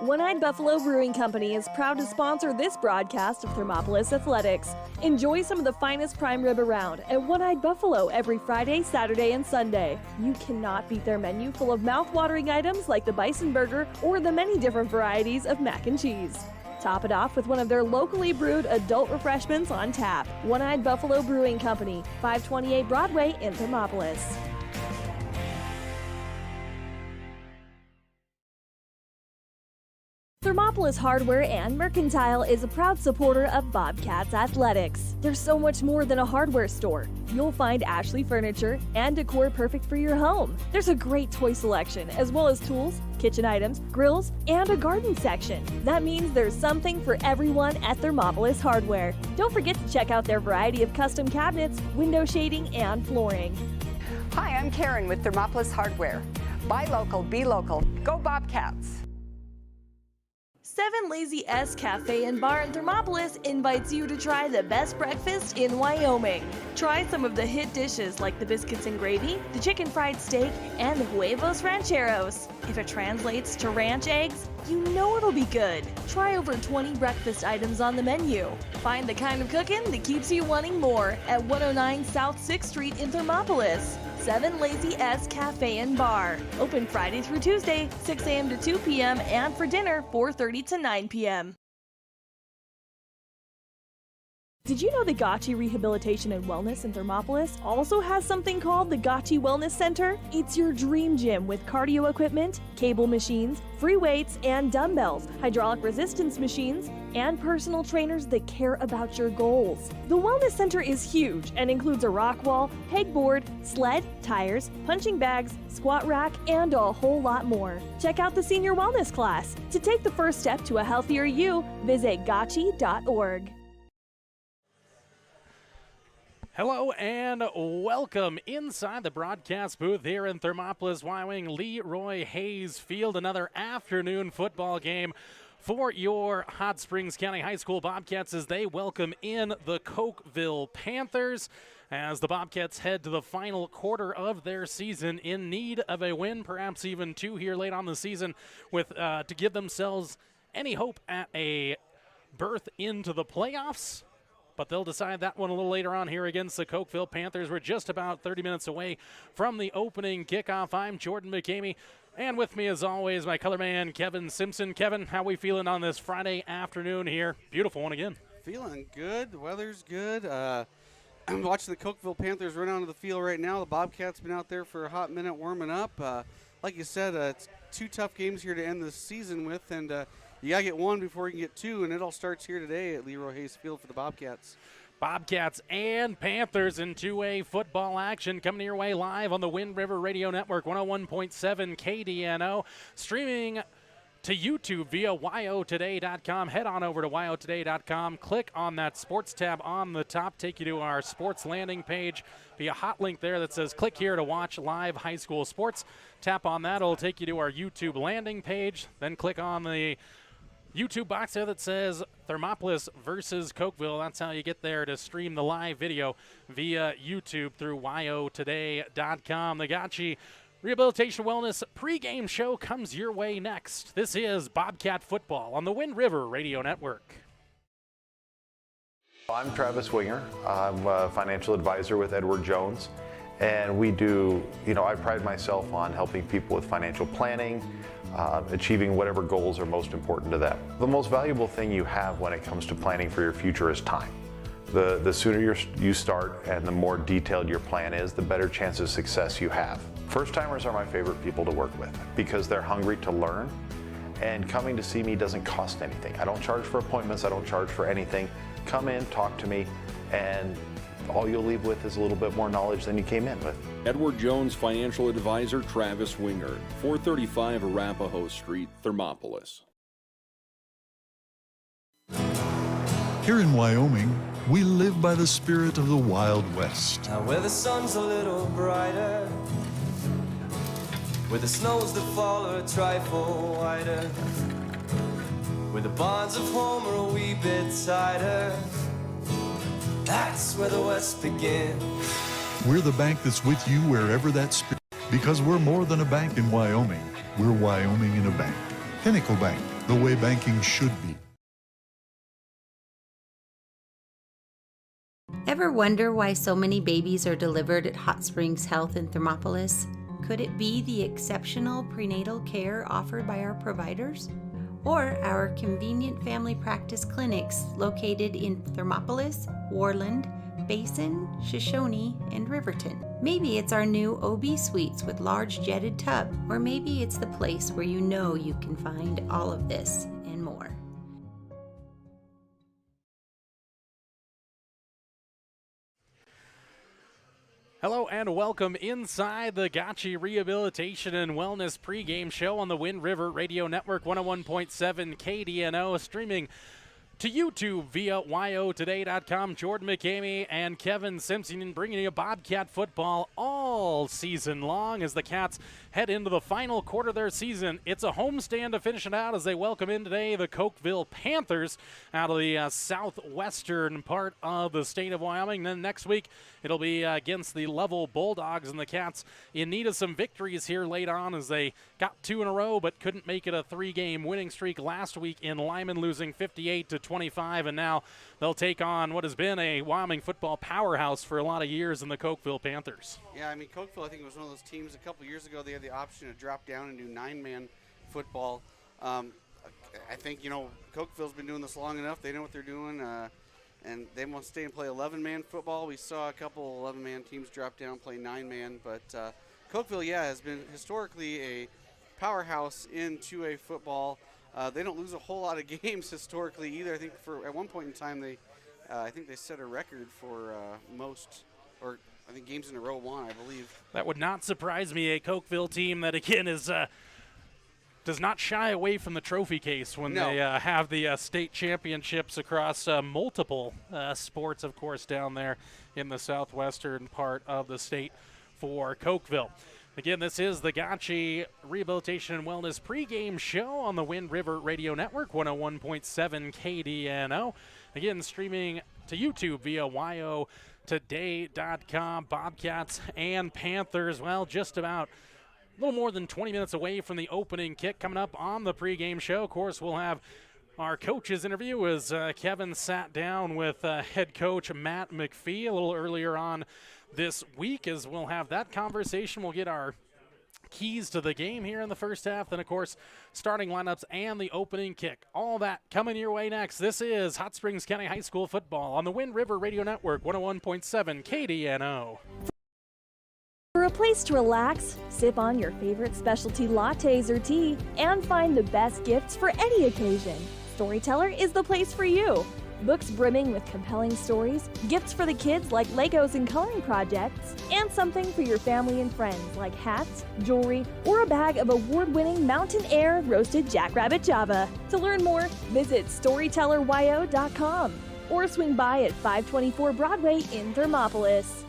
One-Eyed Buffalo Brewing Company is proud to sponsor this broadcast of Thermopolis Athletics. Enjoy some of the finest prime rib around at One-Eyed Buffalo every Friday, Saturday, and Sunday. You cannot beat their menu full of mouth-watering items like the bison burger or the many different varieties of mac and cheese. Top it off with one of their locally brewed adult refreshments on tap. One-Eyed Buffalo Brewing Company, 528 Broadway in Thermopolis. Thermopolis Hardware and Mercantile is a proud supporter of Bobcats Athletics. There's so much more than a hardware store. You'll find Ashley furniture and decor perfect for your home. There's a great toy selection, as well as tools, kitchen items, grills, and a garden section. That means there's something for everyone at Thermopolis Hardware. Don't forget to check out their variety of custom cabinets, window shading, and flooring. Hi, I'm Karen with Thermopolis Hardware. Buy local, be local. Go Bobcats! 7 Lazy S Cafe and Bar in Thermopolis invites you to try the best breakfast in Wyoming. Try some of the hit dishes like the biscuits and gravy, the chicken fried steak, and the huevos rancheros. If it translates to ranch eggs, you know it'll be good. Try over 20 breakfast items on the menu. Find the kind of cooking that keeps you wanting more at 109 South 6th Street in Thermopolis. 7 Lazy S Cafe and Bar. Open Friday through Tuesday, 6 a.m. to 2 p.m. and for dinner, 4:30 to 9 p.m. Did you know the Gotchi Rehabilitation and Wellness in Thermopolis also has something called the Gotchi Wellness Center? It's your dream gym with cardio equipment, cable machines, free weights and dumbbells, hydraulic resistance machines, and personal trainers that care about your goals. The Wellness Center is huge and includes a rock wall, pegboard, sled, tires, punching bags, squat rack, and a whole lot more. Check out the Senior Wellness class. To take the first step to a healthier you, visit gotchi.org. Hello and welcome inside the broadcast booth here in Thermopolis, Wyoming. Leroy Hayes Field, another afternoon football game for your Hot Springs County High School Bobcats as they welcome in the Cokeville Panthers as the Bobcats head to the final quarter of their season in need of a win, perhaps even two here late on the season, with to give themselves any hope at a berth into the playoffs. But they'll decide that one a little later on here against the Cokeville Panthers. We're just about 30 minutes away from the opening kickoff. I'm Jordan McCamey, and with me, as always, my color man, Kevin Simpson. Kevin, how we feeling on this Friday afternoon here? Beautiful one again. Feeling good. The weather's good. I'm watching the Cokeville Panthers run onto the field right now. The Bobcats been out there for a hot minute warming up. Like you said, it's two tough games here to end the season with, and you got to get one before you can get two, and it all starts here today at Leroy Hayes Field for the Bobcats. Bobcats and Panthers in 2A football action coming your way live on the Wind River Radio Network, 101.7 KDNO, streaming to YouTube via wyotoday.com. Head on over to wyotoday.com. Click on that sports tab on the top. Take you to our sports landing page. Be a hot link there that says click here to watch live high school sports. Tap on that. It'll take you to our YouTube landing page. Then click on the YouTube box there that says Thermopolis versus Cokeville. That's how you get there to stream the live video via YouTube through wyotoday.com. The Gotchi Rehabilitation Wellness pregame show comes your way next. This is Bobcat Football on the Wind River Radio Network. I'm Travis Winger. I'm a financial advisor with Edward Jones. And we do, I pride myself on helping people with financial planning, achieving whatever goals are most important to them. The most valuable thing you have when it comes to planning for your future is time. The sooner you start and the more detailed your plan is, the better chance of success you have. First-timers are my favorite people to work with because they're hungry to learn, and coming to see me doesn't cost anything. I don't charge for appointments, I don't charge for anything. Come in, talk to me, and all you'll leave with is a little bit more knowledge than you came in with. Edward Jones financial advisor Travis Winger, 435 Arapahoe Street, Thermopolis. Here in Wyoming, we live by the spirit of the Wild West. Now where the sun's a little brighter, where the snows that fall are a trifle wider, where the bonds of home are a wee bit tighter, that's where the West begins. We're the bank that's with you wherever that spirit, because we're more than a bank in Wyoming. We're Wyoming in a bank. Pinnacle Bank, the way banking should be. Ever wonder why so many babies are delivered at Hot Springs Health in Thermopolis? Could it be the exceptional prenatal care offered by our providers? Or our convenient family practice clinics located in Thermopolis, Worland, Basin, Shoshone, and Riverton? Maybe it's our new OB suites with large jetted tub, or maybe it's the place where you know you can find all of this and more. Hello and welcome inside the Gotchi Rehabilitation and Wellness pregame show on the Wind River Radio Network 101.7 KDNO, streaming to YouTube via yotoday.com. Jordan McCamey and Kevin Simpson bringing you Bobcat football all season long as the Cats head into the final quarter of their season. It's a homestand to finish it out as they welcome in today the Cokeville Panthers out of the southwestern part of the state of Wyoming. Then next week it'll be against the Level Bulldogs, and the Cats in need of some victories here late on as they got 2 in a row but couldn't make it a 3-game winning streak last week in Lyman, losing 58-25, and now they'll take on what has been a Wyoming football powerhouse for a lot of years in the Cokeville Panthers. Yeah, I mean, Cokeville, I think, was one of those teams a couple years ago. They had the option to drop down and do 9-man football. I think, Cokeville's been doing this long enough. They know what they're doing, and they want to stay and play 11-man football. We saw a couple 11-man teams drop down, play 9-man, but Cokeville, has been historically a powerhouse in 2A football. They don't lose a whole lot of games historically either. I think at one point in time they set a record for most, or I think games in a row won, I believe. That would not surprise me. A Cokeville team that again is does not shy away from the trophy case when they have the state championships across multiple sports, of course, down there in the southwestern part of the state for Cokeville. Again, this is the Gotchi Rehabilitation and Wellness pregame show on the Wind River Radio Network, 101.7 KDNO. Again, streaming to YouTube via yotoday.com. Bobcats and Panthers, well, just about a little more than 20 minutes away from the opening kick coming up on the pregame show. Of course, we'll have our coaches interview as Kevin sat down with head coach Matt McPhee a little earlier on this week, as we'll have that conversation. We'll get our keys to the game here in the first half. Then, of course, starting lineups and the opening kick. All that coming your way next. This is Hot Springs County High School football on the Wind River Radio Network, 101.7 KDNO. For a place to relax, sip on your favorite specialty lattes or tea, and find the best gifts for any occasion, Storyteller is the place for you. Books brimming with compelling stories, gifts for the kids like Legos and coloring projects, and something for your family and friends like hats, jewelry, or a bag of award-winning Mountain Air roasted Jackrabbit Java. To learn more, visit StorytellerYO.com or swing by at 524 Broadway in Thermopolis.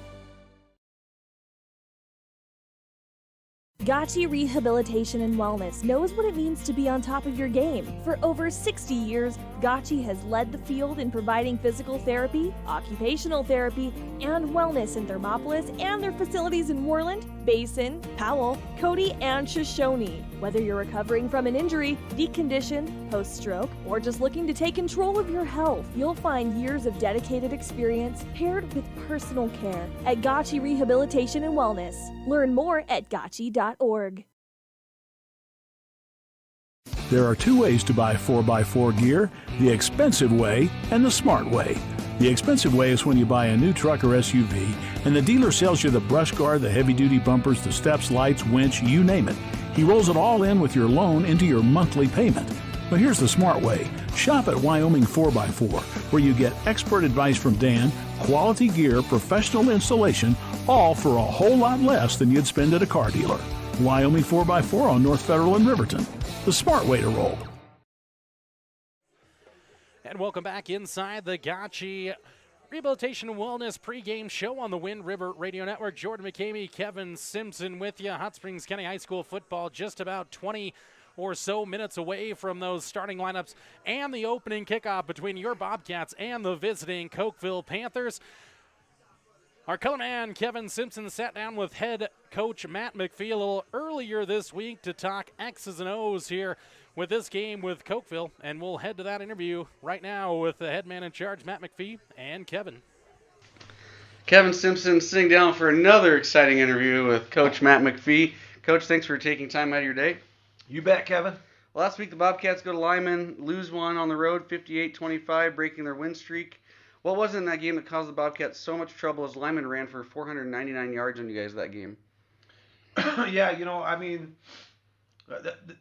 Gotchi Rehabilitation and Wellness knows what it means to be on top of your game. For over 60 years, Gotchi has led the field in providing physical therapy, occupational therapy, and wellness in Thermopolis and their facilities in Worland, Basin, Powell, Cody, and Shoshone. Whether you're recovering from an injury, decondition, post-stroke, or just looking to take control of your health, you'll find years of dedicated experience paired with personal care at Gotchi Rehabilitation and Wellness. Learn more at gotchi.org. There are two ways to buy 4x4 gear, the expensive way and the smart way. The expensive way is when you buy a new truck or SUV and the dealer sells you the brush guard, the heavy-duty bumpers, the steps, lights, winch, you name it. He rolls it all in with your loan into your monthly payment. But here's the smart way. Shop at Wyoming 4x4, where you get expert advice from Dan, quality gear, professional installation, all for a whole lot less than you'd spend at a car dealer. Wyoming 4x4 on North Federal in Riverton. The smart way to roll. And welcome back inside the Gotchi Rehabilitation and Wellness pregame show on the Wind River Radio Network. Jordan McCamey, Kevin Simpson with you. Hot Springs County High School football just about 20 or so minutes away from those starting lineups and the opening kickoff between your Bobcats and the visiting Cokeville Panthers. Our color man, Kevin Simpson, sat down with head coach Matt McPhee a little earlier this week to talk X's and O's here with this game with Cokeville, and we'll head to that interview right now with the head man in charge, Matt McPhee, and Kevin. Kevin Simpson sitting down for another exciting interview with Coach Matt McPhee. Coach, thanks for taking time out of your day. You bet, Kevin. Last week, the Bobcats go to Lyman, lose one on the road, 58-25, breaking their win streak. What was it in that game that caused the Bobcats so much trouble as Lyman ran for 499 yards on you guys that game? Yeah, the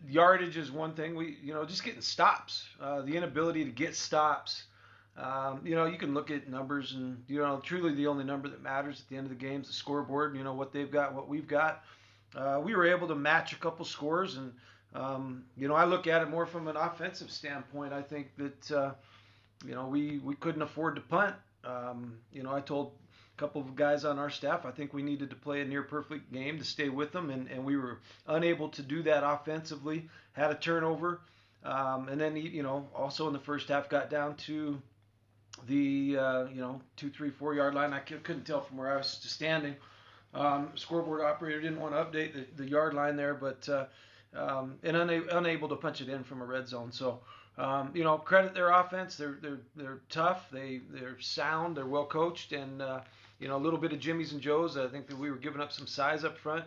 yardage is one thing. Just getting stops, the inability to get stops. You can look at numbers and, truly the only number that matters at the end of the game is the scoreboard, what they've got, what we've got. We were able to match a couple scores, and, I look at it more from an offensive standpoint. I think that, we couldn't afford to punt. I told a couple of guys on our staff, I think we needed to play a near perfect game to stay with them, and we were unable to do that offensively, had a turnover, and then, also in the first half got down to the 2, 3, 4 yard line. I couldn't tell from where I was standing. Scoreboard operator didn't want to update the yard line there, but unable to punch it in from a red zone. So credit their offense. They're tough. They're sound. They're well coached, and a little bit of Jimmy's and Joe's. I think that we were giving up some size up front,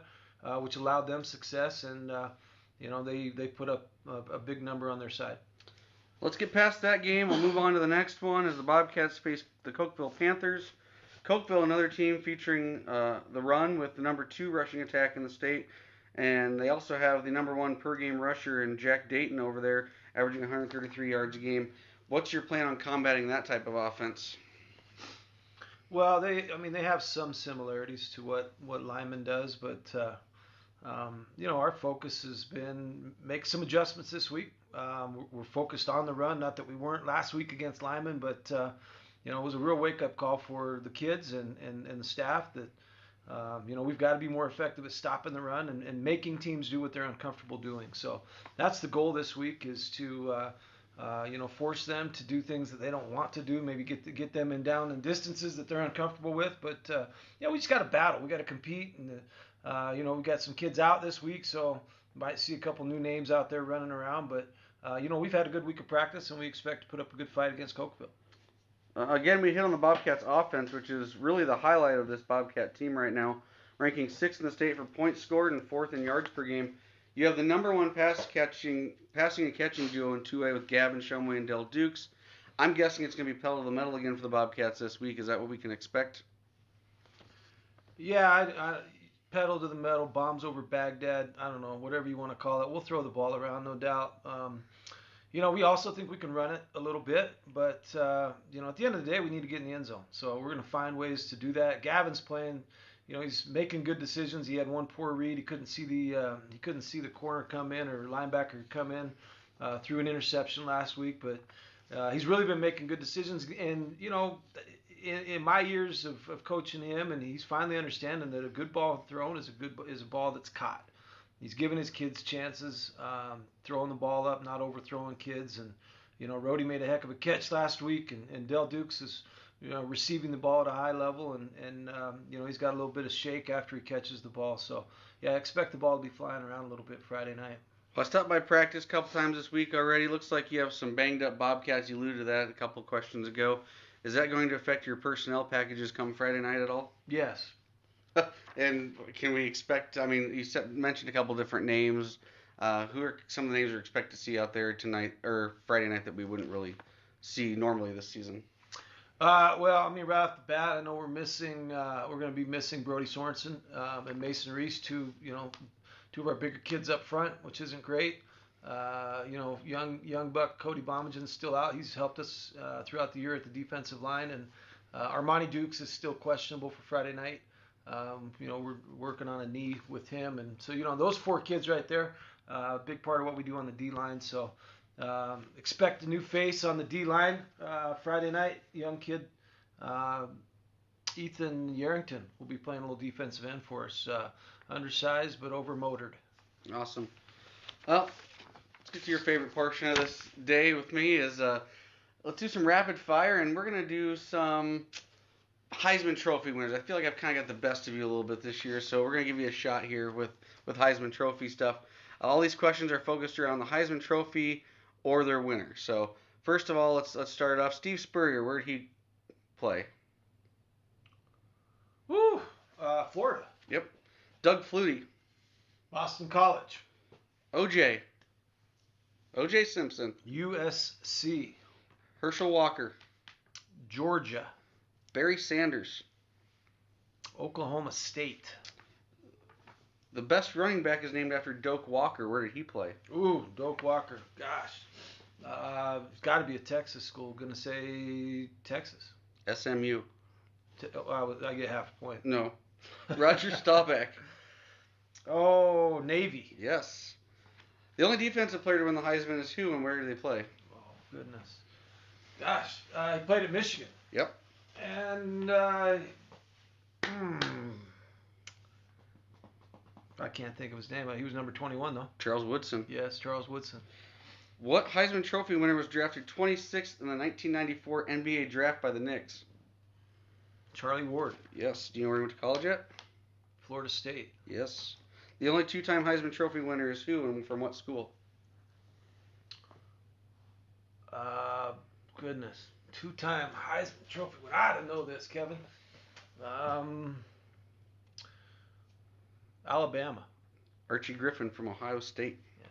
which allowed them success, and they put up a big number on their side. Let's get past that game. We'll move on to the next one as the Bobcats face the Cokeville Panthers. Cokeville, another team featuring the run with the number 2 rushing attack in the state. And they also have the number 1 per game rusher in Jack Dayton over there, averaging 133 yards a game. What's your plan on combating that type of offense? Well, they have some similarities to what Lyman does, but our focus has been make some adjustments this week. We're focused on the run. Not that we weren't last week against Lyman, but it was a real wake-up call for the kids and the staff that we've got to be more effective at stopping the run and making teams do what they're uncomfortable doing. So that's the goal this week, is to force them to do things that they don't want to do. Maybe get them down in distances that they're uncomfortable with. But we just got to battle. We got to compete, and we got some kids out this week, so might see a couple new names out there running around. But we've had a good week of practice, and we expect to put up a good fight against Cokeville. Again, we hit on the Bobcats offense, which is really the highlight of this Bobcat team right now, ranking 6th in the state for points scored and 4th in yards per game. You have the number 1 passing and catching duo in 2A with Gavin Shumway and Del Dukes. I'm guessing it's going to be pedal to the metal again for the Bobcats this week. Is that what we can expect? Yeah, I pedal to the metal, bombs over Baghdad. I don't know, whatever you want to call it. We'll throw the ball around, no doubt. We also think we can run it a little bit, but at the end of the day, we need to get in the end zone. So we're going to find ways to do that. Gavin's playing, he's making good decisions. He had one poor read. He couldn't see the corner come in or linebacker come in through an interception last week, but he's really been making good decisions. And in my years of coaching him, and he's finally understanding that a good ball thrown is a ball that's caught. He's giving his kids chances, throwing the ball up, not overthrowing kids. And, Rhodey made a heck of a catch last week, and Del Dukes is, receiving the ball at a high level, and he's got a little bit of shake after he catches the ball. So, yeah, I expect the ball to be flying around a little bit Friday night. Well, I stopped by practice a couple times this week already. Looks like you have some banged-up Bobcats. You alluded to that a couple of questions ago. Is that going to affect your personnel packages come Friday night at all? Yes. And can we expect, you mentioned a couple different names. Who are some of the names we're expected to see out there tonight or Friday night that we wouldn't really see normally this season? Right off the bat, I know we're going to be missing Brody Sorensen and Mason Reese, two of our bigger kids up front, which isn't great. Young buck Cody Bomagen's still out. He's helped us throughout the year at the defensive line, and Armani Dukes is still questionable for Friday night. We're working on a knee with him, and so those 4 kids right there, a big part of what we do on the D line. So expect a new face on the D line Friday night. Young kid, Ethan Yarrington, will be playing a little defensive end for us. Undersized but overmotored. Awesome. Well, let's get to your favorite portion of this day with me. Let's do some rapid fire, and we're gonna do some Heisman Trophy winners. I feel like I've kind of got the best of you a little bit this year, so we're going to give you a shot here with Heisman Trophy stuff. All these questions are focused around the Heisman Trophy or their winner. So first of all, let's start it off. Steve Spurrier, where did he play? Woo! Florida. Yep. Doug Flutie. Boston College. O.J. Simpson. USC. Herschel Walker. Georgia. Barry Sanders. Oklahoma State. The best running back is named after Doak Walker. Where did he play? Ooh, Doak Walker. Gosh. It's got to be a Texas school. Gonna say Texas. SMU. I get half a point. No. Roger Staubach. Oh, Navy. Yes. The only defensive player to win the Heisman is who, and where do they play? Oh, goodness. Gosh. He played at Michigan. Yep. And I can't think of his name. He was number 21, though. Charles Woodson. Yes, Charles Woodson. What Heisman Trophy winner was drafted 26th in the 1994 NBA draft by the Knicks? Charlie Ward. Yes. Do you know where he went to college at? Florida State. Yes. The only two-time Heisman Trophy winner is who and from what school? Goodness. Two-time Heisman Trophy winner. I don't know this, Kevin. Alabama. Archie Griffin from Ohio State. Yeah.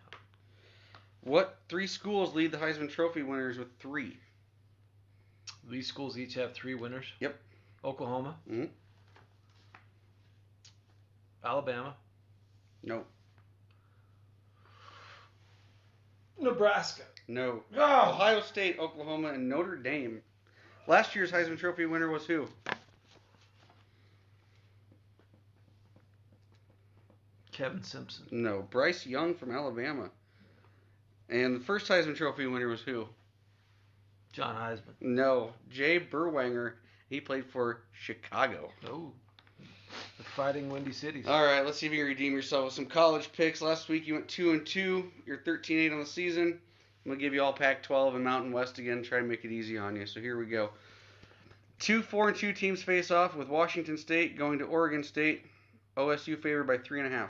What three schools lead the Heisman Trophy winners with 3? These schools each have 3 winners. Yep. Oklahoma. Mm-hmm. Alabama. No. Nebraska. No. Oh. Ohio State, Oklahoma, and Notre Dame. Last year's Heisman Trophy winner was who? Kevin Simpson. No. Bryce Young from Alabama. And the first Heisman Trophy winner was who? John Heisman. No. Jay Berwanger. He played for Chicago. Oh. The Fighting Windy Cities. All right, let's see if you can redeem yourself with some college picks. Last week you went 2-2. You're 13-8 on the season. I'm going to give you all Pac-12 and Mountain West again, try to make it easy on you. So here we go. 2 4-2 teams face off with Washington State going to Oregon State. OSU favored by 3.5.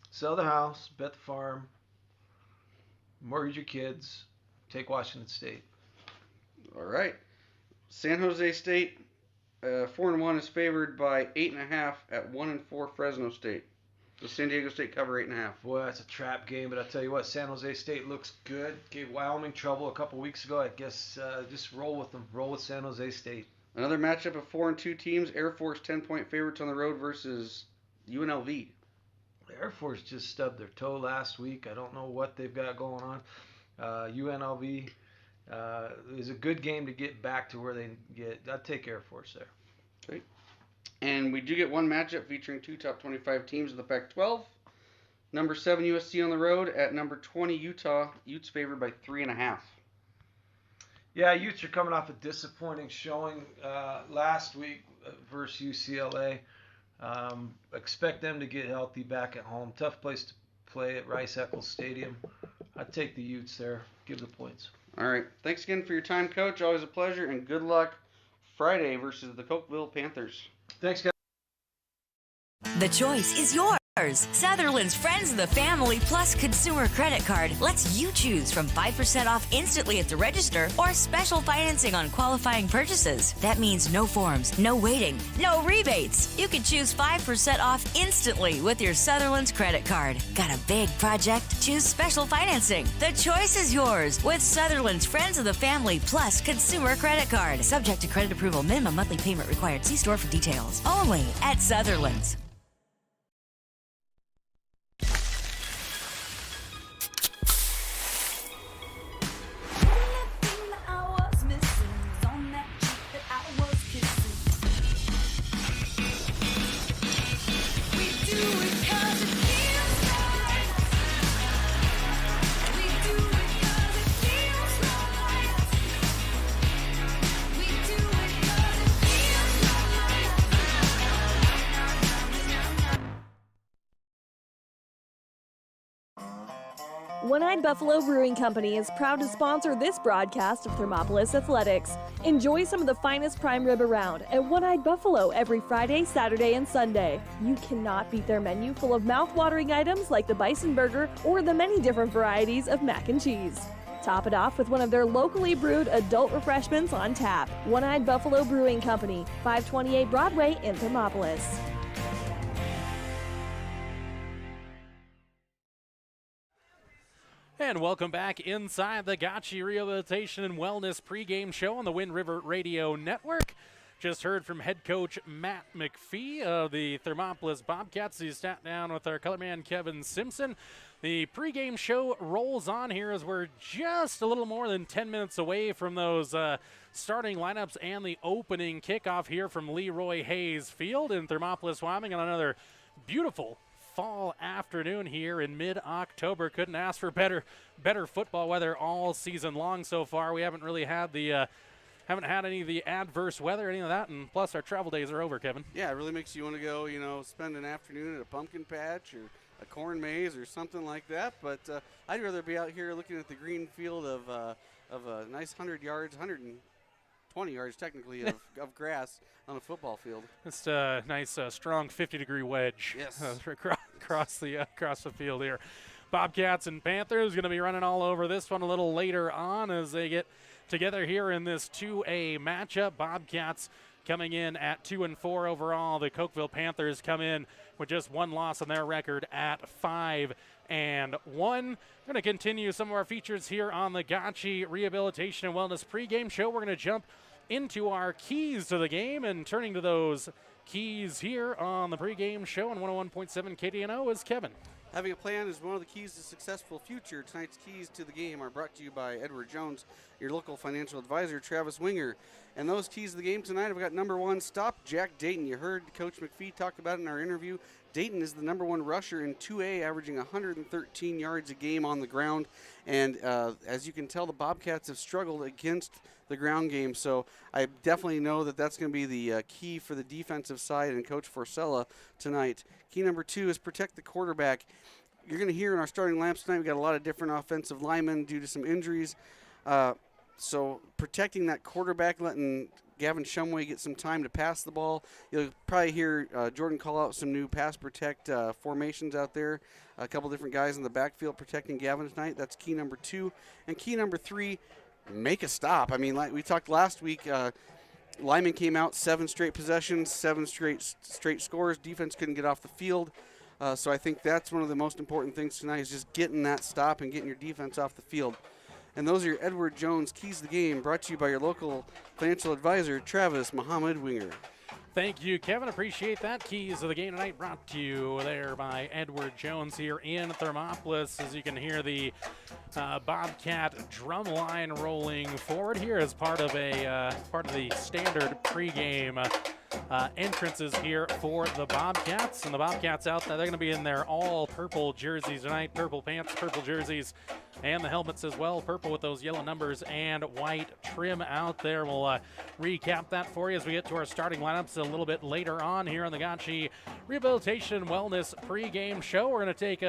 Sell the house, bet the farm, mortgage your kids, take Washington State. All right. San Jose State, 4-1 is favored by 8.5 at 1-4 Fresno State. Does San Diego State cover 8.5? Boy, that's a trap game, but I tell you what, San Jose State looks good. Gave Wyoming trouble a couple weeks ago. I guess just roll with them. Roll with San Jose State. Another matchup of 4-2 teams. Air Force 10-point favorites on the road versus UNLV. Air Force just stubbed their toe last week. I don't know what they've got going on. UNLV is a good game to get back to where they get. I'd take Air Force there. Okay. And we do get one matchup featuring 2 top 25 teams of the Pac-12. Number 7 USC on the road at number 20 Utah. Utes favored by 3.5. Yeah, Utes are coming off a disappointing showing last week versus UCLA. Expect them to get healthy back at home. Tough place to play at Rice-Eccles Stadium. I'd take the Utes there. Give the points. All right. Thanks again for your time, Coach. Always a pleasure, and good luck Friday versus the Cokeville Panthers. Thanks, guys. The choice is yours. Sutherland's Friends of the Family Plus Consumer Credit Card lets you choose from 5% off instantly at the register or special financing on qualifying purchases. That means no forms, no waiting, no rebates. You can choose 5% off instantly with your Sutherland's credit card. Got a big project? Choose special financing. The choice is yours with Sutherland's Friends of the Family Plus Consumer Credit Card. Subject to credit approval. Minimum monthly payment required. See store for details. Only at Sutherland's. One-Eyed Buffalo Brewing Company is proud to sponsor this broadcast of Thermopolis Athletics. Enjoy some of the finest prime rib around at One-Eyed Buffalo every Friday, Saturday, and Sunday. You cannot beat their menu full of mouth-watering items like the bison burger or the many different varieties of mac and cheese. Top it off with one of their locally brewed adult refreshments on tap. One-Eyed Buffalo Brewing Company, 528 Broadway in Thermopolis. And welcome back inside the Gotchi Rehabilitation and Wellness pregame show on the Wind River Radio Network. Just heard from head coach Matt McPhee of the Thermopolis Bobcats. He sat down with our color man Kevin Simpson. The pregame show rolls on here as we're just a little more than 10 minutes away from those starting lineups and the opening kickoff here from Leroy Hayes Field in Thermopolis, Wyoming, on another beautiful fall afternoon here in mid-October. Couldn't ask for better football weather all season long so far. We haven't really had haven't had any of the adverse weather, any of that, and plus our travel days are over, Kevin. Yeah, it really makes you want to go, spend an afternoon at a pumpkin patch or a corn maze or something like that. But I'd rather be out here looking at the green field of a nice 100 yards, 120 yards technically of grass on a football field. Just a nice, strong 50-degree wedge. Yes. Across the field here. Bobcats and Panthers going to be running all over this one a little later on as they get together here in this 2A matchup. Bobcats coming in at 2-4 overall. The Cokeville Panthers come in with just one loss on their record at 5-1. Going to continue some of our features here on the Gotchi Rehabilitation and Wellness pregame show. We're going to jump into our keys to the game, and turning to those keys here on the pregame show on 101.7 KDNO is Kevin. Having a plan is one of the keys to successful future. Tonight's keys to the game are brought to you by Edward Jones, your local financial advisor, Travis Winger. And those keys to the game tonight, I've got number one, stop Jack Dayton. You heard Coach McPhee talk about it in our interview. Dayton is the number one rusher in 2A, averaging 113 yards a game on the ground. And as you can tell, the Bobcats have struggled against the ground game. So I definitely know that that's going to be the key for the defensive side and Coach Forcella tonight. Key number two is protect the quarterback. You're going to hear in our starting lineups tonight, we've got a lot of different offensive linemen due to some injuries. So protecting that quarterback, letting Gavin Shumway get some time to pass the ball. You'll probably hear Jordan call out some new pass protect formations out there. A couple different guys in the backfield protecting Gavin tonight. That's key number two. And key number three, make a stop. I mean, like we talked last week, Lyman came out 7 straight possessions, 7 straight scores. Defense couldn't get off the field. So I think that's one of the most important things tonight is just getting that stop and getting your defense off the field. And those are your Edward Jones Keys to the Game, brought to you by your local financial advisor, Travis Muhammad Winger. Thank you, Kevin. Appreciate that. Keys of the game tonight brought to you there by Edward Jones here in Thermopolis. As you can hear the Bobcat drum line rolling forward here as part of the standard pregame entrances here for the Bobcats. And the Bobcats out there, they're going to be in their all purple jerseys tonight. Purple pants, purple jerseys, and the helmets as well. Purple with those yellow numbers and white trim out there. We'll recap that for you as we get to our starting lineups a little bit later on here on the Gotchi Rehabilitation and Wellness pregame show. We're going to take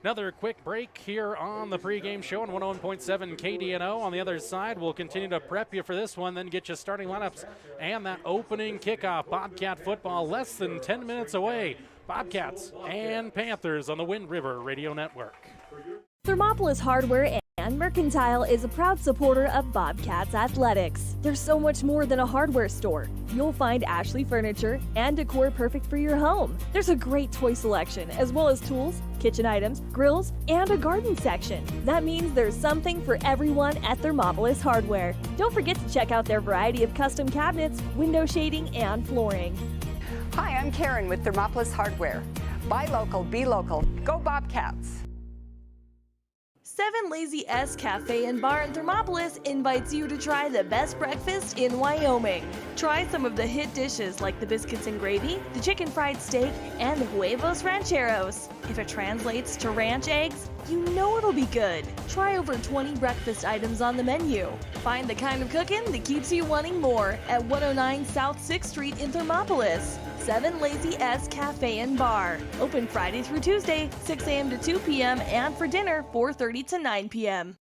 another quick break here on the pregame show on 101.7 KDNO. On the other side, we'll continue to prep you for this one, then get you starting lineups and that opening kickoff. Bobcat football less than 10 minutes away. Bobcats and Panthers on the Wind River Radio Network. Thermopolis Hardware and Mercantile is a proud supporter of Bobcats Athletics. There's so much more than a hardware store. You'll find Ashley furniture and decor perfect for your home. There's a great toy selection, as well as tools, kitchen items, grills, and a garden section. That means there's something for everyone at Thermopolis Hardware. Don't forget to check out their variety of custom cabinets, window shading, and flooring. Hi, I'm Karen with Thermopolis Hardware. Buy local, be local. Go Bobcats! 7 Lazy S Cafe and Bar in Thermopolis invites you to try the best breakfast in Wyoming. Try some of the hit dishes like the biscuits and gravy, the chicken fried steak, and the huevos rancheros. If it translates to ranch eggs, you know it'll be good. Try over 20 breakfast items on the menu. Find the kind of cooking that keeps you wanting more at 109 South 6th Street in Thermopolis. Seven Lazy S Cafe and Bar. Open Friday through Tuesday, 6 a.m. to 2 p.m. and for dinner, 4:30 to 9 p.m.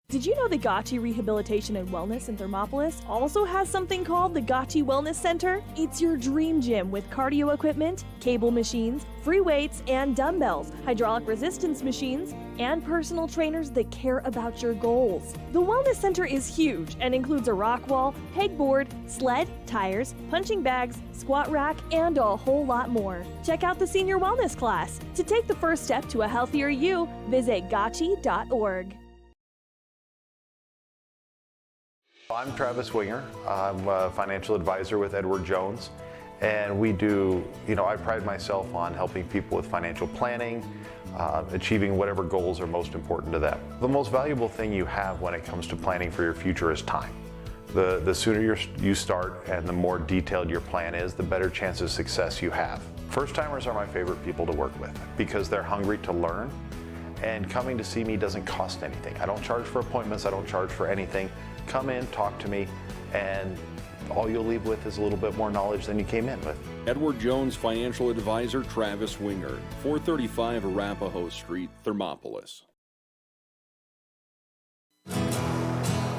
Did you know the Gotchi Rehabilitation and Wellness in Thermopolis also has something called the Gotchi Wellness Center? It's your dream gym with cardio equipment, cable machines, free weights and dumbbells, hydraulic resistance machines, and personal trainers that care about your goals. The Wellness Center is huge and includes a rock wall, pegboard, sled, tires, punching bags, squat rack, and a whole lot more. Check out the Senior Wellness class. To take the first step to a healthier you, visit gotchi.org. I'm Travis Winger. I'm a financial advisor with Edward Jones, and we do, I pride myself on helping people with financial planning, achieving whatever goals are most important to them. The most valuable thing you have when it comes to planning for your future is time. The sooner you start and the more detailed your plan is, the better chance of success you have. First-timers are my favorite people to work with because they're hungry to learn, and coming to see me doesn't cost anything. I don't charge for appointments, I don't charge for anything. Come in, talk to me, and all you'll leave with is a little bit more knowledge than you came in with. Edward Jones financial advisor Travis Winger, 435 Arapahoe Street, Thermopolis.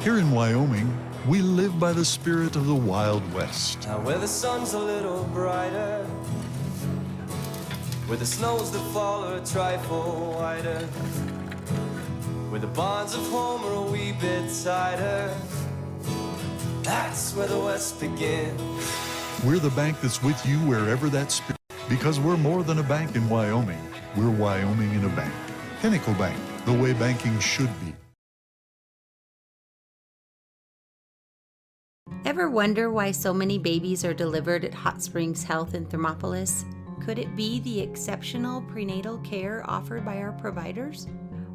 Here in Wyoming, we live by the spirit of the Wild West. Now where the sun's a little brighter, where the snows that fall are a trifle whiter, where the bonds of home are a wee bit tighter, that's where the West begins. We're the bank that's with you wherever that spirit, because we're more than a bank in Wyoming. We're Wyoming in a bank. Pinnacle Bank, the way banking should be. Ever wonder why so many babies are delivered at Hot Springs Health in Thermopolis? Could it be the exceptional prenatal care offered by our providers?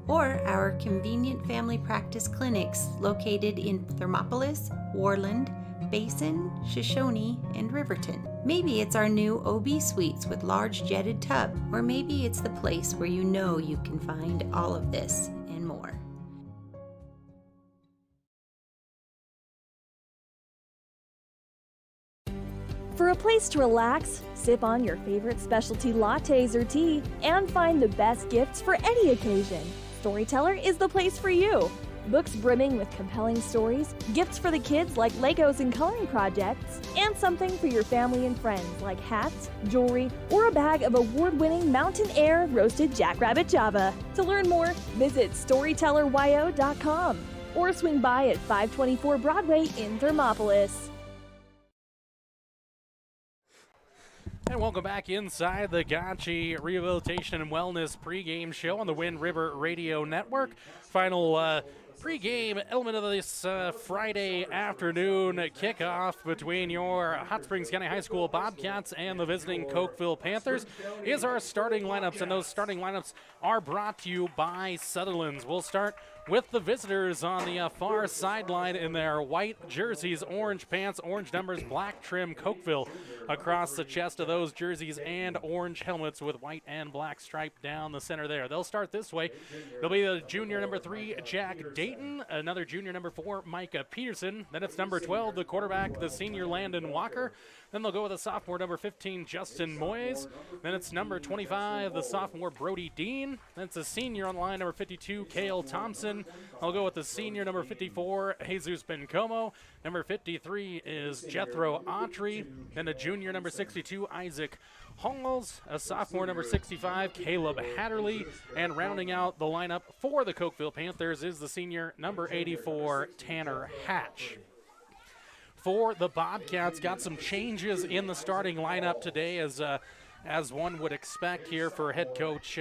Or our convenient family practice clinics located in Thermopolis, Worland, Basin, Shoshone, and Riverton. Maybe it's our new OB suites with large jetted tub, or maybe it's the place where you know you can find all of this and more. For a place to relax, sip on your favorite specialty lattes or tea, and find the best gifts for any occasion, Storyteller is the place for you. Books brimming with compelling stories, gifts for the kids like Legos and coloring projects, and something for your family and friends like hats, jewelry, or a bag of award-winning Mountain Air roasted Jackrabbit Java. To learn more, visit StorytellerYO.com or swing by at 524 Broadway in Thermopolis. And welcome back inside the Gotchi Rehabilitation and Wellness pregame show on the Wind River Radio Network. Final pregame element of this Friday afternoon kickoff between your Hot Springs County High School Bobcats and the visiting Cokeville Panthers is our starting lineups, and those starting lineups are brought to you by Sutherland's. We'll start with the visitors on the far sideline in their white jerseys, orange pants, orange numbers, black trim, Cokeville across the chest of those jerseys, and orange helmets with white and black stripe down the center there. They'll start this way. They'll be the junior number 3, Jack Dayton, another junior number 4, Micah Peterson. Then it's number 12, the quarterback, the senior Landon Walker. Then they'll go with the sophomore number 15, Justin Moyes. Then it's number 25, the sophomore Brody Dean. Then it's a senior on line, number 52, Cale Thompson. I'll go with the senior number 54, Jesus Bencomo. Number 53 is Jethro Autry. Then a junior number 62, Isaac Hongles. A sophomore number 65, Caleb Hatterley. And rounding out the lineup for the Cokeville Panthers is the senior number 84, Tanner Hatch. For the Bobcats, got some changes in the starting lineup today as one would expect here for head coach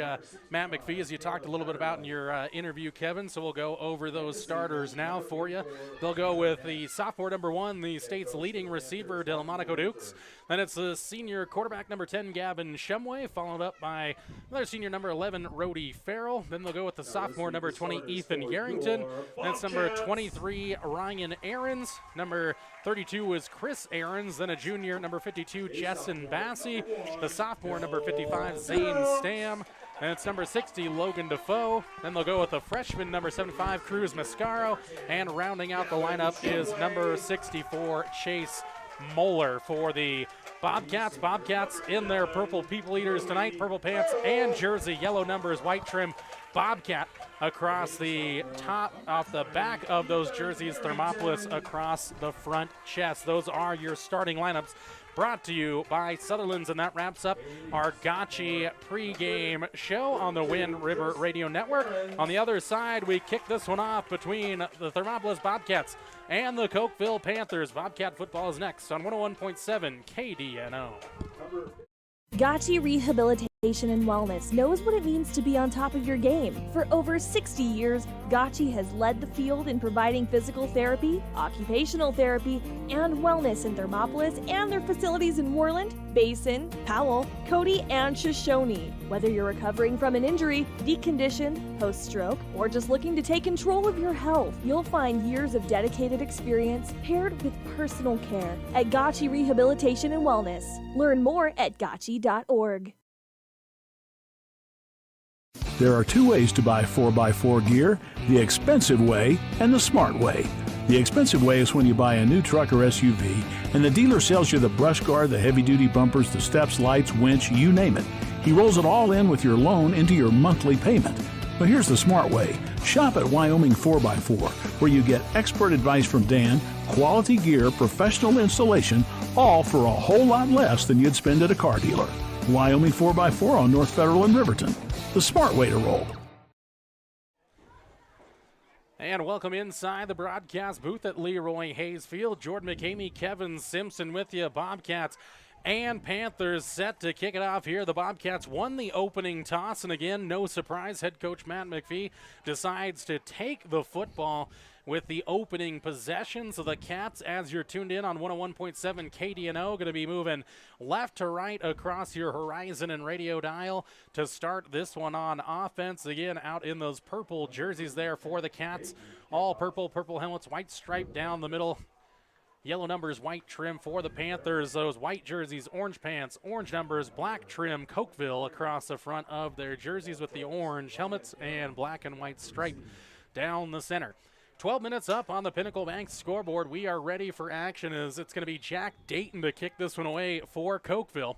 Matt McPhee, as you talked a little bit about in your interview, Kevin. So we'll go over those starters now for you. They'll go with the sophomore number 1, the state's leading receiver, Delmonico Dukes. Then it's the senior quarterback number 10, Gavin Shumway, followed up by another senior number 11, Rhodey Farrell. Then they'll go with the sophomore number 20, Ethan Yarrington. That's number 23, Ryan Aarons. Number 32 is Chris Aarons. Then a junior, number 52, Jessen Bassey. The sophomore, number 55, Zane Stam. And it's number 60, Logan Defoe. Then they'll go with the freshman, number 75, Cruz Mascaro. And rounding out the lineup is number 64, Chase Moeller for the Bobcats. Bobcats in their purple people eaters tonight, purple pants and jersey, yellow numbers, white trim. Bobcat across the top, off the back of those jerseys, Thermopolis across the front chest. Those are your starting lineups, brought to you by Sutherland's, and that wraps up our Gotchi pregame show on the Wind River Radio Network. On the other side, we kick this one off between the Thermopolis Bobcats and the Cokeville Panthers. Bobcat football is next on 101.7 KDNO. Gotchi Rehabilitation and Wellness knows what it means to be on top of your game. For over 60 years, Gotchi has led the field in providing physical therapy, occupational therapy, and wellness in Thermopolis and their facilities in Worland, Basin, Powell, Cody, and Shoshone. Whether you're recovering from an injury, deconditioned, post-stroke, or just looking to take control of your health, you'll find years of dedicated experience paired with personal care at Gotchi Rehabilitation and Wellness. Learn more at gotchi.org. There are two ways to buy 4x4 gear, the expensive way and the smart way. The expensive way is when you buy a new truck or SUV and the dealer sells you the brush guard, the heavy-duty bumpers, the steps, lights, winch, you name it. He rolls it all in with your loan into your monthly payment. But here's the smart way. Shop at Wyoming 4x4, where you get expert advice from Dan, quality gear, professional installation, all for a whole lot less than you'd spend at a car dealer. Wyoming 4x4 on North Federal in Riverton. The smart way to roll. And welcome inside the broadcast booth at Leroy Hayes Field. Jordan McCamey, Kevin Simpson with you. Bobcats and Panthers set to kick it off here. The Bobcats won the opening toss, and again, no surprise, head coach Matt McPhee decides to take the football with the opening possession. So the Cats, as you're tuned in on 101.7 KDNO, going to be moving left to right across your horizon and radio dial to start this one on offense. Again, out in those purple jerseys there for the Cats. All purple, purple helmets, white stripe down the middle. Yellow numbers, white trim for the Panthers. Those white jerseys, orange pants, orange numbers, black trim, Cokeville across the front of their jerseys with the orange helmets and black and white stripe down the center. 12 minutes up on the Pinnacle Bank scoreboard. We are ready for action as it's going to be Jack Dayton to kick this one away for Cokeville.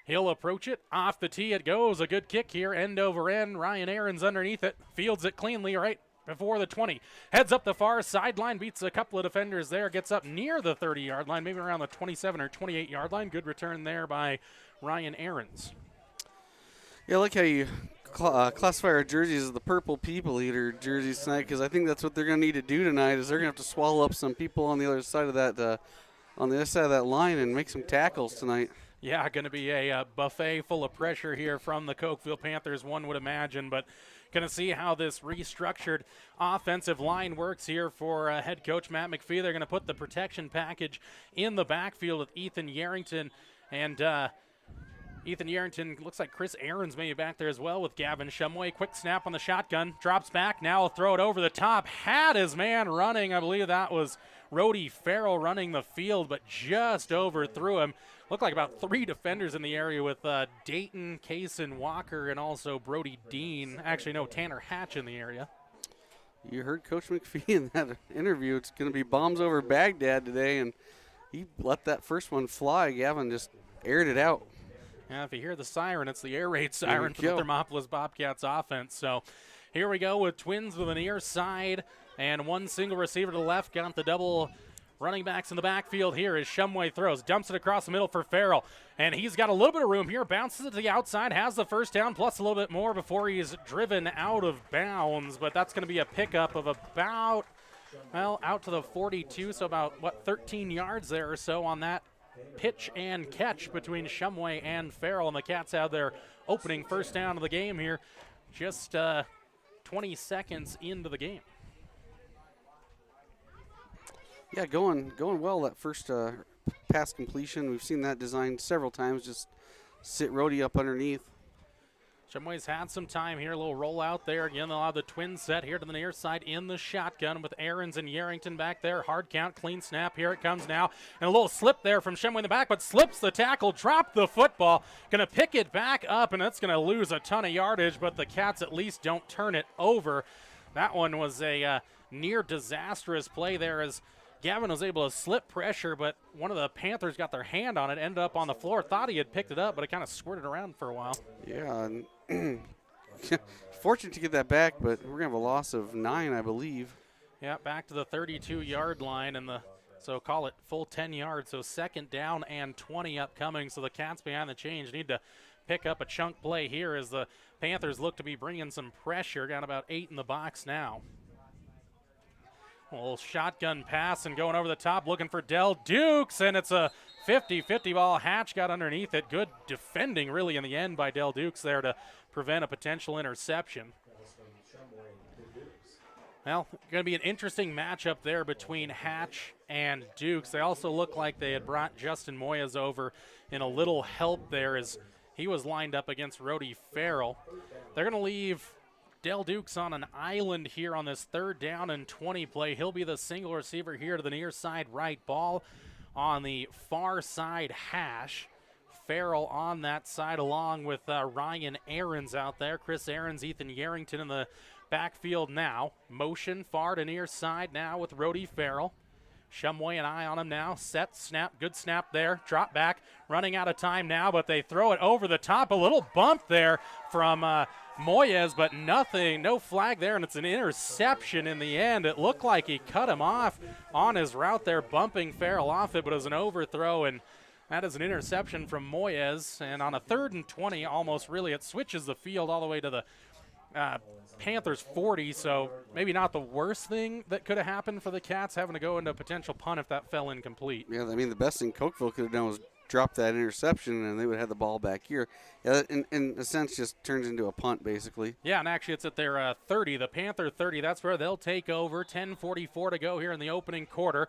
He'll approach it. Off the tee it goes. A good kick here, end over end. Ryan Aaron's underneath it. Fields it cleanly right before the 20. Heads up the far sideline, beats a couple of defenders there, gets up near the 30-yard line, maybe around the 27 or 28-yard line. Good return there by Ryan Aaron's. Yeah, I like how you classify our jerseys as the purple people eater jerseys tonight, because I think that's what they're going to need to do tonight. Is they're going to have to swallow up some people on the other side of that line and make some tackles tonight. Yeah, going to be a buffet full of pressure here from the Cokeville Panthers, one would imagine, but going to see how this restructured offensive line works here for head coach Matt McPhee. They're going to put the protection package in the backfield with Ethan Yarrington, and Ethan Yarrington, looks like Chris Aaron's maybe back there as well with Gavin Shumway. Quick snap on the shotgun, drops back, now will throw it over the top. Had his man running, I believe that was Rhodey Farrell running the field, but just overthrew him. Looked like about 3 defenders in the area with Dayton, Kaysen Walker, and also Brody Dean. Actually, no, Tanner Hatch in the area. You heard Coach McPhee in that interview. It's going to be bombs over Baghdad today, and he let that first one fly. Gavin just aired it out. Yeah, if you hear the siren, it's the air raid siren for the Thermopolis Bobcats offense. So here we go with Twins with a near side and one single receiver to the left. Got the double running backs in the backfield here as Shumway throws. Dumps it across the middle for Farrell. And he's got a little bit of room here. Bounces it to the outside. Has the first down plus a little bit more before he's driven out of bounds. But that's going to be a pickup of about, well, out to the 42. So about, 13 yards there or so on that pitch and catch between Shumway and Farrell, and the Cats have their opening first down of the game here, just 20 seconds into the game. Yeah, going well, that first pass completion. We've seen that design several times, just sit Rhodey up underneath. Shumway's had some time here, a little rollout there. Again, they'll have the twin set here to the near side in the shotgun with Aarons and Yarrington back there. Hard count, clean snap. Here it comes now. And a little slip there from Shumway in the back, but slips the tackle, dropped the football. Going to pick it back up, and that's going to lose a ton of yardage, but the Cats at least don't turn it over. That one was a near disastrous play there as Gavin was able to slip pressure, but one of the Panthers got their hand on it, ended up on the floor, thought he had picked it up, but it kind of squirted around for a while. Yeah, and fortunate to get that back, but we're going to have a loss of 9, I believe. Yeah, back to the 32-yard line, and so call it full 10 yards. So second down and 20 upcoming. So the Cats behind the change need to pick up a chunk play here as the Panthers look to be bringing some pressure. Got about 8 in the box now. A little shotgun pass and going over the top looking for Del Dukes, and it's a 50-50 ball. Hatch got underneath it. Good defending really in the end by Del Dukes there to prevent a potential interception. Well, going to be an interesting matchup there between Hatch and Dukes. They also look like they had brought Justin Moyes over in a little help there as he was lined up against Rody Farrell. They're going to leave Del Dukes on an island here on this 3rd down and 20 play. He'll be the single receiver here to the near side right. Ball on the far side hash. Farrell on that side along with Ryan Ahrens out there. Chris Ahrens, Ethan Yarrington in the backfield now. Motion far to near side now with Rody Farrell. Shumway an eye on him now. Set, snap, good snap there. Drop back, running out of time now, but they throw it over the top. A little bump there from Moyes, but nothing, no flag there, and it's an interception in the end. It looked like he cut him off on his route there, bumping Farrell off it, but it was an overthrow, and that is an interception from Moyes. And on a 3rd and 20, almost really, it switches the field all the way to the Panthers 40, so maybe not the worst thing that could have happened for the Cats, having to go into a potential punt if that fell incomplete. Yeah, I mean, the best thing Cokeville could have done was drop that interception, and they would have the ball back here. Yeah, in a sense, just turns into a punt, basically. Yeah, and actually it's at their 30, the Panther 30. That's where they'll take over. 10:44 to go here in the opening quarter.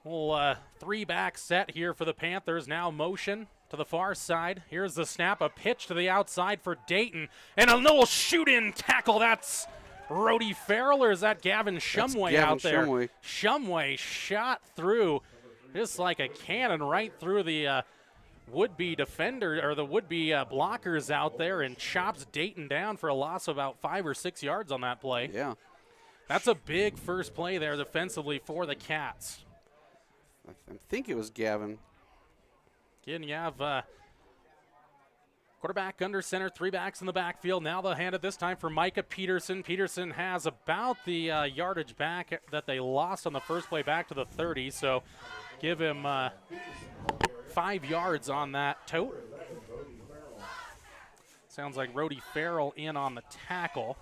Well, 3-back set here for the Panthers. Now motion to the far side. Here's the snap, a pitch to the outside for Dayton, and a little shoot-in tackle. That's Rody Farrell, or is that Gavin Shumway out there? Shumway shot through just like a cannon right through the would-be defender, or the would-be blockers out there, and chops Dayton down for a loss of about 5 or 6 yards on that play. Yeah. That's a big first play there defensively for the Cats. I think it was Gavin. Again, you have quarterback under center, 3 backs in the backfield. Now they'll hand it this time for Micah Peterson. Peterson has about the yardage back that they lost on the first play back to the 30, so give him 5 yards on that tote. Sounds like Rody Farrell in on the tackle.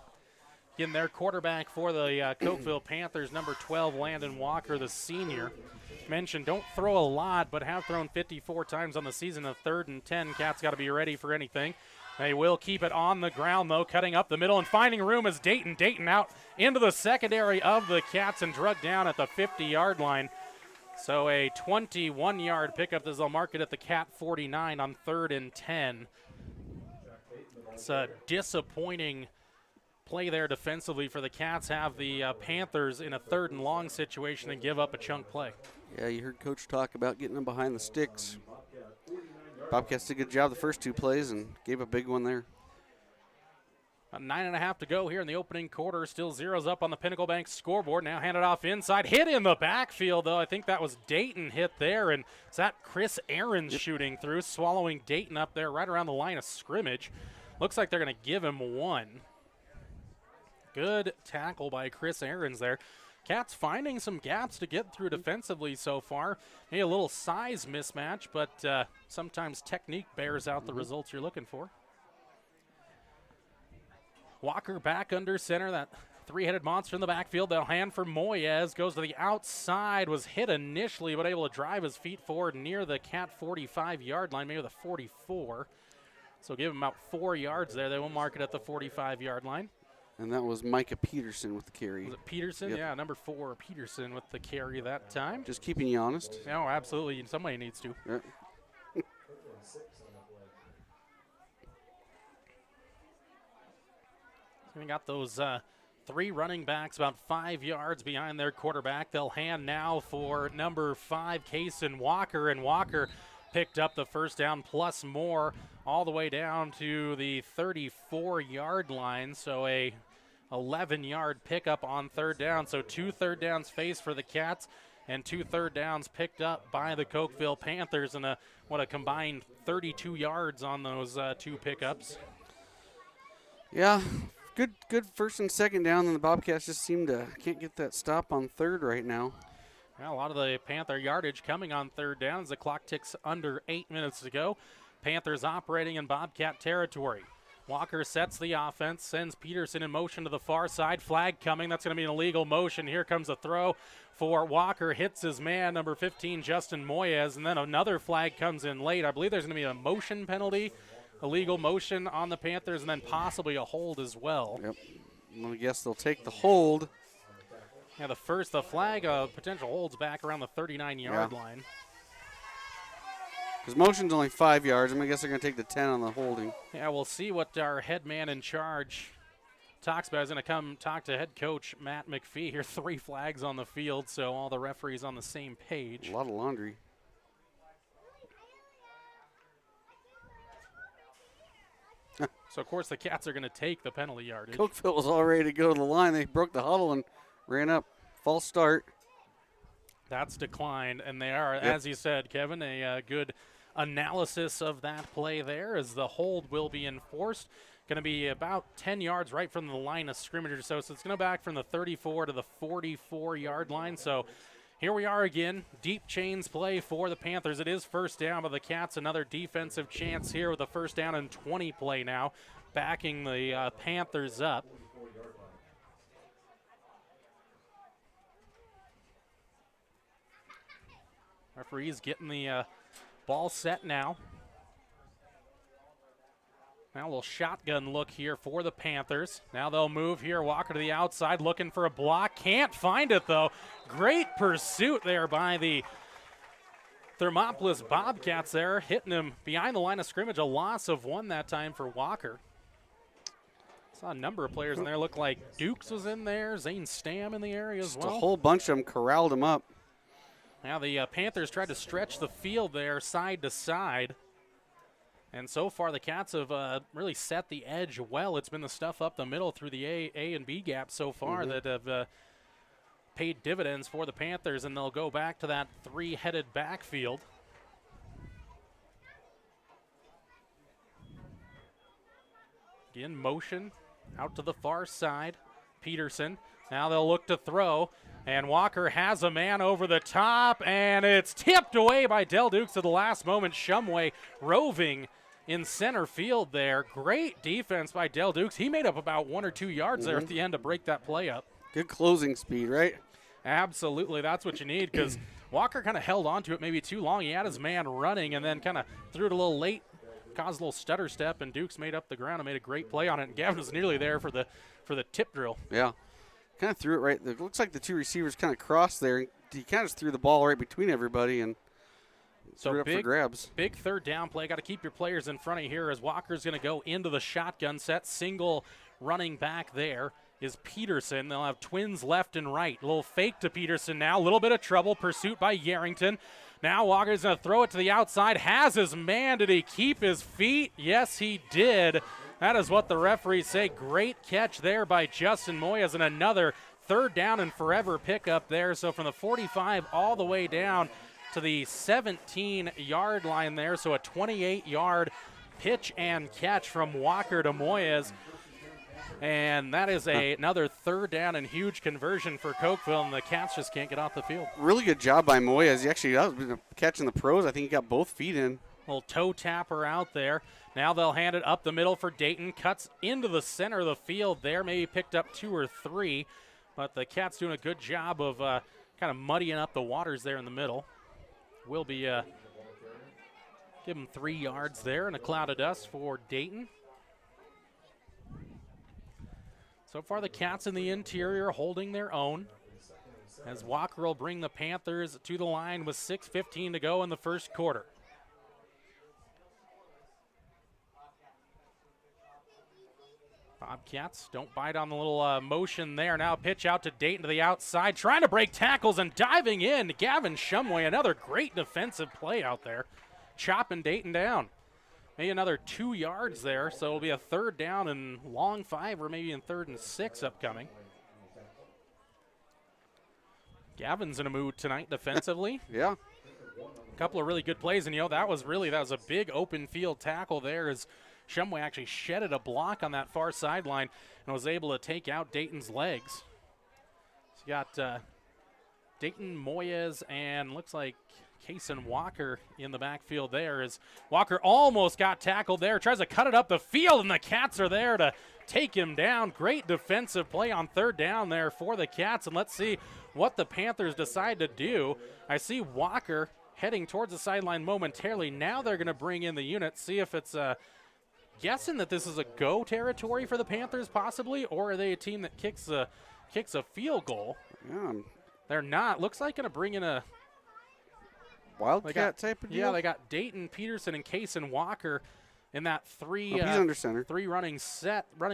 Again, their quarterback for the Cokeville Panthers, number 12, Landon Walker, the senior. Mentioned don't throw a lot, but have thrown 54 times on the season. A 3rd and 10. Cats got to be ready for anything. They will keep it on the ground, though, cutting up the middle and finding room as Dayton. Dayton out into the secondary of the Cats and drug down at the 50-yard line. So a 21-yard pickup as they'll mark it at the Cat 49 on 3rd and 10. It's a disappointing play there defensively for the Cats. Have the Panthers in a 3rd and long situation and give up a chunk play. Yeah, you heard Coach talk about getting them behind the sticks. Bobcats did a good job the first 2 plays and gave a big one there. About 9.5 to go here in the opening quarter. Still 0s up on the Pinnacle Bank scoreboard. Now handed off inside. Hit in the backfield, though. I think that was Dayton hit there. And is that Chris Ahrens shooting through, swallowing Dayton up there right around the line of scrimmage. Looks like they're going to give him 1. Good tackle by Chris Ahrens there. Cats finding some gaps to get through defensively so far. Maybe a little size mismatch, but sometimes technique bears out the results you're looking for. Walker back under center, that 3-headed monster in the backfield. They'll hand for Moyes, goes to the outside, was hit initially, but able to drive his feet forward near the Cat 45-yard line, maybe the 44. So give him about 4 yards there. They will mark it at the 45-yard line. And that was Micah Peterson with the carry. Was it Peterson? Yep. Yeah, number 4, Peterson with the carry that time. Just keeping you honest. No, absolutely. Somebody needs to. Yep. We got those 3 running backs about 5 yards behind their quarterback. They'll hand now for number 5, Kason Walker, and Walker picked up the first down plus more all the way down to the 34-yard line. So a 11-yard pickup on 3rd down. So 2 third downs faced for the Cats. and 2 third downs picked up by the Cokeville Panthers, and a combined 32 yards on those 2 pickups. Yeah, good first and second down, and the Bobcats just can't get that stop on third right now. Well, a lot of the Panther yardage coming on third down as the clock ticks under 8 minutes to go. Panthers operating in Bobcat territory. Walker sets the offense, sends Peterson in motion to the far side. Flag coming. That's going to be an illegal motion. Here comes a throw for Walker. Hits his man, number 15, Justin Moyes. And then another flag comes in late. I believe there's going to be a motion penalty, illegal motion on the Panthers, and then possibly a hold as well. Yep. I'm going to guess they'll take the hold. Yeah, the flag potential holds back around the 39-yard line. Because motion's only 5 yards. I guess they're going to take the 10 on the holding. Yeah, we'll see what our head man in charge talks about. He's going to come talk to head coach Matt McPhee here. 3 flags on the field, so all the referees on the same page. A lot of laundry. So, of course, the Cats are going to take the penalty yardage. Cokeville was all ready to go to the line. They broke the huddle and ran up. False start. That's declined, and they are, as you said, Kevin, a good analysis of that play there as the hold will be enforced. Going to be about 10 yards right from the line of scrimmage or so. So it's going to back from the 34 to the 44-yard line. So here we are again. Deep chains play for the Panthers. It is first down, but the Cats another defensive chance here with a first down and 20 play now, backing the Panthers up. Referee's getting the ball set now. Now a little shotgun look here for the Panthers. Now they'll move here. Walker to the outside looking for a block. Can't find it, though. Great pursuit there by the Thermopolis Bobcats there, hitting him behind the line of scrimmage. A loss of 1 that time for Walker. Saw a number of players in there. Looked like Dukes was in there. Zane Stam in the area as well. A whole bunch of them corralled him up. Now the Panthers tried to stretch the field there side to side. And so far the Cats have really set the edge well. It's been the stuff up the middle through the A and B gap so far that have paid dividends for the Panthers, and they'll go back to that 3-headed backfield. Again, motion out to the far side. Peterson. Now they'll look to throw. And Walker has a man over the top, and it's tipped away by Del Dukes at the last moment. Shumway roving in center field there. Great defense by Del Dukes. He made up about 1 or 2 yards there at the end to break that play up. Good closing speed, right? Absolutely. That's what you need because Walker kind of held on to it maybe too long. He had his man running and then kind of threw it a little late, caused a little stutter step, and Dukes made up the ground and made a great play on it. And Gavin was nearly there for the tip drill. Yeah. Kind of threw it right. It looks like the 2 receivers kind of crossed there. He kind of just threw the ball right between everybody and threw it up for grabs. Big third down play. Got to keep your players in front of here as Walker's going to go into the shotgun set. Single running back there is Peterson. They'll have twins left and right. A little fake to Peterson now. A little bit of trouble. Pursuit by Yarrington. Now Walker's going to throw it to the outside. Has his man. Did he keep his feet? Yes, he did. That is what the referees say. Great catch there by Justin Moyes, and another third down and forever pickup there. So from the 45 all the way down to the 17-yard line there. So a 28-yard pitch and catch from Walker to Moyes. And that is another third down and huge conversion for Cokeville, and the Cats just can't get off the field. Really good job by Moyes. He actually, that was a catch in the pros. I think he got both feet in. Little toe tapper out there. Now they'll hand it up the middle for Dayton. Cuts into the center of the field there. Maybe picked up 2 or 3. But the Cats doing a good job of kind of muddying up the waters there in the middle. Will be give him 3 yards there and a cloud of dust for Dayton. So far the Cats in the interior holding their own. As Walker will bring the Panthers to the line with 6:15 to go in the first quarter. Bobcats don't bite on the little motion there. Now pitch out to Dayton to the outside, trying to break tackles and diving in. Gavin Shumway, another great defensive play out there, chopping Dayton down. Maybe another 2 yards there, so it'll be a third down and long 5, or maybe in 3rd and 6 upcoming. Gavin's in a mood tonight defensively. Yeah. A couple of really good plays, and that was a big open field tackle there as Shumway actually shedded a block on that far sideline and was able to take out Dayton's legs. So you got Dayton, Moyes, and looks like Kason Walker in the backfield there as Walker almost got tackled there, tries to cut it up the field, and the Cats are there to take him down. Great defensive play on third down there for the Cats, and let's see what the Panthers decide to do. I see Walker heading towards the sideline momentarily. Now they're going to bring in the unit, see if it's guessing that this is a go territory for the Panthers possibly, or are they a team that kicks a field goal? Yeah. They're not. Looks like going to bring in a Wildcat type of deal? Yeah, they got Dayton, Peterson, and Kason Walker in that he's under center. Three running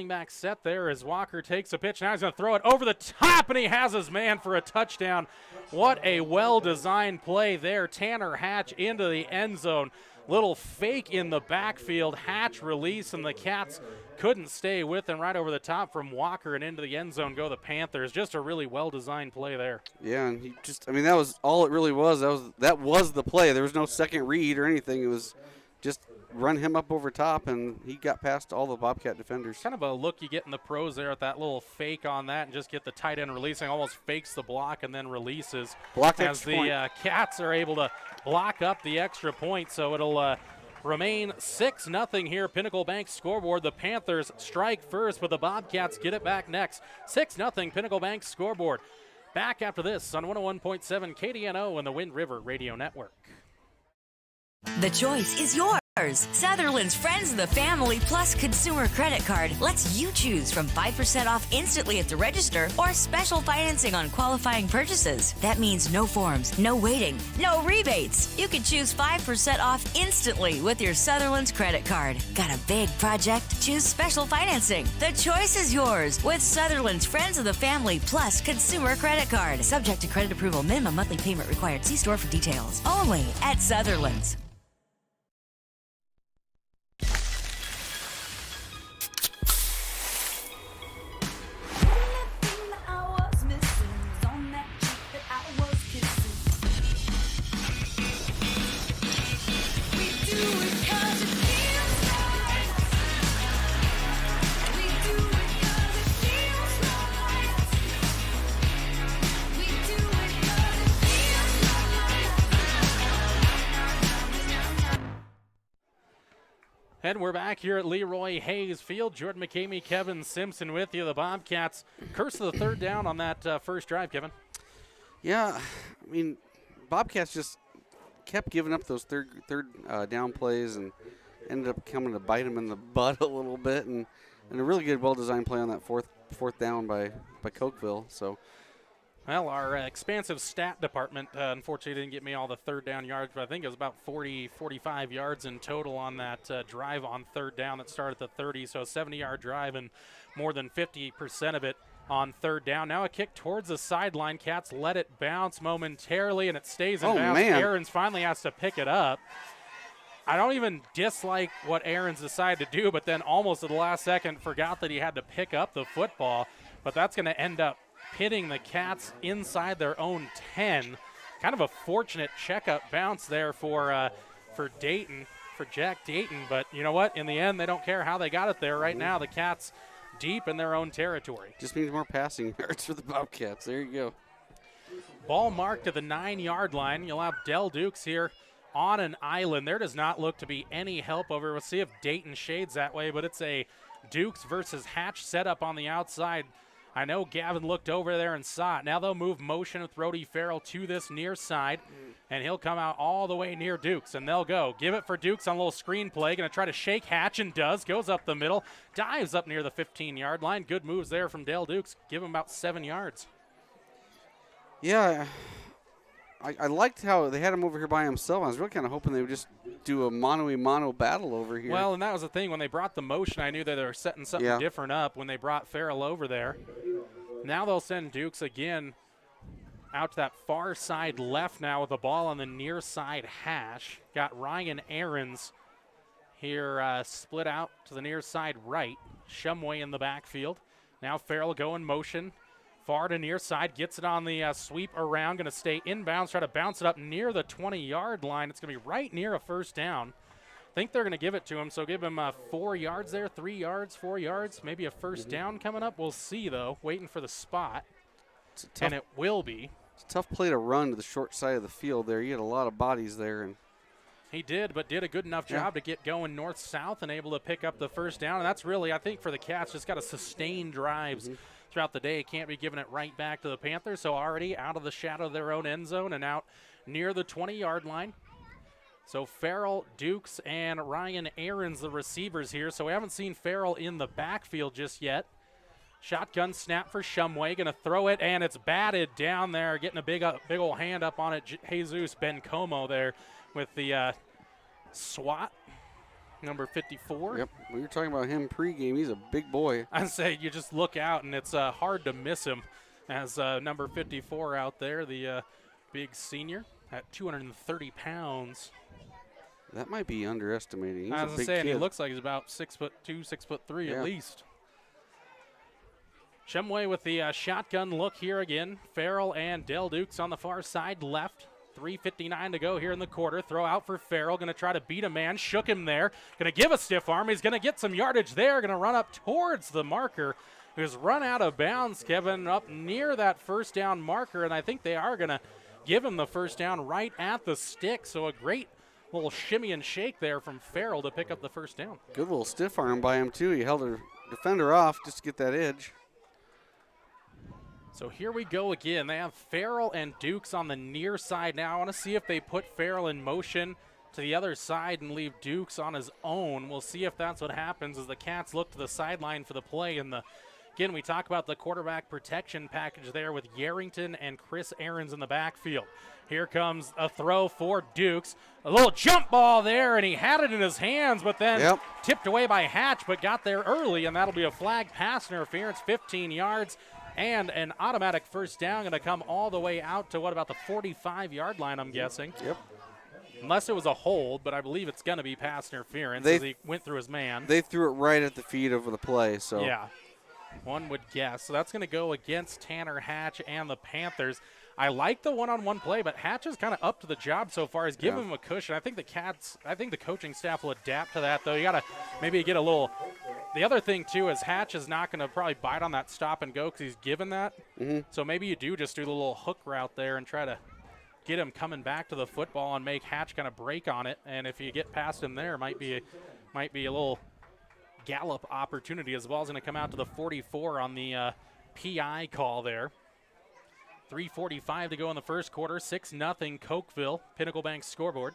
back set there as Walker takes a pitch. Now he's going to throw it over the top, and he has his man for a touchdown. What a well-designed play there. Tanner Hatch into the end zone. Little fake in the backfield. Hatch release, and the Cats couldn't stay with him. Right over the top from Walker and into the end zone go the Panthers. Just a really well-designed play there. Yeah, and that was all it really was. That was the play. There was no second read or anything. It was just run him up over top, and he got past all the Bobcat defenders. Kind of a look you get in the pros there at that little fake on that, and just get the tight end releasing. Almost fakes the block and then releases. Blocked as the Cats are able to block up the extra point, so it'll remain 6-0 here. Pinnacle Bank scoreboard. The Panthers strike first, but the Bobcats get it back next. 6-0 Pinnacle Bank scoreboard. Back after this on 101.7 KDNO and the Wind River Radio Network. The choice is yours. Sutherland's Friends of the Family Plus Consumer Credit Card lets you choose from 5% off instantly at the register or special financing on qualifying purchases. That means no forms, no waiting, no rebates. You can choose 5% off instantly with your Sutherland's credit card. Got a big project? Choose special financing. The choice is yours with Sutherland's Friends of the Family Plus Consumer Credit Card. Subject to credit approval. Minimum monthly payment required. See store for details. Only at Sutherland's. And we're back here at Leroy Hayes Field. Jordan McCamey, Kevin Simpson with you. The Bobcats curse the third down on that first drive, Kevin. Yeah, I mean, Bobcats just kept giving up those third down plays and ended up coming to bite them in the butt a little bit. And a really good, well-designed play on that fourth down by Cokeville. So. Well, our expansive stat department unfortunately didn't get me all the third down yards, but I think it was about 45 yards in total on that drive on third down that started at the 30. So a 70-yard drive and more than 50% of it on third down. Now a kick towards the sideline. Cats let it bounce momentarily, and it stays in bounds. Man. Aarons finally has to pick it up. I don't even dislike what Aarons decided to do, but then almost at the last second forgot that he had to pick up the football. But that's going to end up pitting the Cats inside their own 10. Kind of a fortunate checkup bounce there for Dayton, for Jack Dayton. But you know what? In the end, they don't care how they got it there. Right now, the Cats deep in their own territory. Just means more passing yards for the Bobcats. There you go. Ball marked at the 9-yard line. You'll have Del Dukes here on an island. There does not look to be any help over. We'll see if Dayton shades that way, but it's a Dukes versus Hatch setup on the outside. I know Gavin looked over there and saw it. Now they'll move motion with Brody Farrell to this near side, and he'll come out all the way near Dukes, and they'll go. Give it for Dukes on a little screen play. Going to try to shake Hatch, and does. Goes up the middle, dives up near the 15-yard line. Good moves there from Dale Dukes. Give him about 7 yards. Yeah, I liked how they had him over here by himself. I was really kind of hoping they would just do a mano-a-mano battle over here. Well, and that was the thing. When they brought the motion, I knew that they were setting something different up when they brought Farrell over there. Now they'll send Dukes again out to that far side left now with the ball on the near side hash. Got Ryan Aarons here split out to the near side right. Shumway in the backfield. Now Farrell going motion. Far to near side, gets it on the sweep around, going to stay inbounds, try to bounce it up near the 20-yard line. It's going to be right near a first down. I think they're going to give it to him, so give him 4 yards there, 3 yards, 4 yards, maybe a first down coming up. We'll see, though, waiting for the spot, and it will be. It's a tough play to run to the short side of the field there. You had a lot of bodies there. And he did, but did a good enough job to get going north-south and able to pick up the first down. And that's really, I think, for the Cats, just got to sustain drives throughout the day. Can't be giving it right back to the Panthers. So already out of the shadow of their own end zone and out near the 20-yard line. So Farrell, Dukes, and Ryan Aarons, the receivers here. So we haven't seen Farrell in the backfield just yet. Shotgun snap for Shumway, going to throw it, and it's batted down there, getting a big old hand up on it. Jesus Bencomo there with the SWAT, number 54. Yep, we were talking about him pregame. He's a big boy. I'd say you just look out, and it's hard to miss him as number 54 out there, the big senior at 230 pounds. That might be underestimating. He's I was a big saying, kid. he looks like he's about 6'2", 6'3" at least. Shumway with the shotgun look here again. Farrell and Del Dukes on the far side left. 3:59 to go here in the quarter. Throw out for Farrell. Going to try to beat a man. Shook him there. Going to give a stiff arm. He's going to get some yardage there. Going to run up towards the marker, who's run out of bounds, Kevin, up near that first down marker. And I think they are going to give him the first down right at the stick. So a great little shimmy and shake there from Farrell to pick up the first down. Good little stiff arm by him, too. He held a defender off just to get that edge. So here we go again. They have Farrell and Dukes on the near side now. I want to see if they put Farrell in motion to the other side and leave Dukes on his own. We'll see if that's what happens as the Cats look to the sideline for the play. And again, we talk about the quarterback protection package there with Yarrington and Chris Aarons in the backfield. Here comes a throw for Dukes. A little jump ball there, and he had it in his hands, but then tipped away by Hatch, but got there early, and that'll be a flag pass interference, 15 yards. And an automatic first down, going to come all the way out to, what, about the 45-yard line, I'm guessing. Yep. Unless it was a hold, but I believe it's going to be pass interference as he went through his man. They threw it right at the feet of the play. So yeah, one would guess. So that's going to go against Tanner Hatch and the Panthers. I like the one-on-one play, but Hatch is kind of up to the job so far. He's given him a cushion. I think the coaching staff will adapt to that, though. You got to maybe get a little – the other thing, too, is Hatch is not going to probably bite on that stop and go because he's given that. So maybe you do just do the little hook route there and try to get him coming back to the football and make Hatch kind of break on it. And if you get past him there, might be a little gallop opportunity as well. Is going to come out to the 44 on the PI call there. 3:45 to go in the first quarter. 6-0 Cokeville, Pinnacle Bank scoreboard.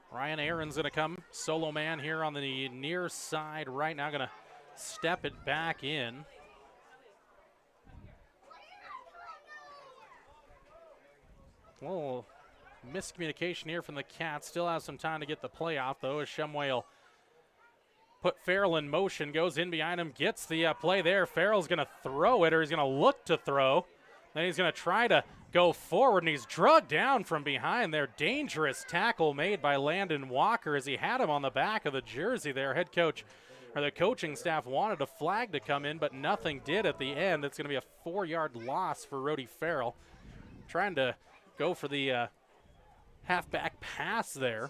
Ryan Aarons going to come solo man here on the near side right now. Going to step it back in. A little miscommunication here from the Cats. Still has some time to get the play out, though, as Shumway will put Farrell in motion, goes in behind him, gets the play there. Farrell's going to throw it, or he's going to look to throw. Then he's going to try to go forward, and he's drugged down from behind there. Dangerous tackle made by Landon Walker as he had him on the back of the jersey there. The coaching staff wanted a flag to come in, but nothing did at the end. It's going to be a 4-yard loss for Rody Farrell. Trying to go for the halfback pass there,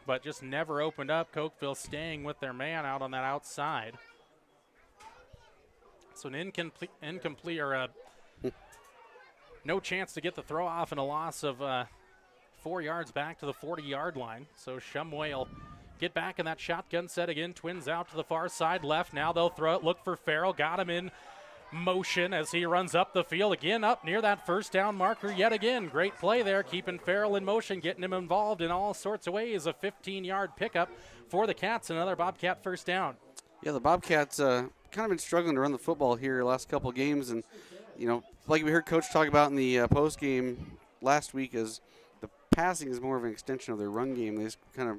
but just never opened up. Cokeville staying with their man out on that outside. So an incomplete or no chance to get the throw off and a loss of 4 yards back to the 40-yard line. So Shumway will get back in that shotgun set again. Twins out to the far side left. Now they'll throw it. Look for Farrell. Got him in motion as he runs up the field again, up near that first down marker yet again. Great play there, keeping Farrell in motion, getting him involved in all sorts of ways. A 15-yard pickup for the Cats, another Bobcat first down. Yeah, the Bobcats kind of been struggling to run the football here the last couple of games, and like we heard Coach talk about in the post game last week, is the passing is more of an extension of their run game. They just kind of,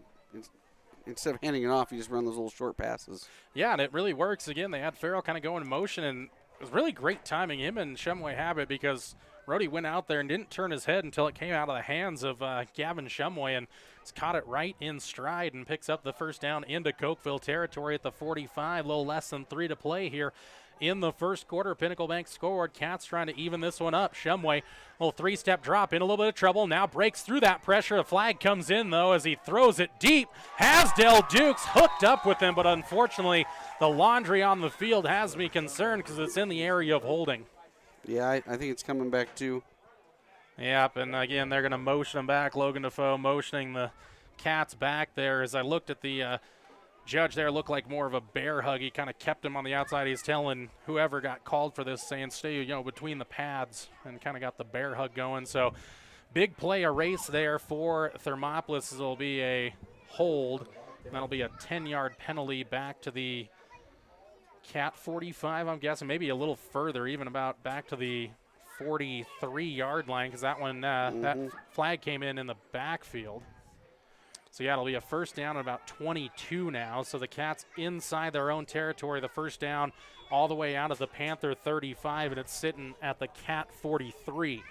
instead of handing it off, you just run those little short passes. Yeah, and it really works. Again, they had Farrell kind of go in motion, and it was really great timing. Him and Shumway have it because Rody went out there and didn't turn his head until it came out of the hands of Gavin Shumway, and has caught it right in stride and picks up the first down into Cokeville territory at the 45. A little less than 3 to play here in the first quarter. Pinnacle Bank scoreboard. Cats trying to even this one up. Shumway, little three-step drop, in a little bit of trouble. Now breaks through that pressure. A flag comes in, though, as he throws it deep. Has Del Dukes hooked up with him, but unfortunately the laundry on the field has me concerned because it's in the area of holding. Yeah, I think it's coming back too. Yep, and again, they're going to motion him back. Logan Defoe motioning the Cats back there. As I looked at the judge there, looked like more of a bear hug. He kind of kept him on the outside. He's telling whoever got called for this, saying stay, between the pads, and kind of got the bear hug going. So big play erase there for Thermopolis. It'll be a hold. That'll be a 10-yard penalty back to the Cat 45, I'm guessing, maybe a little further, even about back to the 43-yard line, because that one, that flag came in the backfield. So, yeah, it'll be a first down at about 22 now. So the Cats inside their own territory, the first down all the way out of the Panther 35, and it's sitting at the Cat 43.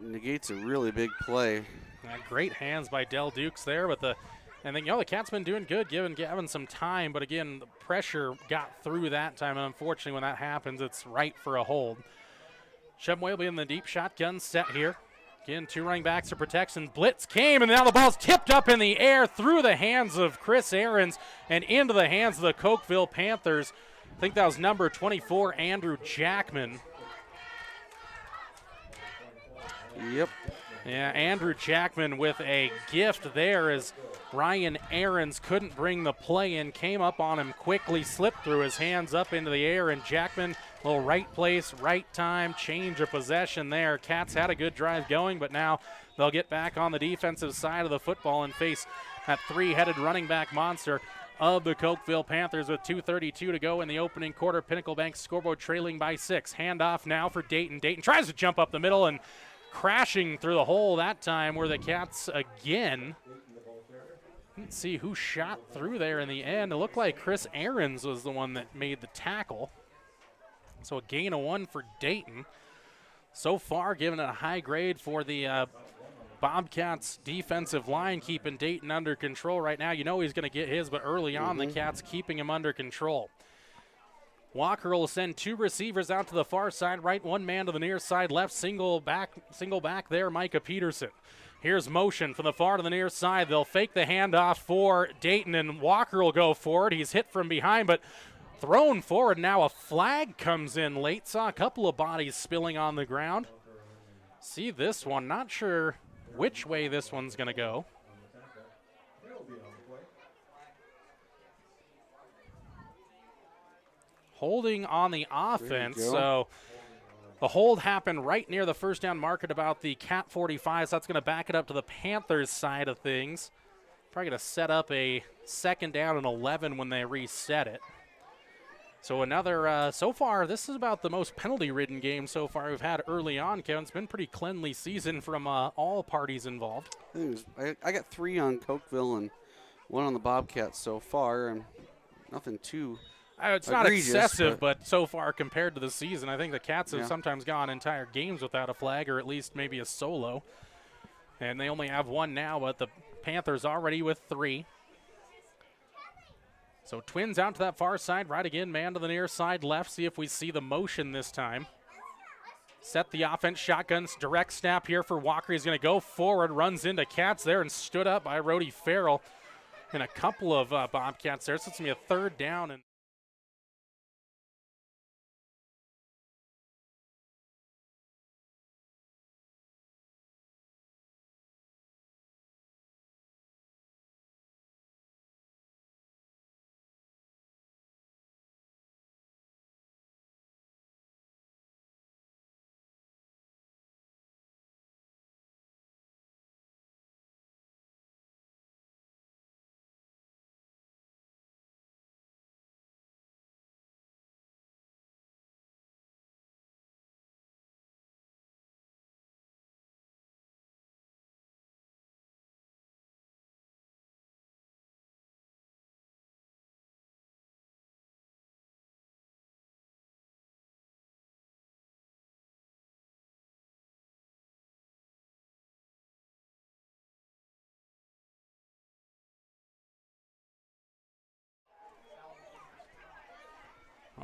Negates a really big play. Great hands by Del Dukes there, but the Cats been doing good, giving Gavin some time, but again, the pressure got through that time, and unfortunately when that happens, it's right for a hold. Shumway will be in the deep shotgun set here. Again, two running backs for protection. Blitz came, and now the ball's tipped up in the air through the hands of Chris Ahrens and into the hands of the Cokeville Panthers. I think that was number 24, Andrew Jackman. Yep. Yeah, Andrew Jackman with a gift there as Ryan Ahrens couldn't bring the play in, came up on him quickly, slipped through his hands up into the air, and Jackman, little right place, right time, change of possession there. Cats had a good drive going, but now they'll get back on the defensive side of the football and face that three-headed running back monster of the Cokeville Panthers with 2:32 to go in the opening quarter. Pinnacle Bank scoreboard trailing by 6. Handoff now for Dayton. Dayton tries to jump up the middle, and crashing through the hole that time were the Cats again. Let's see who shot through there in the end. It looked like Chris Ahrens was the one that made the tackle. So a gain of 1 for Dayton. So far, giving it a high grade for the Bobcats defensive line, keeping Dayton under control right now. You know he's going to get his, but early on the Cats keeping him under control. Walker will send two receivers out to the far side, right, one man to the near side, left, single back there, Micah Peterson. Here's motion from the far to the near side. They'll fake the handoff for Dayton, and Walker will go forward. He's hit from behind, but thrown forward. Now a flag comes in late. Saw a couple of bodies spilling on the ground. See this one. Not sure which way this one's going to go. Holding on the offense, so the hold happened right near the first down mark at about the Cat 45, so that's going to back it up to the Panthers side of things. Probably going to set up a second down and 11 when they reset it. So another, so far, this is about the most penalty-ridden game so far we've had early on, Kevin. It's been a pretty cleanly season from all parties involved. I got 3 on Cokeville and 1 on the Bobcats so far, and nothing too it's not egregious, excessive, but so far compared to the season, I think the Cats have sometimes gone entire games without a flag, or at least maybe a solo. And they only have 1 now, but the Panthers already with 3. So Twins out to that far side, right again, man to the near side left. See if we see the motion this time. Set the offense, shotguns, direct snap here for Walker. He's going to go forward, runs into Cats there, and stood up by Rhodey Farrell. And a couple of Bobcats there, so it's going to be a 3rd down. And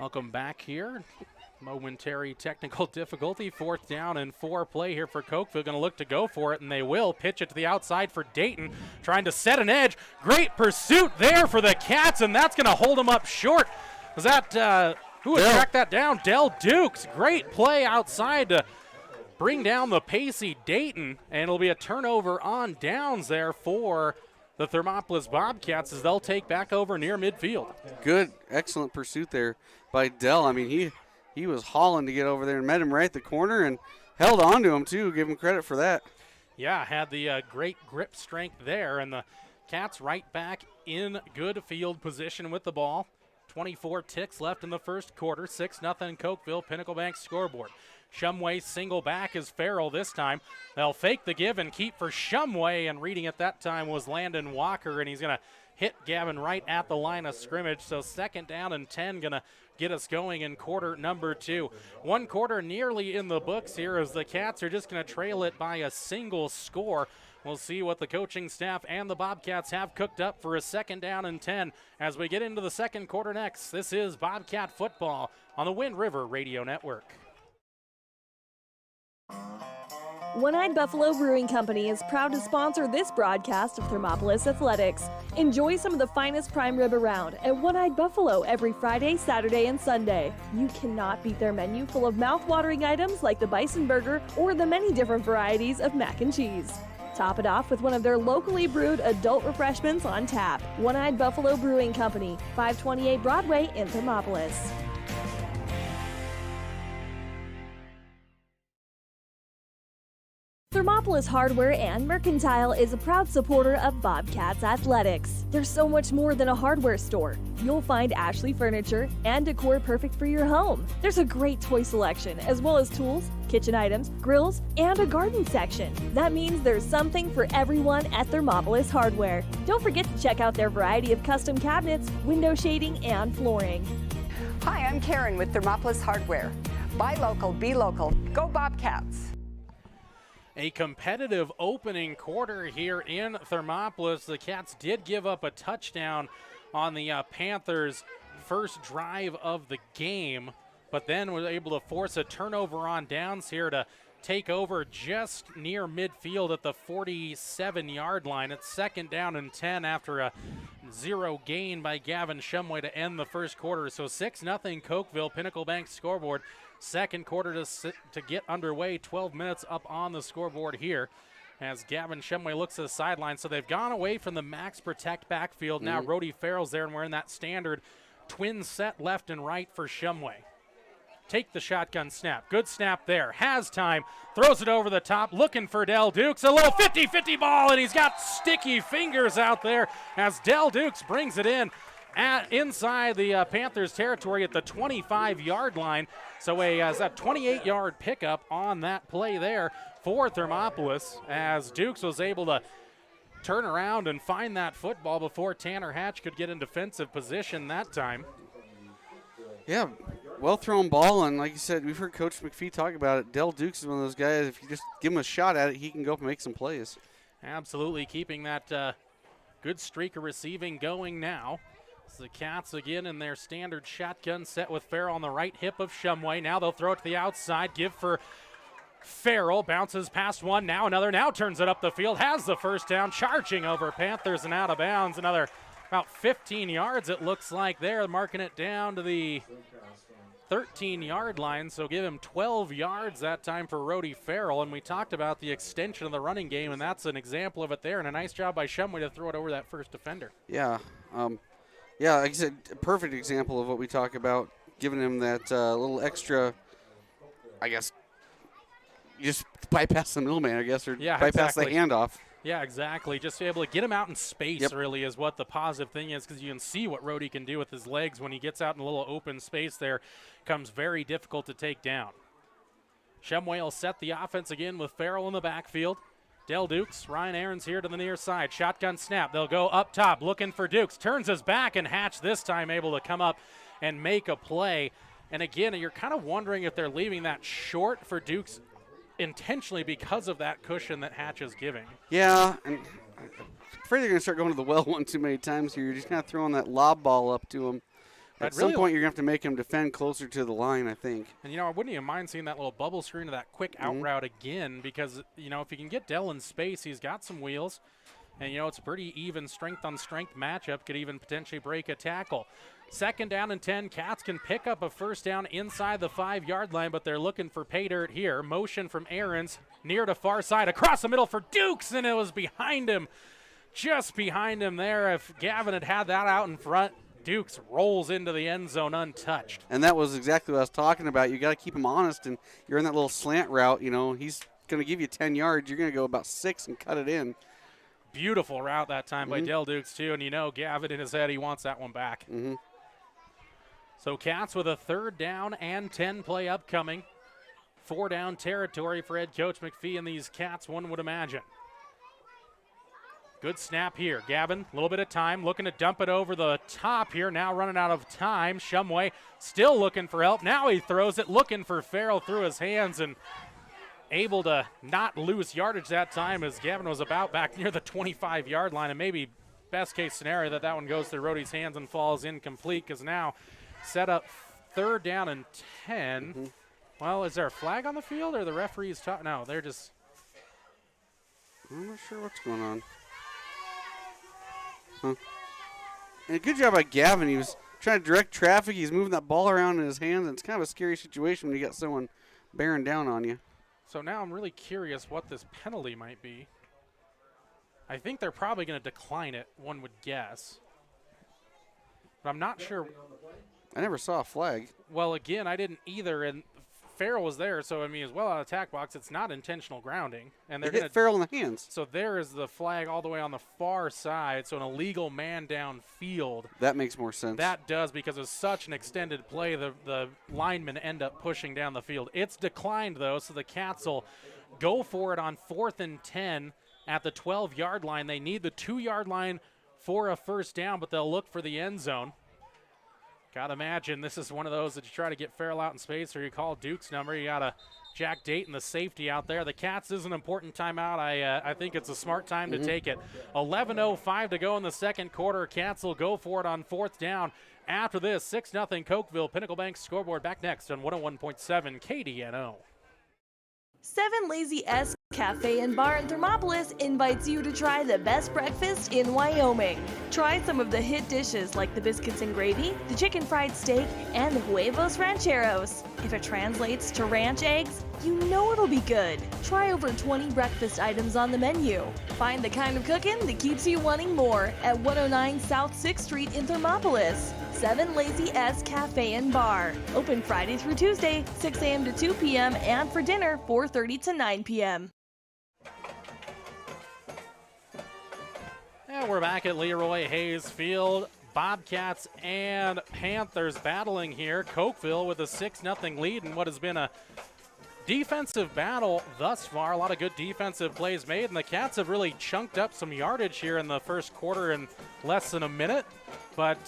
Welcome back here. Momentary technical difficulty. 4th down and 4 play here for Cokeville. Going to look to go for it, and they will. Pitch it to the outside for Dayton, trying to set an edge. Great pursuit there for the Cats, and that's going to hold them up short. Was that, who would track that down? Dell Dukes. Great play outside to bring down the pacey Dayton, and it'll be a turnover on downs there for the Thermopolis Bobcats as they'll take back over near midfield. Good, excellent pursuit there by Dell. I mean, he was hauling to get over there and met him right at the corner and held on to him, too. Give him credit for that. Yeah, had the great grip strength there, and the Cats right back in good field position with the ball. 24 ticks left in the first quarter. 6-0 Cokeville, Pinnacle Bank scoreboard. Shumway single back is Farrell this time. They'll fake the give and keep for Shumway, and reading at that time was Landon Walker, and he's going to hit Gavin right at the line of scrimmage. So 2nd down and 10 going to get us going in quarter number 2. 1 quarter nearly in the books here as the Cats are just going to trail it by a single score. We'll see what the coaching staff and the Bobcats have cooked up for a 2nd down and 10 as we get into the second quarter next. This is Bobcat football on the Wind River Radio Network. One-Eyed Buffalo Brewing Company is proud to sponsor this broadcast of Thermopolis Athletics. Enjoy some of the finest prime rib around at One-Eyed Buffalo every Friday, Saturday, and Sunday. You cannot beat their menu full of mouth-watering items like the bison burger or the many different varieties of mac and cheese. Top it off with one of their locally brewed adult refreshments on tap. One-Eyed Buffalo Brewing Company, 528 Broadway in Thermopolis. Thermopolis Hardware and Mercantile is a proud supporter of Bobcats Athletics. There's so much more than a hardware store. You'll find Ashley furniture and decor perfect for your home. There's a great toy selection, as well as tools, kitchen items, grills, and a garden section. That means there's something for everyone at Thermopolis Hardware. Don't forget to check out their variety of custom cabinets, window shading, and flooring. Hi, I'm Karen with Thermopolis Hardware. Buy local, be local. Go Bobcats! A competitive opening quarter here in Thermopolis. The Cats did give up a touchdown on the Panthers' first drive of the game, but then was able to force a turnover on downs here to take over just near midfield at the 47-yard line. It's 2nd down and 10 after a 0 gain by Gavin Shumway to end the first quarter. So 6-0 Cokeville, Pinnacle Bank scoreboard. Second quarter to get underway, 12 minutes up on the scoreboard here as Gavin Shumway looks to the sideline. So they've gone away from the max protect backfield. Now Rhodey Farrell's there, and we're in that standard twin set left and right for Shumway. Take the shotgun snap. Good snap there. Has time. Throws it over the top. Looking for Dell Dukes. A little 50-50 ball, and he's got sticky fingers out there as Dell Dukes brings it in inside the Panthers territory at the 25-yard line. So a 28-yard pickup on that play there for Thermopolis as Dukes was able to turn around and find that football before Tanner Hatch could get in defensive position that time. Yeah, well-thrown ball, and like you said, we've heard Coach McPhee talk about it. Dell Dukes is one of those guys, if you just give him a shot at it, he can go up and make some plays. Absolutely, keeping that good streak of receiving going now. The Cats again in their standard shotgun set with Farrell on the right hip of Shumway. Now they'll throw it to the outside. Give for Farrell. Bounces past one. Now another. Now turns it up the field. Has the first down. Charging over Panthers and out of bounds. Another about 15 yards it looks like there. Marking it down to the 13-yard line. So give him 12 yards that time for Rhodey Farrell. And we talked about the extension of the running game, and that's an example of it there. And a nice job by Shumway to throw it over that first defender. Yeah. Yeah, like I said, a perfect example of what we talk about, giving him that little extra, I guess, you just bypass the middleman, I guess, or bypass the handoff. Yeah, exactly. Just be able to get him out in space really is what the positive thing is, because you can see what Rhodey can do with his legs when he gets out in a little open space there. Comes very difficult to take down. Shumway will set the offense again with Farrell in the backfield. Dell Dukes, Ryan Aarons here to the near side. Shotgun snap. They'll go up top looking for Dukes. Turns his back, and Hatch this time able to come up and make a play. And again, you're kind of wondering if they're leaving that short for Dukes intentionally because of that cushion that Hatch is giving. Yeah, and I'm afraid they're going to start going to the well one too many times here. You're just kind of throwing that lob ball up to him At some point, you're going to have to make him defend closer to the line, I think. And, I wouldn't even mind seeing that little bubble screen of that quick out route again because, if you can get Dell in space, he's got some wheels. And, it's a pretty even strength-on-strength matchup. Could even potentially break a tackle. 2nd down and 10. Cats can pick up a first down inside the 5-yard line, but they're looking for pay dirt here. Motion from Aarons near to far side. Across the middle for Dukes, and it was behind him. Just behind him there. If Gavin had that out in front, Dukes rolls into the end zone untouched. And that was exactly what I was talking about. You got to keep him honest, and you're in that little slant route. He's going to give you 10 yards. You're going to go about 6 and cut it in. Beautiful route that time by Del Dukes, too. And Gavin in his head, he wants that one back. So Cats with a 3rd down and 10 play upcoming. 4-down territory for head coach McPhee and these Cats, one would imagine. Good snap here. Gavin, a little bit of time, looking to dump it over the top here. Now running out of time. Shumway still looking for help. Now he throws it, looking for Farrell through his hands and able to not lose yardage that time as Gavin was about back near the 25-yard line. And maybe best case scenario that one goes through Rody's hands and falls incomplete because now set up 3rd down and 10. Well, is there a flag on the field or the referee's talking? No, they're just. I'm not sure what's going on. And a good job by Gavin. He was trying to direct traffic. He's moving that ball around in his hands, and it's kind of a scary situation when you got someone bearing down on you. So now I'm really curious what this penalty might be. I think they're probably going to decline it, one would guess. But I'm not sure. I never saw a flag. Well, again, I didn't either, and Farrell was there, so as well out of attack box, it's not intentional grounding. And they're going to hit Farrell in the hands. So there is the flag all the way on the far side, so an illegal man down field. That makes more sense. That does, because it's such an extended play, the linemen end up pushing down the field. It's declined, though, so the Cats will go for it on 4th and 10 at the 12-yard line. They need the 2-yard line for a first down, but they'll look for the end zone. Gotta imagine this is one of those that you try to get Farrell out in space or you call Duke's number. You got Jack Dayton, the safety out there. The Cats is an important timeout. I think it's a smart time to take it. 11:05 to go in the 2nd quarter. Cats will go for it on 4th down. After this, 6-0 Cokeville, Pinnacle Bank scoreboard. Back next on 101.7 KDNO. 7 Lazy S Cafe and Bar in Thermopolis invites you to try the best breakfast in Wyoming. Try some of the hit dishes like the biscuits and gravy, the chicken fried steak, and the huevos rancheros. If it translates to ranch eggs, you know it'll be good. Try over 20 breakfast items on the menu. Find the kind of cooking that keeps you wanting more at 109 South 6th Street in Thermopolis. 7 Lazy S Cafe and Bar. Open Friday through Tuesday, 6 a.m. to 2 p.m. and for dinner, 4:30 to 9 p.m. And we're back at Leroy Hayes Field. Bobcats and Panthers battling here. Cokeville with a 6-0 lead in what has been a defensive battle thus far. A lot of good defensive plays made, and the Cats have really chunked up some yardage here in the first quarter in less than a minute. But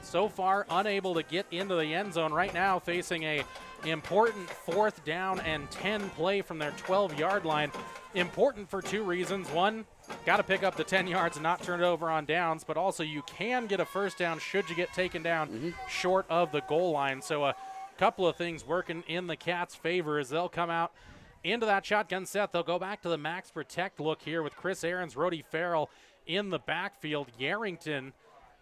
so far unable to get into the end zone. Right now facing a important 4th down and 10 play from their 12-yard line. Important for 2 reasons. One, got to pick up the 10 yards and not turn it over on downs, but also you can get a first down should you get taken down short of the goal line. So a couple of things working in the Cats' favor as they'll come out into that shotgun set. They'll go back to the max protect look here with Chris Aarons, Rody Farrell in the backfield. Yarrington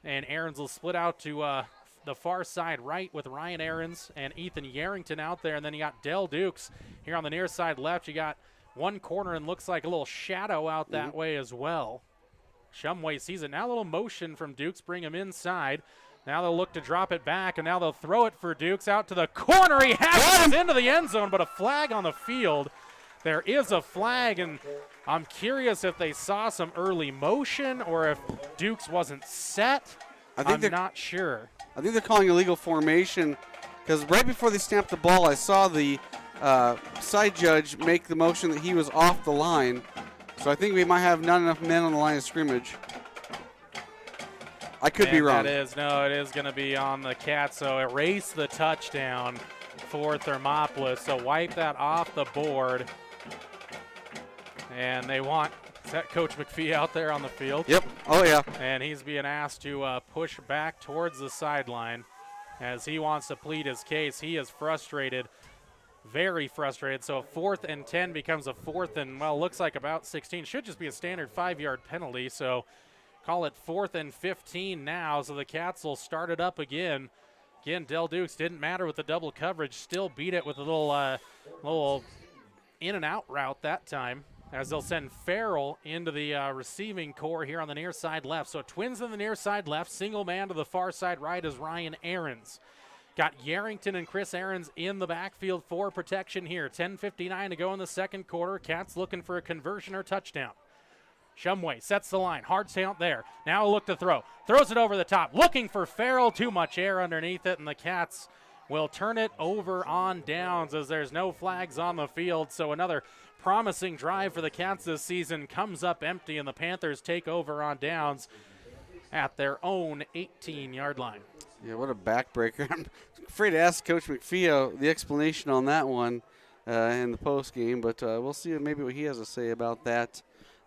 and Aarons will split out to the far side right with Ryan Aarons and Ethan Yarrington out there. And then you got Del Dukes here on the near side left. You got one corner and looks like a little shadow out that way as well. Shumway sees it. Now a little motion from Dukes, bring him inside. Now they'll look to drop it back, and now they'll throw it for Dukes out to the corner. He has it into the end zone, but a flag on the field. There is a flag, and I'm curious if they saw some early motion or if Dukes wasn't set. I'm not sure. I think they're calling illegal formation because right before they snapped the ball, I saw the side judge make the motion that he was off the line. So I think we might have not enough men on the line of scrimmage. I could be wrong. It is going to be on the Cats. So erase the touchdown for Thermopolis. So wipe that off the board. And they want Coach McPhee out there on the field. Yep. Oh, yeah. And he's being asked to push back towards the sideline. as he wants to plead his case. He is frustrated, very frustrated. So 4th and 10 becomes a 4th and, well, looks like about 16. Should just be a standard 5-yard penalty. So call it 4th and 15 now. So the Cats will start it up again. Again, Del Dukes didn't matter with the double coverage. Still beat it with a little in and out route that time, as they'll send Farrell into the receiving core here on the near side left. So twins on the near side left, single man to the far side right is Ryan Ahrens. Got Yarrington and Chris Ahrens in the backfield for protection here. 10:59 to go in the second quarter. Cats looking for a conversion or touchdown. Shumway sets the line. Hard count there. Now a look to throw. Throws it over the top. Looking for Farrell. Too much air underneath it, and the Cats will turn it over on downs as there's no flags on the field. So another promising drive for the Cats this season comes up empty, and the Panthers take over on downs at their own 18-yard line. Yeah, what a backbreaker. I'm afraid to ask Coach McPhee the explanation on that one in the post game, but we'll see maybe what he has to say about that.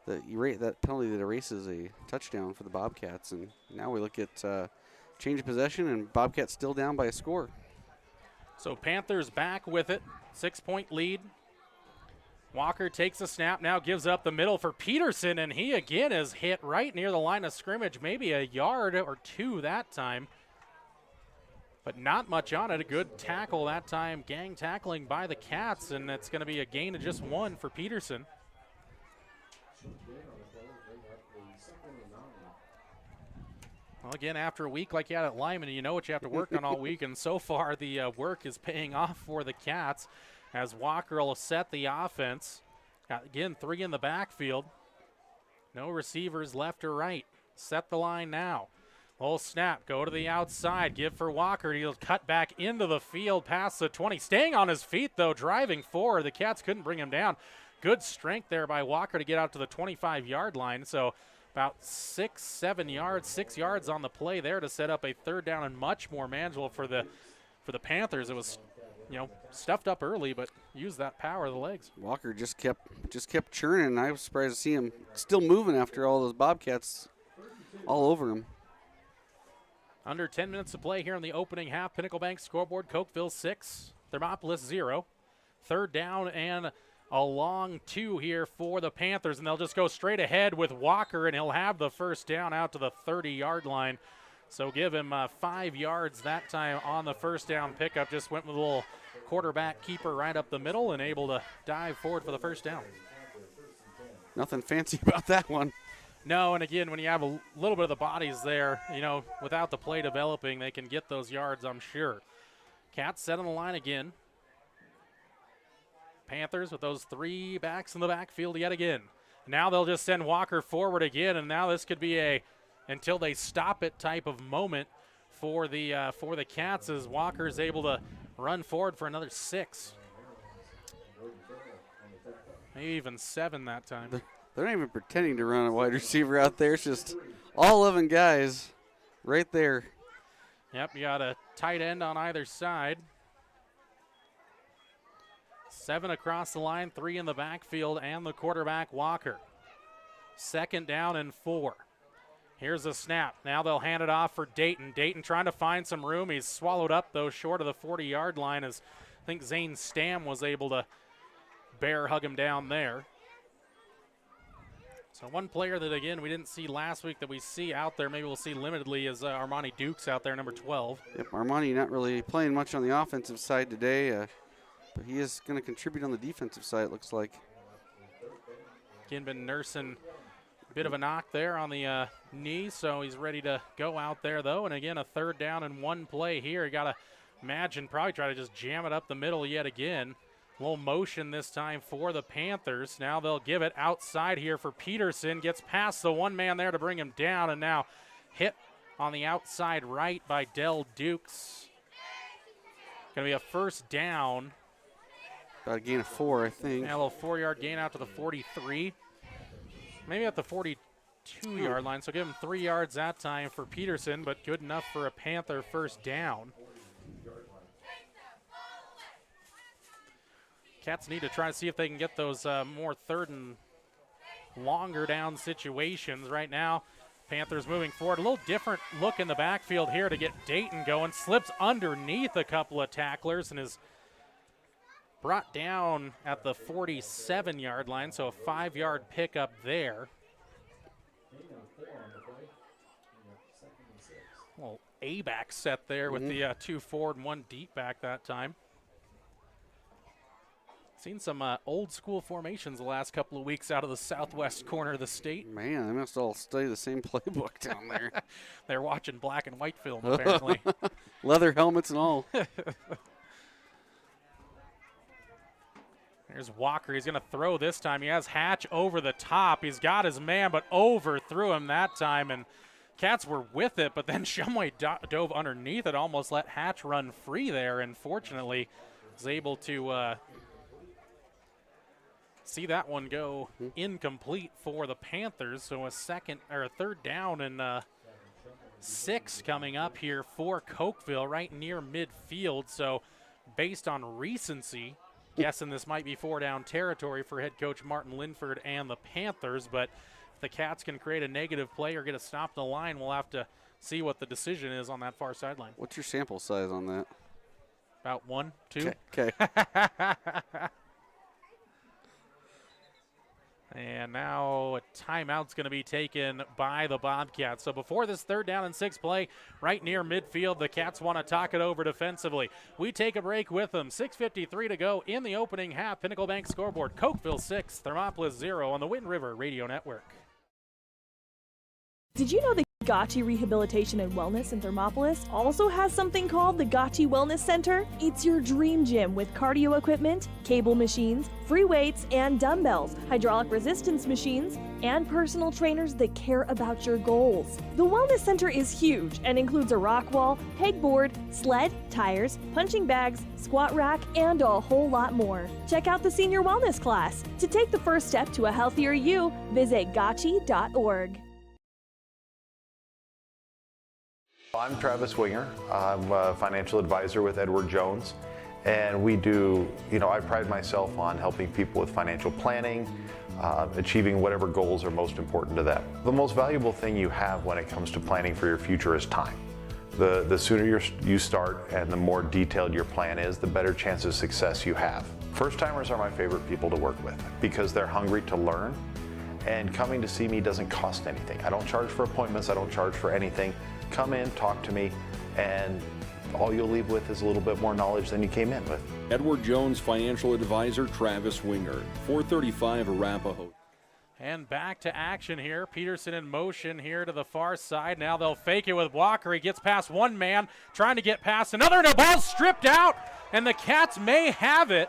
That penalty that erases a touchdown for the Bobcats. And now we look at change of possession, and Bobcats still down by a score. So Panthers back with it, 6-point lead. Walker takes a snap, now gives up the middle for Peterson, and he again is hit right near the line of scrimmage, maybe a yard or two that time. But not much on it. A good tackle that time, gang tackling by the Cats, and it's going to be a gain of just 1 for Peterson. Well, again, after a week like you had at Lyman, you know what you have to work on all week, and so far the work is paying off for the Cats as Walker will set the offense. Got, again, 3 in the backfield. No receivers left or right. Set the line now. Little snap, go to the outside, give for Walker. He'll cut back into the field past the 20. Staying on his feet, though, driving forward. The Cats couldn't bring him down. Good strength there by Walker to get out to the 25-yard line. So about 6 yards on the play there to set up a 3rd down and much more manageable for the Panthers. It was, stuffed up early, but used that power of the legs. Walker just kept churning. I was surprised to see him still moving after all those Bobcats all over him. Under 10 minutes to play here in the opening half. Pinnacle Bank scoreboard, Cokeville 6, Thermopolis 0. 3rd down and a long 2 here for the Panthers, and they'll just go straight ahead with Walker, and he'll have the 1st down out to the 30-yard line. So give him 5 yards that time on the 1st down pickup. Just went with a little quarterback keeper right up the middle and able to dive forward for the 1st down. Nothing fancy about that one. No, and again, when you have a little bit of the bodies there, without the play developing, they can get those yards, I'm sure. Cats set on the line again. Panthers with those 3 backs in the backfield yet again. Now they'll just send Walker forward again, and now this could be a until they stop it type of moment for the Cats as Walker's able to run forward for another 6. Maybe even 7 that time. They're not even pretending to run a wide receiver out there. It's just all 11 guys right there. Yep, you got a tight end on either side. 7 across the line, 3 in the backfield, and the quarterback Walker. 2nd down and 4. Here's a snap. Now they'll hand it off for Dayton. Dayton trying to find some room. He's swallowed up, though, short of the 40-yard line, as I think Zane Stam was able to bear hug him down there. So one player that, again, we didn't see last week that we see out there, maybe we'll see limitedly, is Armani Dukes out there, number 12. Yep, Armani not really playing much on the offensive side today, but he is going to contribute on the defensive side, it looks like. Again, been nursing a bit of a knock there on the knee, so he's ready to go out there, though. And again, a 3rd down and 1 play here. You got to imagine probably try to just jam it up the middle yet again. A little motion this time for the Panthers. Now they'll give it outside here for Peterson. Gets past the 1 man there to bring him down, and now hit on the outside right by Del Dukes. Going to be a 1st down. About a gain of 4, I think. Yeah, a little 4-yard gain out to the 43. Maybe at the 42-yard line, so give him 3 yards that time for Peterson, but good enough for a Panther 1st down. Cats need to try to see if they can get those more 3rd and longer down situations. Right now, Panthers moving forward. A little different look in the backfield here to get Dayton going. Slips underneath a couple of tacklers and is brought down at the 47-yard line, so a 5-yard pickup there. Well, A-back set there with the 2 forward and 1 deep back that time. Seen some old school formations the last couple of weeks out of the southwest corner of the state. Man, they must all study the same playbook down there. They're watching black and white film, apparently. Leather helmets and all. Here's Walker. He's going to throw this time. He has Hatch over the top. He's got his man, but overthrew him that time. And Cats were with it, but then Shumway dove underneath it, almost let Hatch run free there, and fortunately was able to see that one go incomplete for the Panthers. So a third down and 6 coming up here for Cokeville, right near midfield. So based on recency, guessing this might be 4-down territory for head coach Martin Linford and the Panthers, but if the Cats can create a negative play or get a stop in the line, we'll have to see what the decision is on that far sideline. What's your sample size on that? About 1, 2. Okay. And now a timeout's going to be taken by the Bobcats. So before this 3rd down and 6 play, right near midfield, the Cats want to talk it over defensively. We take a break with them. 6:53 to go in the opening half. Pinnacle Bank scoreboard, Cokeville 6, Thermopolis 0 on the Wind River Radio Network. Did you know the Gotchi Rehabilitation and Wellness in Thermopolis also has something called the Gotchi Wellness Center? It's your dream gym with cardio equipment, cable machines, free weights and dumbbells, hydraulic resistance machines, and personal trainers that care about your goals. The Wellness Center is huge and includes a rock wall, pegboard, sled, tires, punching bags, squat rack, and a whole lot more. Check out the Senior Wellness class. To take the first step to a healthier you, visit gotchi.org. I'm Travis Winger. I'm a financial advisor with Edward Jones, and we do, I pride myself on helping people with financial planning, achieving whatever goals are most important to them. The most valuable thing you have when it comes to planning for your future is time. The sooner you start and the more detailed your plan is, the better chance of success you have. First-timers are my favorite people to work with because they're hungry to learn, and coming to see me doesn't cost anything. I don't charge for appointments, I don't charge for anything. Come in, talk to me, and all you'll leave with is a little bit more knowledge than you came in with. Edward Jones financial advisor Travis Winger, 435 Arapahoe. And back to action here. Peterson in motion here to the far side. Now they'll fake it with Walker. He gets past one man, trying to get past another, and the ball's stripped out, and the Cats may have it.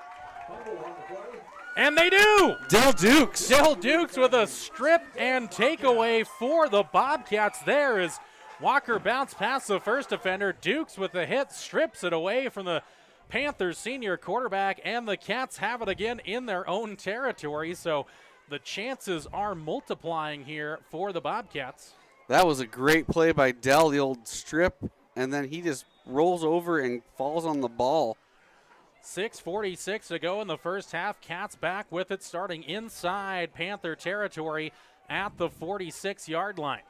And they do! Del Dukes with a strip and takeaway for the Bobcats there as Walker bounced past the first defender. Dukes with the hit strips it away from the Panthers senior quarterback, and the Cats have it again in their own territory. So the chances are multiplying here for the Bobcats. That was a great play by Dell, the old strip, and then he just rolls over and falls on the ball. 6:46 to go in the first half. Cats back with it, starting inside Panther territory at the 46-yard line.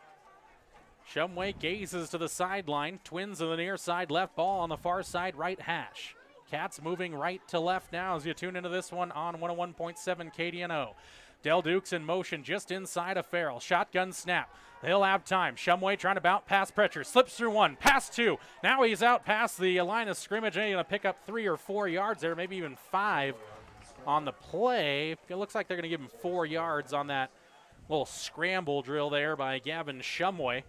Shumway gazes to the sideline. Twins on the near side, left ball on the far side, right hash. Cats moving right to left now as you tune into this one on 101.7 KDNO. Del Dukes in motion just inside of Farrell. Shotgun snap. They'll have time. Shumway trying to bounce past pressure. Slips through one, past two. Now he's out past the line of scrimmage, and he's going to pick up 3 or 4 yards there, maybe even 5 on the play. It looks like they're going to give him 4 yards on that little scramble drill there by Gavin Shumway.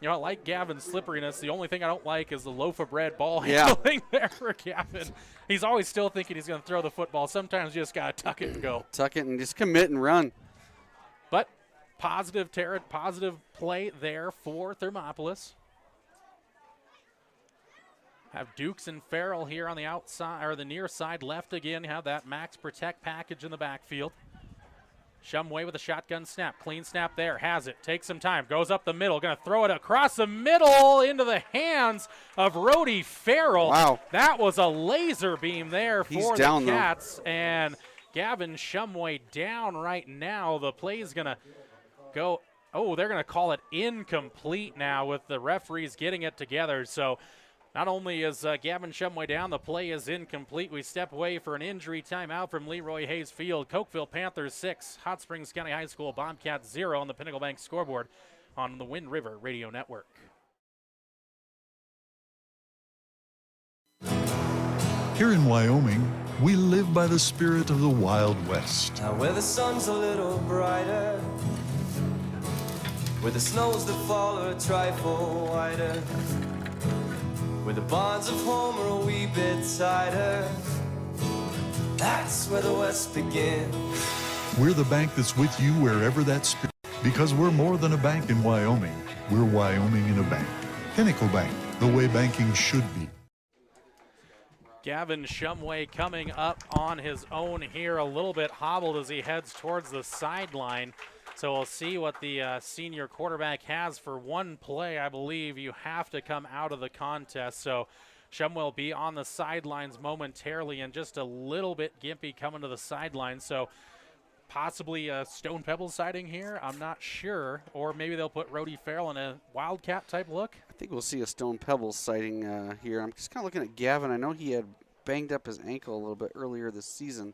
You know, I like Gavin's slipperiness. The only thing I don't like is the loaf of bread ball handling there for Gavin. He's always still thinking he's going to throw the football. Sometimes you just got to tuck it and go. Tuck it and just commit and run. But positive play there for Thermopolis. Have Dukes and Farrell here on the outside, or the near side left again. Have that max protect package in the backfield. Shumway with a shotgun snap. Clean snap there. Has it. Takes some time. Goes up the middle. Going to throw it across the middle into the hands of Rhodey Farrell. Wow. That was a laser beam there for the Cats. Though. And Gavin Shumway down right now. The play is going to go Oh, they're going to call it incomplete now with the referees getting it together. So not only is Gavin Shumway down, the play is incomplete. We step away for an injury timeout from Leroy Hayes Field. Cokeville Panthers 6, Hot Springs County High School Bobcats 0 on the Pinnacle Bank scoreboard on the Wind River Radio Network. Here in Wyoming, we live by the spirit of the Wild West. Now where the sun's a little brighter, where the snows that fall are a trifle whiter, where the bonds of home are a wee bit tighter, that's where the West begins. We're the bank that's with you wherever that spirit, because we're more than a bank in Wyoming. We're Wyoming in a bank. Pinnacle Bank, the way banking should be. Gavin Shumway coming up on his own here, a little bit hobbled as he heads towards the sideline. So we'll see what the senior quarterback has for one play. I believe you have to come out of the contest. So Shumway will be on the sidelines momentarily and just a little bit gimpy coming to the sideline. So possibly a Stone Pebble sighting here. I'm not sure. Or maybe they'll put Rody Farrell in a Wildcat type look. I think we'll see a Stone Pebbles sighting here. I'm just kind of looking at Gavin. I know he had banged up his ankle a little bit earlier this season.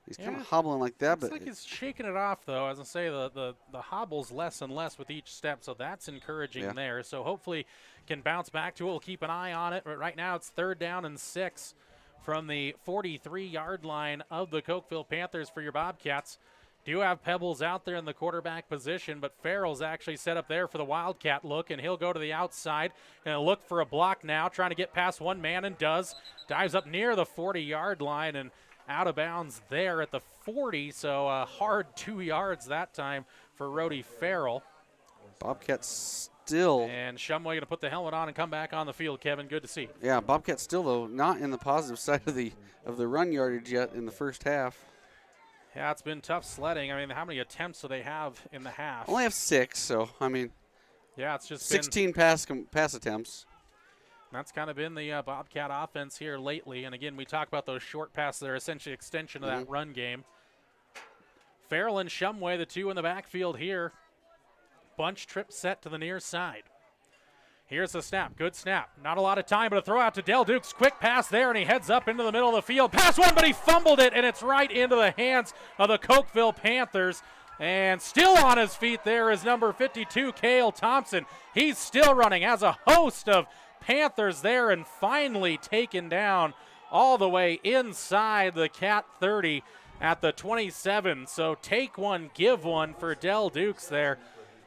He's kind of hobbling like that. Looks like he's shaking it off, though. As I say, the hobble's less and less with each step, so that's encouraging there. So hopefully can bounce back to it. We'll keep an eye on it. But right now it's 3rd down and 6 from the 43-yard line of the Cokeville Panthers for your Bobcats. Do have Pebbles out there in the quarterback position, but Farrell's actually set up there for the Wildcat look, and he'll go to the outside and look for a block now, trying to get past one man, and does. Dives up near the 40-yard line and out of bounds there at the 40, so a hard 2 yards that time for Rody Farrell. Bobcats still. And Shumway going to put the helmet on and come back on the field, Kevin. Good to see. Yeah, Bobcats still, though, not in the positive side of the run yardage yet in the first half. Yeah, it's been tough sledding. I mean, how many attempts do they have in the half? Only have 6, so, I mean. Yeah, it's just 16 pass attempts. That's kind of been the Bobcat offense here lately. And again, we talk about those short passes. They're essentially extension of that run game. Farrell and Shumway, the two in the backfield here. Bunch trip set to the near side. Here's the snap. Good snap. Not a lot of time, but a throw out to Del Dukes. Quick pass there, and he heads up into the middle of the field. Pass one, but he fumbled it, and it's right into the hands of the Cokeville Panthers. And still on his feet there is number 52, Cale Thompson. He's still running, has a host of Panthers there, and finally taken down all the way inside the Cat 30 at the 27. So take one, give one for Del Dukes there.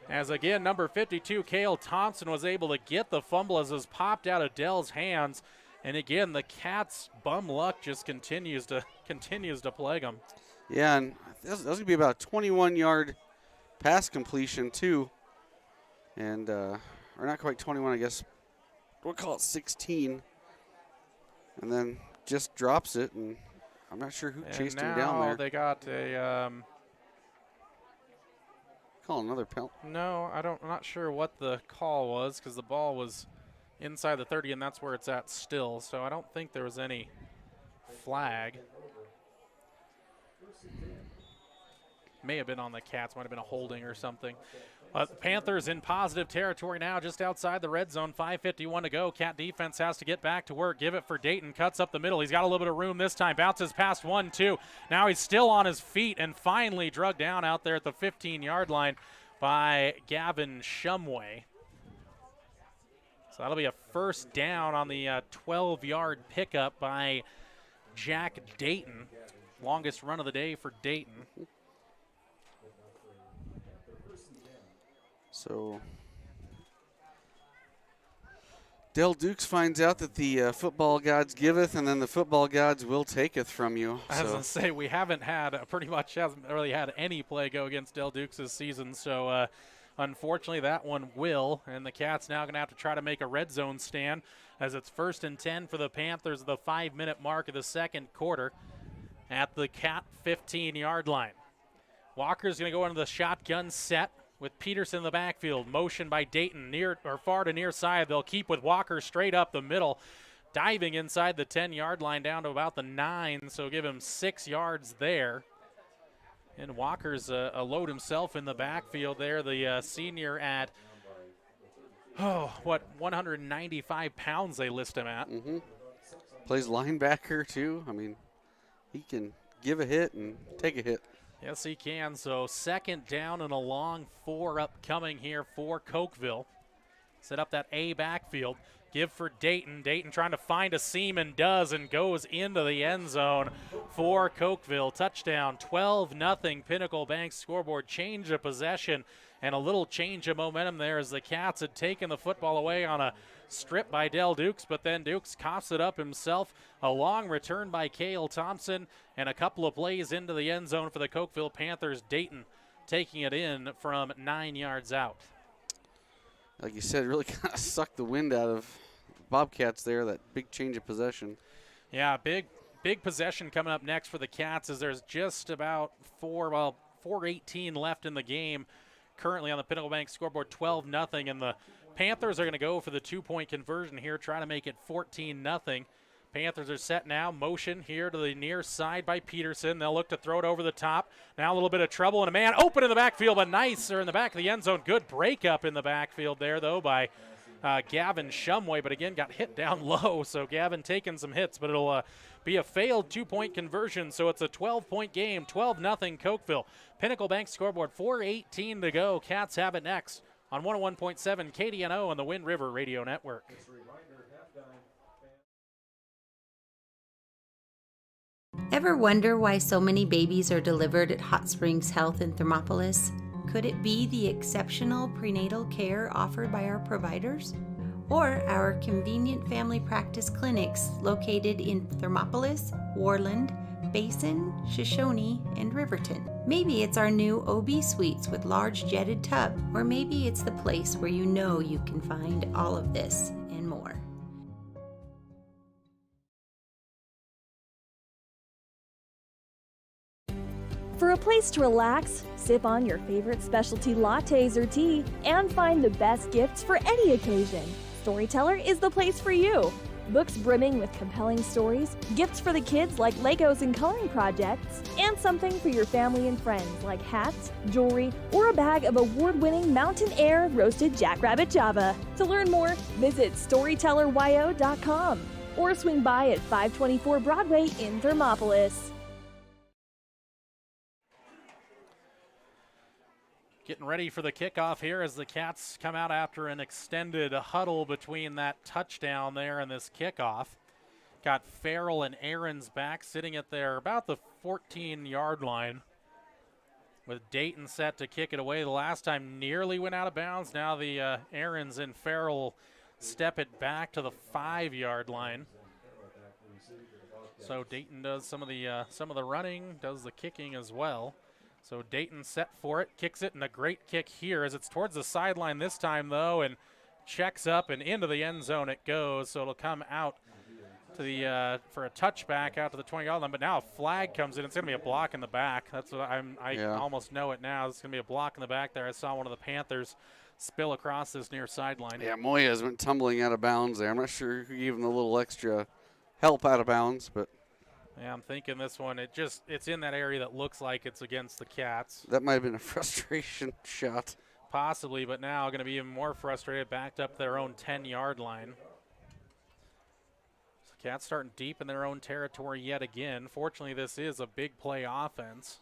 As again, number 52, Cale Thompson, was able to get the fumble as it was popped out of Dell's hands. And again, the Cats' bum luck just continues to plague them. Yeah, and that's going to be about a 21-yard pass completion, too. And, or not quite 21, I guess. We'll call it 16. And then just drops it, and I'm not sure who chased him down there. They got a... Call another penalty. No, I'm not sure what the call was because the ball was inside the 30, and that's where it's at still. So I don't think there was any flag. May have been on the Cats, might have been a holding or something. The Panthers in positive territory now, just outside the red zone. 5:51 to go. Cat defense has to get back to work. Give it for Dayton. Cuts up the middle. He's got a little bit of room this time. Bounces past 1-2. Now he's still on his feet and finally drugged down out there at the 15-yard line by Gavin Shumway. So that'll be a first down on the 12-yard pickup by Jack Dayton. Longest run of the day for Dayton. So Del Dukes finds out that the football gods giveth, and then the football gods will taketh from you. As I say, we haven't had hasn't really had any play go against Del Dukes this season. So unfortunately, that one will, and the Cats now going to have to try to make a red zone stand as it's 1st and 10 for the Panthers at the 5-minute mark of the second quarter at the Cat 15-yard line. Walker's going to go into the shotgun set with Peterson in the backfield. Motion by Dayton near or far to near side. They'll keep with Walker straight up the middle, diving inside the 10-yard line down to about the 9, so give him 6 yards there. And Walker's a load himself in the backfield there. The senior at, 195 pounds they list him at. Mm-hmm. Plays linebacker, too. I mean, he can give a hit and take a hit. Yes, he can. So 2nd down and a long 4 upcoming here for Cokeville. Set up that A backfield. Give for Dayton. Dayton trying to find a seam and does, and goes into the end zone for Cokeville. Touchdown, 12-0 Pinnacle Bank scoreboard. Change of possession and a little change of momentum there as the Cats had taken the football away on a strip by Del Dukes, but then Dukes coughs it up himself. A long return by Cale Thompson and a couple of plays into the end zone for the Cokeville Panthers. Dayton taking it in from 9 yards out. Like you said, really kind of sucked the wind out of Bobcats there, that big change of possession. Yeah, big possession coming up next for the Cats as there's just about 4:18 left in the game. Currently on the Pinnacle Bank scoreboard, 12-0, and the Panthers are going to go for the 2-point conversion here, try to make it 14-0. Panthers are set now. Motion here to the near side by Peterson. They'll look to throw it over the top. Now a little bit of trouble and a man open in the backfield, but nice, or in the back of the end zone. Good breakup in the backfield there, though, by Gavin Shumway, but again got hit down low. So Gavin taking some hits, but it'll be a failed 2-point conversion. So it's a 12-point game, 12-0 Cokeville. Pinnacle Bank scoreboard, 4:18 to go. Cats have it next on 101.7 KDNO on the Wind River Radio Network. Ever wonder why so many babies are delivered at Hot Springs Health in Thermopolis? Could it be the exceptional prenatal care offered by our providers? Or our convenient family practice clinics located in Thermopolis, Warland, Basin, Shoshone, and Riverton? Maybe it's our new OB suites with large jetted tub, or maybe it's the place where you know you can find all of this and more. For a place to relax, sip on your favorite specialty lattes or tea, and find the best gifts for any occasion, Storyteller is the place for you. Books brimming with compelling stories, gifts for the kids like Legos and coloring projects, and something for your family and friends like hats, jewelry, or a bag of award-winning Mountain Air roasted jackrabbit java. To learn more, visit StorytellerYO.com or swing by at 524 Broadway in Thermopolis. Getting ready for the kickoff here as the Cats come out after an extended huddle between that touchdown there and this kickoff. Got Farrell and Aaron's back sitting at about the 14-yard line with Dayton set to kick it away. The last time nearly went out of bounds. Now the Aaron's and Farrell step it back to the 5-yard line. So Dayton does some of the running, does the kicking as well. So Dayton set for it, kicks it, and a great kick here as it's towards the sideline this time, though, and checks up and into the end zone it goes. So it'll come out to the for a touchback out to the 20-yard line. But now a flag comes in. It's going to be a block in the back. That's what I almost know it now. It's going to be a block in the back there. I saw one of the Panthers spill across this near sideline. Yeah, Moyes went tumbling out of bounds there. I'm not sure who gave him a little extra help out of bounds, but. Yeah, I'm thinking this one, it's in that area that looks like it's against the Cats. That might have been a frustration shot. Possibly, but now going to be even more frustrated, backed up their own 10-yard line. So Cats starting deep in their own territory yet again. Fortunately, this is a big play offense.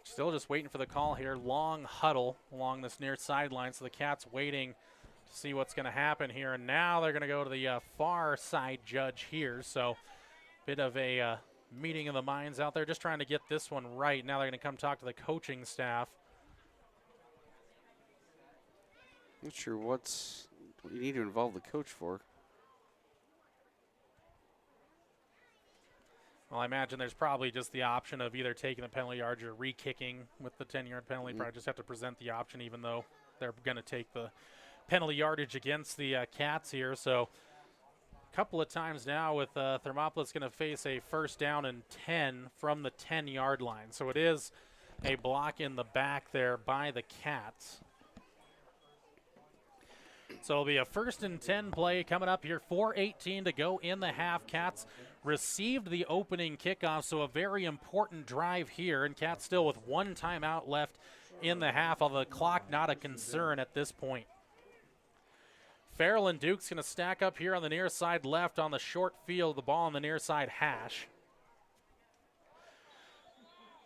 Still just waiting for the call here. Long huddle along this near sideline. So the Cats waiting to see what's going to happen here. And now they're going to go to the far side judge here. So bit of a meeting of the minds out there. Just trying to get this one right. Now they're going to come talk to the coaching staff. Not sure what you need to involve the coach for. Well, I imagine there's probably just the option of either taking the penalty yard or re-kicking with the 10-yard penalty. Probably just have to present the option, even though they're going to take the penalty yardage against the Cats here. So a couple of times now with Thermopolis going to face a 1st down and 10 from the 10-yard line. So it is a block in the back there by the Cats. So it'll be a 1st and 10 play coming up here. 4:18 to go in the half. Cats received the opening kickoff, so a very important drive here. And Cats still with 1 timeout left in the half, although the clock not a concern at this point. Farrell and Duke's going to stack up here on the near side left on the short field, the ball on the near side hash.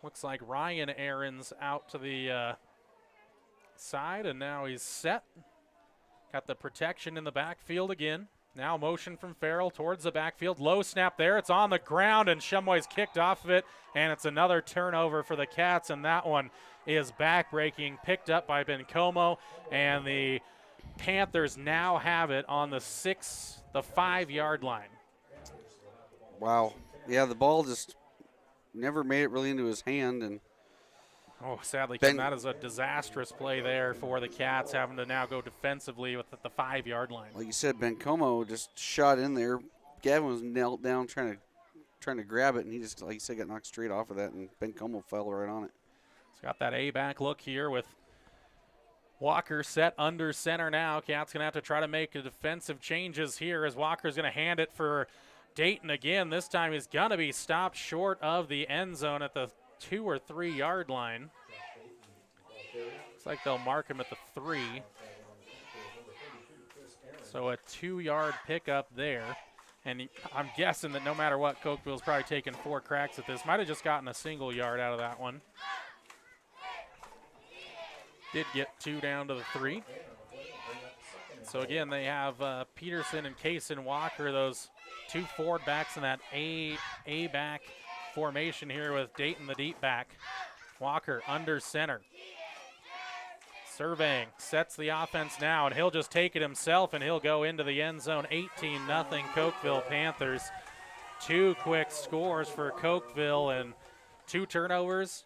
Looks like Ryan Aaron's out to the side, and now he's set. Got the protection in the backfield again. Now motion from Farrell towards the backfield. Low snap there. It's on the ground, and Shumway's kicked off of it, and it's another turnover for the Cats, and that one is backbreaking, picked up by Bencomo, and the Panthers now have it on the 5-yard line. Wow. Yeah, the ball just never made it really into his hand, and sadly, Kim, that is a disastrous play there for the Cats, having to now go defensively with the 5-yard line. Like you said, Bencomo just shot in there. Gavin was knelt down trying to grab it, and he just, like you said, got knocked straight off of that, and Bencomo fell right on it. He's got that A-back look here with Walker set under center now. Cats going to have to try to make the defensive changes here as Walker's going to hand it for Dayton again. This time he's going to be stopped short of the end zone at the 2 or 3 yard line. Looks like they'll mark him at the 3. So a 2-yard pickup there. And I'm guessing that no matter what, Cokeville's probably taken 4 cracks at this. Might have just gotten a single yard out of that one. Did get 2 down to the 3. So again, they have Peterson and Kaysen Walker, those 2 forward backs in that A-back formation here with Dayton the deep back. Walker under center. Surveying, sets the offense now, and he'll just take it himself, and he'll go into the end zone. 18-0 Cokeville Panthers. 2 quick scores for Cokeville and 2 turnovers.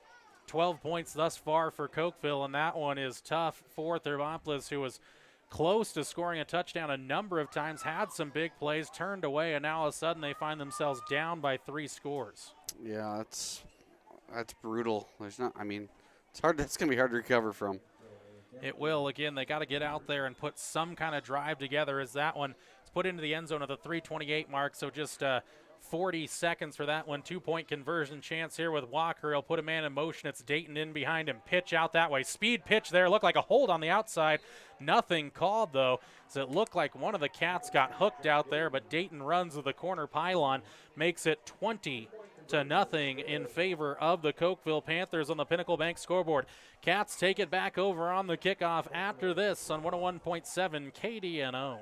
12 points thus far for Cokeville, and that one is tough for Thermopolis, who was close to scoring a touchdown a number of times, had some big plays, turned away, and now all of a sudden they find themselves down by 3 scores. Yeah, that's brutal. It's hard. That's going to be hard to recover from. It will. Again, they got to get out there and put some kind of drive together as that one is put into the end zone at the 3:28 mark, so just 40 seconds for that one. 2-point conversion chance here with Walker. He'll put a man in motion. It's Dayton in behind him. Pitch out that way. Speed pitch there. Looked like a hold on the outside. Nothing called, though, as it looked like one of the Cats got hooked out there, but Dayton runs with the corner pylon, makes it 20-0 in favor of the Cokeville Panthers on the Pinnacle Bank scoreboard. Cats take it back over on the kickoff after this on 101.7 KDNO.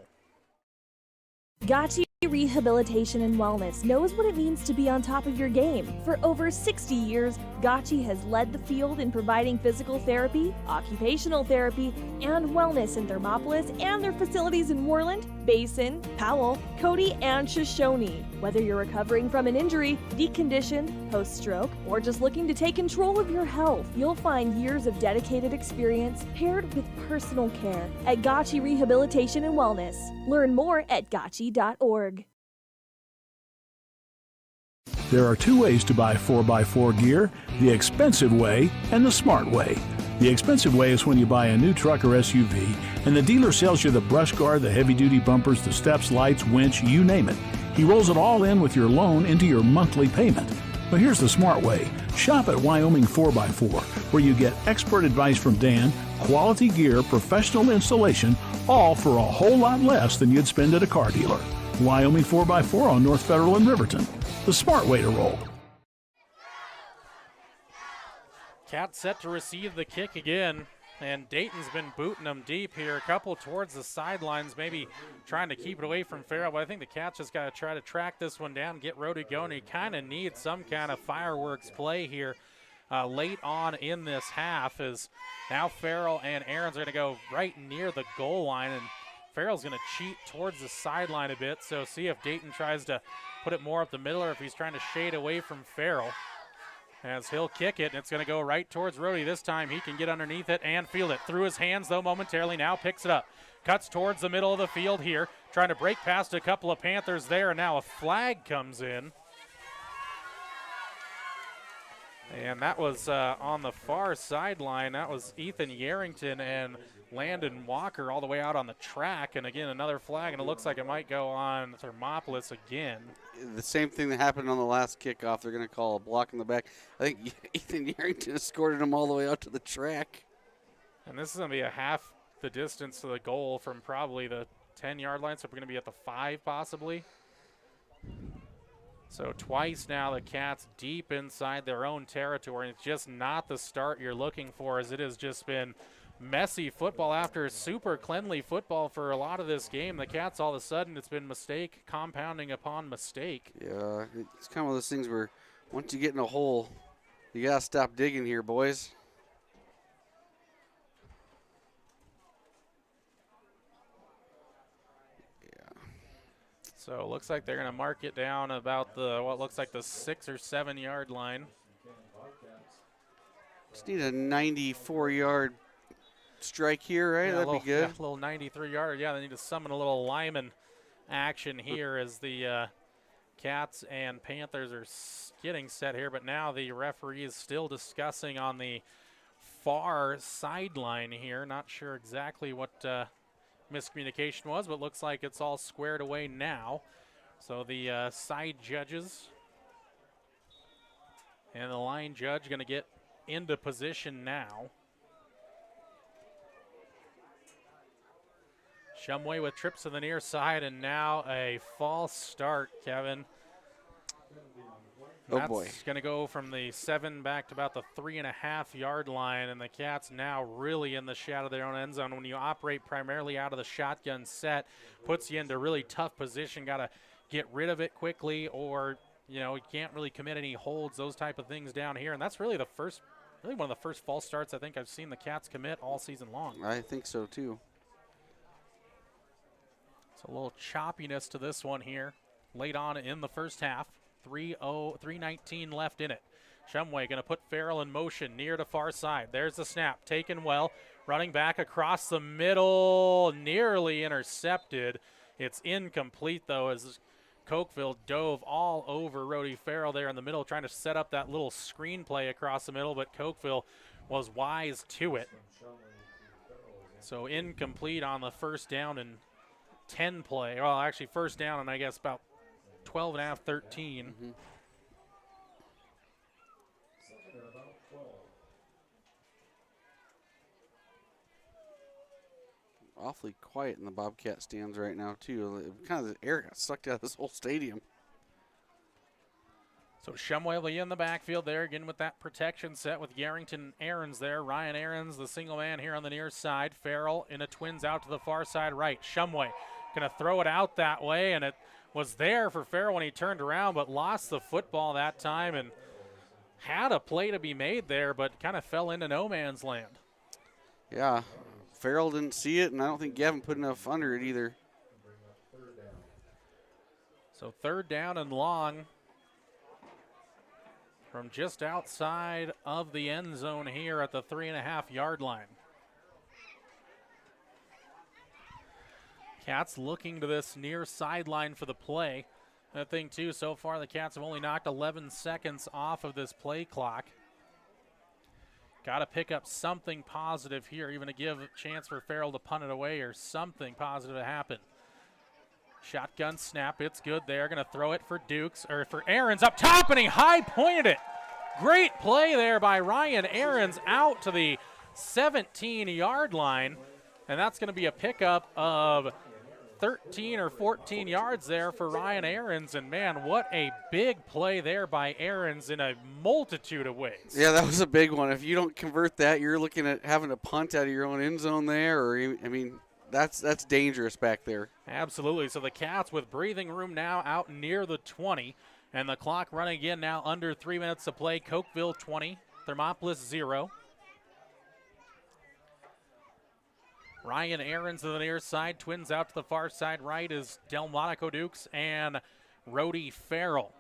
Gotchi Rehabilitation and Wellness knows what it means to be on top of your game. For over 60 years, Gotchi has led the field in providing physical therapy, occupational therapy, and wellness in Thermopolis and their facilities in Worland, Basin, Powell, Cody, and Shoshone. Whether you're recovering from an injury, deconditioned, post-stroke, or just looking to take control of your health, you'll find years of dedicated experience paired with personal care at Gotchi Rehabilitation and Wellness. Learn more at gotchi.org. There are 2 ways to buy 4x4 gear, the expensive way and the smart way. The expensive way is when you buy a new truck or SUV and the dealer sells you the brush guard, the heavy-duty bumpers, the steps, lights, winch, you name it. He rolls it all in with your loan into your monthly payment. But here's the smart way. Shop at Wyoming 4x4, where you get expert advice from Dan, quality gear, professional installation, all for a whole lot less than you'd spend at a car dealer. Wyoming 4x4 on North Federal in Riverton. The smart way to roll. Cats set to receive the kick again, and Dayton's been booting them deep here. A couple towards the sidelines, maybe trying to keep it away from Farrell, but I think the Cats just got to try to track this one down, get Rody going. He kind of needs some kind of fireworks play here late on in this half, as now Farrell and Aarons are going to go right near the goal line, and Farrell's going to cheat towards the sideline a bit, so see if Dayton tries to put it more up the middle or if he's trying to shade away from Farrell. As he'll kick it, and it's going to go right towards Rody. This time he can get underneath it and field it. Through his hands, though, momentarily. Now picks it up. Cuts towards the middle of the field here. Trying to break past a couple of Panthers there, and now a flag comes in. And that was on the far sideline. That was Ethan Yarrington, and Landon Walker all the way out on the track. And again, another flag, and it looks like it might go on Thermopolis again. The same thing that happened on the last kickoff. They're going to call a block in the back. I think Ethan Yarrington escorted him all the way out to the track. And this is going to be a half the distance to the goal from probably the 10-yard line, so we're going to be at the 5 possibly. So twice now the Cats deep inside their own territory, and it's just not the start you're looking for, as it has just been messy football after super cleanly football for a lot of this game. The Cats, all of a sudden, it's been mistake compounding upon mistake. Yeah, it's kind of one of those things where once you get in a hole, you got to stop digging here, boys. So it looks like they're going to mark it down about the what looks like the 6 or 7 yard line. Just need a 94-yard strike here, right? Yeah, That'd be good. Yeah, a little 93-yard. Yeah, they need to summon a little lineman action here as the Cats and Panthers are getting set here. But now the referee is still discussing on the far sideline here. Not sure exactly what miscommunication was, but looks like it's all squared away now. So the side judges and the line judge going to get into position now. Shumway with trips to the near side, and now a false start, Kevin. Oh, boy. That's going to go from the 7 back to about the 3.5 yard line, and the Cats now really in the shadow of their own end zone. When you operate primarily out of the shotgun set, puts you into really tough position. Got to get rid of it quickly, or you can't really commit any holds, those type of things down here. And that's really one of the first false starts I think I've seen the Cats commit all season long. I think so too. So a little choppiness to this one here, late on in the first half. 3:19 left in it. Shumway going to put Farrell in motion near to far side. There's the snap, taken well, running back across the middle, nearly intercepted. It's incomplete though, as Cokeville dove all over Rody Farrell there in the middle, trying to set up that little screenplay across the middle, but Cokeville was wise to it. So incomplete on the first down and 10 play. Well, actually first down and I guess about 12 and a half, 13. Mm-hmm. Awfully quiet in the Bobcat stands right now, too. Kind of the air got sucked out of this whole stadium. So Shumway will be in the backfield there again with that protection set with Yarrington Aarons there. Ryan Aarons, the single man here on the near side. Farrell in a twins out to the far side right. Shumway going to throw it out that way, and it was there for Farrell when he turned around, but lost the football that time and had a play to be made there, but kind of fell into no man's land. Yeah, Farrell didn't see it, and I don't think Gavin put enough under it either. So third down and long from just outside of the end zone here at the 3.5 yard line. Cats looking to this near sideline for the play. That thing, too, so far the Cats have only knocked 11 seconds off of this play clock. Got to pick up something positive here, even to give a chance for Farrell to punt it away or something positive to happen. Shotgun snap, it's good there. Going to throw it for for Aarons up top, and he high-pointed it. Great play there by Ryan Aarons out to the 17-yard line, and that's going to be a pickup of 13 or 14 yards there for Ryan Aarons, and man, what a big play there by Aarons in a multitude of ways. Yeah, that was a big one. If you don't convert that, you're looking at having to punt out of your own end zone there, or I mean, that's dangerous back there. Absolutely. So the Cats with breathing room now out near the 20, and the clock running again now under 3 minutes to play. Cokeville 20, Thermopolis 0. Ryan Aarons to the near side, twins out to the far side right is Delmonico Dukes and Rody Farrell.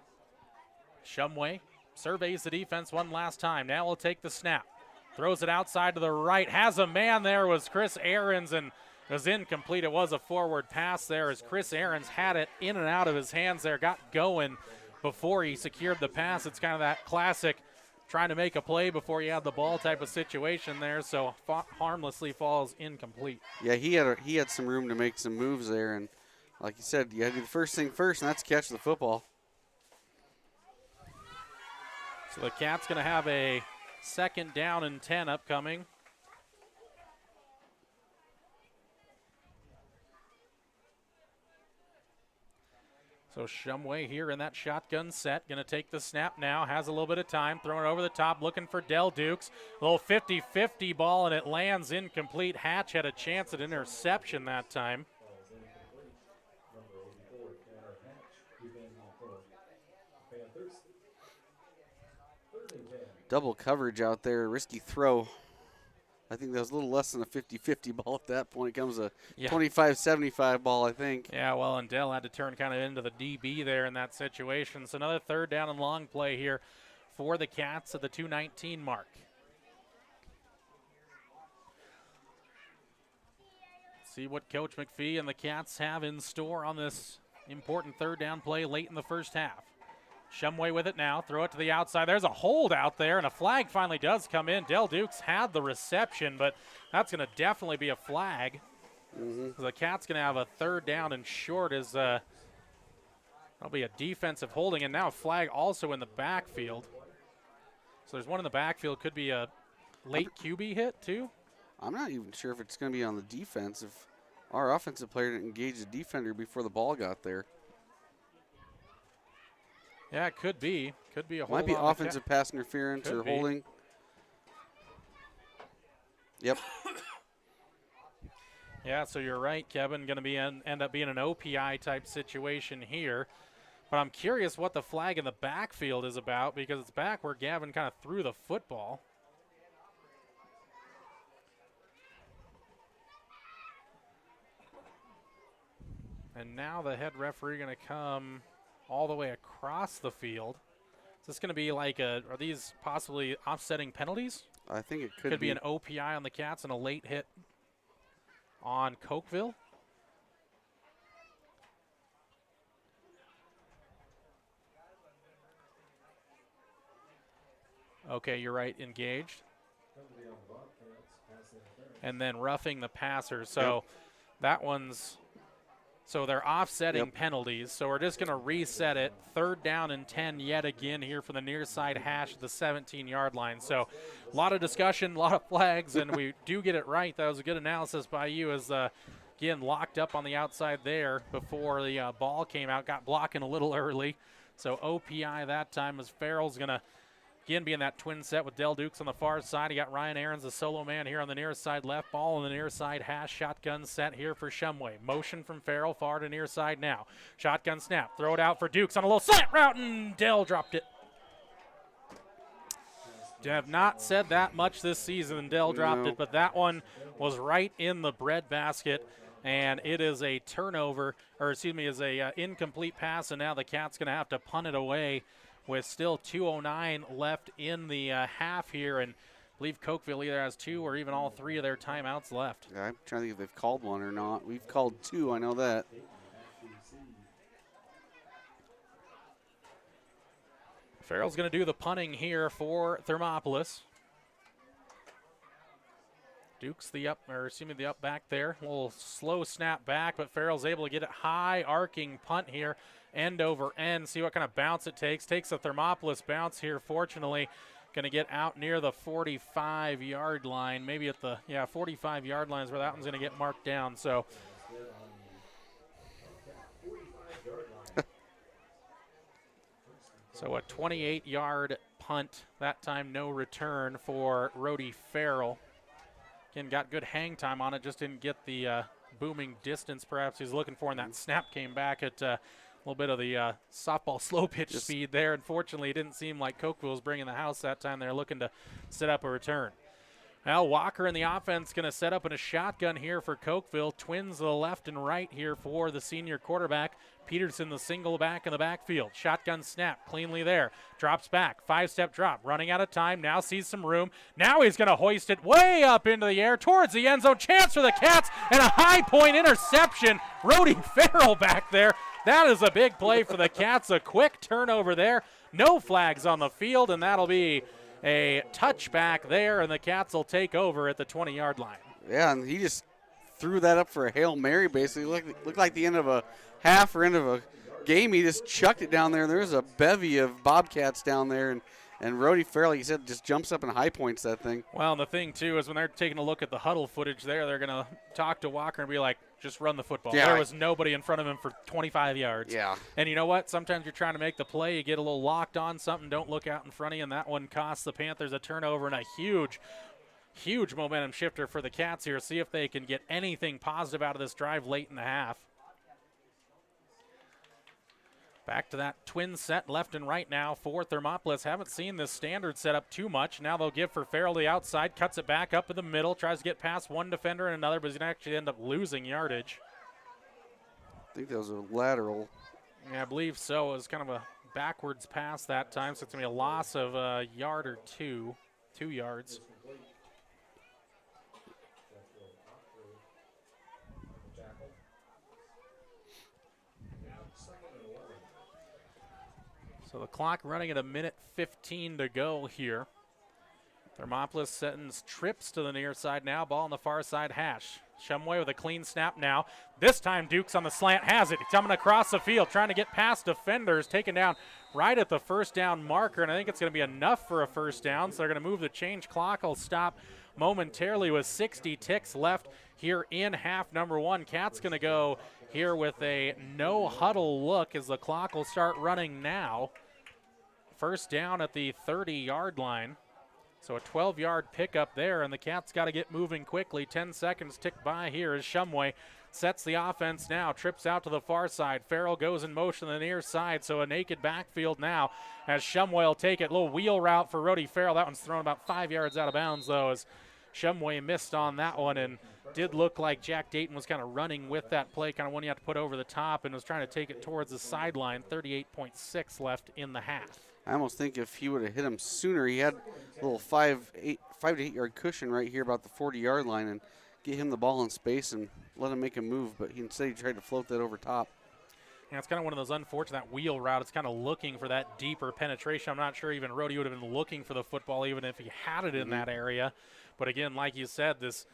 Shumway surveys the defense one last time. Now will take the snap. Throws it outside to the right. Has a man there, was Chris Aarons, and it was incomplete. It was a forward pass there as Chris Aarons had it in and out of his hands there, got going before he secured the pass. It's kind of that classic trying to make a play before you had the ball type of situation there, so harmlessly falls incomplete. Yeah, he had some room to make some moves there, and like you said, you got to do the first thing first, and that's catch the football. So the Cats going to have a 2nd down and 10 upcoming. So Shumway here in that shotgun set, going to take the snap now, has a little bit of time, throwing it over the top, looking for Del Dukes. Little 50-50 ball, and it lands incomplete. Hatch had a chance at interception that time. Double coverage out there, risky throw. I think that was a little less than a 50-50 ball at that point. It comes a 25-75 ball, I think. Yeah, well, and Dell had to turn kind of into the DB there in that situation. So another 3rd down and long play here for the Cats at the 2:19 mark. See what Coach McPhee and the Cats have in store on this important 3rd down play late in the first half. Shumway with it now, throw it to the outside. There's a hold out there, and a flag finally does come in. Del Dukes had the reception, but that's going to definitely be a flag. So the Cats going to have a 3rd down and short as that'll be a defensive holding, and now a flag also in the backfield. So there's one in the backfield, could be a late QB hit too. I'm not even sure if it's going to be on the defense. If our offensive player didn't engage the defender before the ball got there. Yeah, it could be. Could be a hold. Might be offensive pass interference or holding. Yep. Yeah, so you're right, Kevin. Going to be end up being an OPI type situation here. But I'm curious what the flag in the backfield is about, because it's back where Gavin kind of threw the football. And now the head referee going to come all the way across the field. Is this going to be like are these possibly offsetting penalties? I think it could be an OPI on the Cats and a late hit on Cokeville. Okay, you're right, engaged. And then roughing the passer. So that one's, so they're offsetting penalties. So we're just going to reset it. 3rd down and 10 yet again here for the near side hash at the 17-yard line. So a lot of discussion, a lot of flags, and we do get it right. That was a good analysis by you as, again, locked up on the outside there before the ball came out. Got blocking a little early. So OPI that time as Farrell's going to, again, be in that twin set with Del Dukes on the far side. You got Ryan Aarons, the solo man here on the near side left. Ball on the near side hash. Shotgun set here for Shumway. Motion from Farrell, far to near side now. Shotgun snap. Throw it out for Dukes on a little slant route, and Dell dropped it. Have not said that much this season. Dell dropped it, but that one was right in the breadbasket, and it is a turnover, or excuse me, is a incomplete pass, and now the Cats going to have to punt it away with still 2:09 left in the half here, and I believe Cokeville either has 2 or even all 3 of their timeouts left. Yeah, I'm trying to think if they've called one or not. We've called 2, I know that. Farrell's going to do the punting here for Thermopolis. Dukes the up back there. A little slow snap back, but Farrell's able to get it high, arcing punt here, end over end. See what kind of bounce it takes. Takes a Thermopolis bounce here, fortunately. Going to get out near the 45-yard line. Maybe at the, 45-yard line is where that one's going to get marked down. So so a 28-yard punt. That time no return for Rody Farrell. Again, got good hang time on it, just didn't get the booming distance perhaps he's looking for, and that snap came back at a little bit of the softball slow pitch speed there. Unfortunately, it didn't seem like Cokeville was bringing the house that time. They're looking to set up a return. Now Walker in the offense going to set up in a shotgun here for Cokeville. Twins to the left and right here for the senior quarterback. Peterson the single back in the backfield. Shotgun snap cleanly there. Drops back. 5-step drop. Running out of time. Now sees some room. Now he's going to hoist it way up into the air towards the end zone. Chance for the Cats and a high point interception. Rody Farrell back there. That is a big play for the Cats. A quick turnover there. No flags on the field, and that'll be a touchback there, and the Cats will take over at the 20-yard line. Yeah, and he just threw that up for a Hail Mary, basically. Looked like the end of a half or end of a game. He just chucked it down there. There's a bevy of Bobcats down there, and Rody Farrell, like you said, just jumps up and high points that thing. Well, and the thing, too, is when they're taking a look at the huddle footage there, they're going to talk to Walker and be like, just run the football. Yeah, there was nobody in front of him for 25 yards. Yeah. And you know what? Sometimes you're trying to make the play. You get a little locked on something. Don't look out in front of you, and that one costs the Panthers a turnover and a huge momentum shifter for the Cats here. See if they can get anything positive out of this drive late in the half. Back to that twin set left and right now for Thermopolis. Haven't seen this standard setup too much. Now they'll give for Farrell the outside, cuts it back up in the middle, tries to get past one defender and another, but he's going to actually end up losing yardage. I think that was a lateral. Yeah, I believe so. It was kind of a backwards pass that time, so it's going to be a loss of a yard or 2 yards. So the clock running at 1:15 to go here. Thermopolis sends trips to the near side now. Ball on the far side hash. Shumway with a clean snap now. This time Dukes on the slant has it. He's coming across the field, trying to get past defenders, taken down right at the first down marker, and I think it's going to be enough for a first down, so they're going to move the change clock. Will stop momentarily with 60 ticks left here in half number 1. Cat's going to go here with a no huddle look as the clock will start running now. First down at the 30-yard line. So a 12-yard pickup there, and the Cats got to get moving quickly. 10 seconds tick by here as Shumway sets the offense now, trips out to the far side. Farrell goes in motion to the near side, so a naked backfield now as Shumway will take it. Little wheel route for Rody Farrell. That one's thrown about 5 yards out of bounds, though, as Shumway missed on that one, and did look like Jack Dayton was kind of running with that play, kind of one you have to put over the top, and was trying to take it towards the sideline. 38.6 left in the half. I almost think if he would have hit him sooner, he had a little 5 to 8 yard cushion right here about the 40-yard line, and get him the ball in space and let him make a move, but instead he tried to float that over top. Yeah, it's kind of one of those unfortunate wheel route. It's kind of looking for that deeper penetration. I'm not sure even Rody would have been looking for the football even if he had it in that area. But again, like you said, this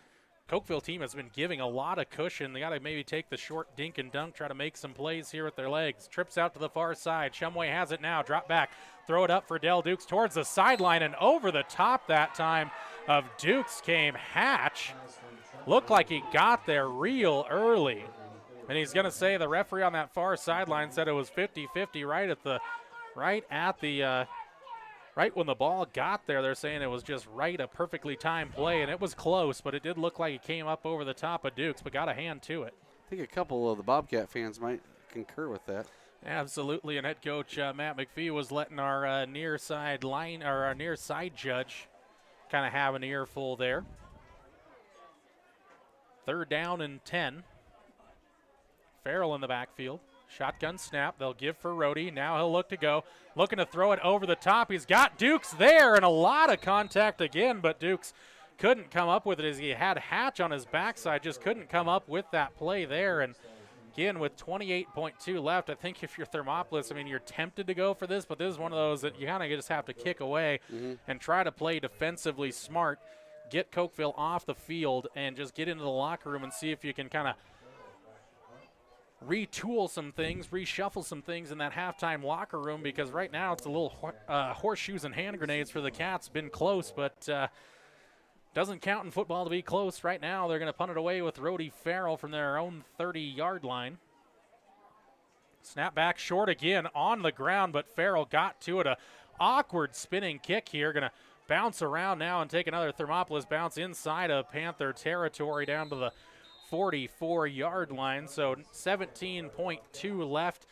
Cokeville team has been giving a lot of cushion. They got to maybe take the short dink and dunk, try to make some plays here with their legs. Trips out to the far side. Shumway has it now. Drop back. Throw it up for Dell Dukes towards the sideline, and over the top that time of Dukes came Hatch. Looked like he got there real early. And he's going to say the referee on that far sideline said it was 50-50 right when the ball got there. They're saying it was just right, a perfectly timed play, and it was close, but it did look like it came up over the top of Dukes, but got a hand to it. I think a couple of the Bobcat fans might concur with that. Absolutely, and head coach Matt McPhee was letting our near side judge kind of have an earful there. 3rd down and 10. Farrell in the backfield. Shotgun snap. They'll give for Rody. Now he'll look to go. Looking to throw it over the top. He's got Dukes there, and a lot of contact again, but Dukes couldn't come up with it as he had Hatch on his backside. Just couldn't come up with that play there. And again, with 28.2 left, I think if you're Thermopolis, I mean, you're tempted to go for this, but this is one of those that you kind of just have to kick away and try to play defensively smart, get Cokeville off the field, and just get into the locker room and see if you can kind of retool some things, reshuffle some things in that halftime locker room, because right now it's a little horseshoes and hand grenades for the Cats. Been close, but doesn't count in football to be close. Right now they're going to punt it away with Rody Farrell from their own 30-yard line. Snap back short again on the ground, but Farrell got to it. A awkward spinning kick here. Going to bounce around now and take another Thermopolis bounce inside of Panther territory down to the 44-yard line. So 17.2 left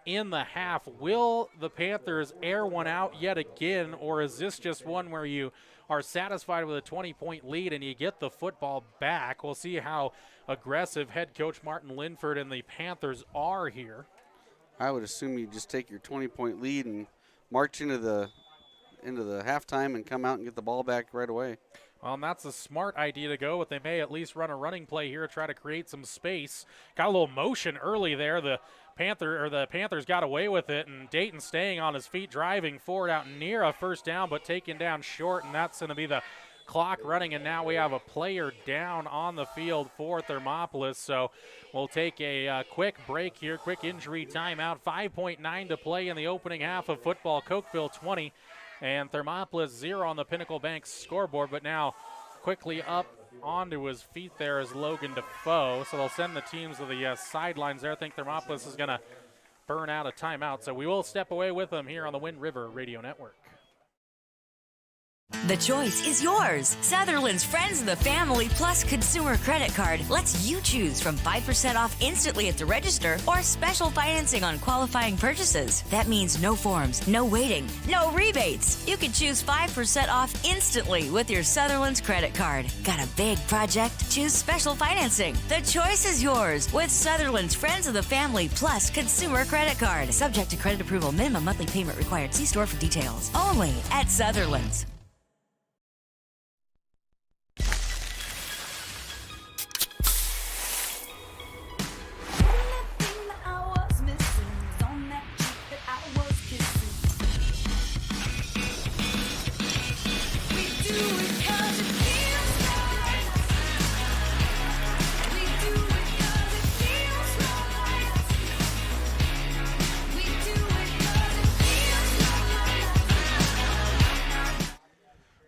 in the half. Will the Panthers air one out yet again, or is this just one where you are satisfied with a 20-point lead and you get the football back? We'll see how aggressive head coach Martin Linford and the Panthers are here. I would assume you just take your 20-point lead and march into the into the halftime and come out and get the ball back right away. Well, and that's a smart idea to go, but they may at least run a running play here, try to create some space. Got a little motion early there. The Panthers got away with it, and Dayton staying on his feet, driving forward out near a first down, but taken down short, and that's going to be the clock running, and now we have a player down on the field for Thermopolis. So we'll take a quick break here, quick injury timeout. 5.9 to play in the opening half of football. Cokeville 20 and Thermopolis 0 on the Pinnacle Bank scoreboard, but now quickly up onto his feet there is Logan Defoe. So they'll send the teams to the sidelines there. I think Thermopolis is going to burn out a timeout, so we will step away with them here on the Wind River Radio Network. The choice is yours. Sutherland's Friends of the Family Plus Consumer Credit Card lets you choose from 5% off instantly at the register or special financing on qualifying purchases. That means no forms, no waiting, no rebates. You can choose 5% off instantly with your Sutherland's credit card. Got a big project? Choose special financing. The choice is yours with Sutherland's Friends of the Family Plus Consumer Credit Card. Subject to credit approval. Minimum monthly payment required. See store for details. Only at Sutherland's.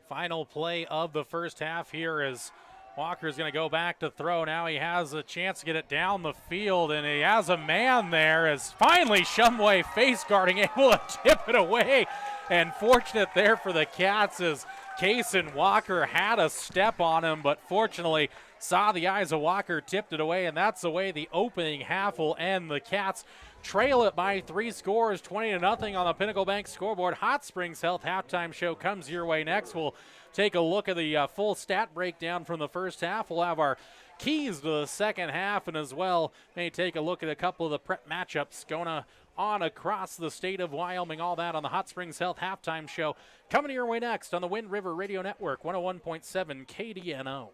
Final play of the first half here as Walker's going to go back to throw. Now he has a chance to get it down the field, and he has a man there as finally Shumway face guarding, able to tip it away. And fortunate there for the Cats as Kaysen Walker had a step on him, but fortunately saw the eyes of Walker, tipped it away, and that's the way the opening half will end. The Cats trail it by 3 scores, 20-0 on the Pinnacle Bank scoreboard. Hot Springs Health halftime show comes your way next. We'll take a look at the full stat breakdown from the first half. We'll have our keys to the second half, and as well may take a look at a couple of the prep matchups going on across the state of Wyoming. All that on the Hot Springs Health halftime show coming your way next on the Wind River Radio Network, 101.7 KDNO.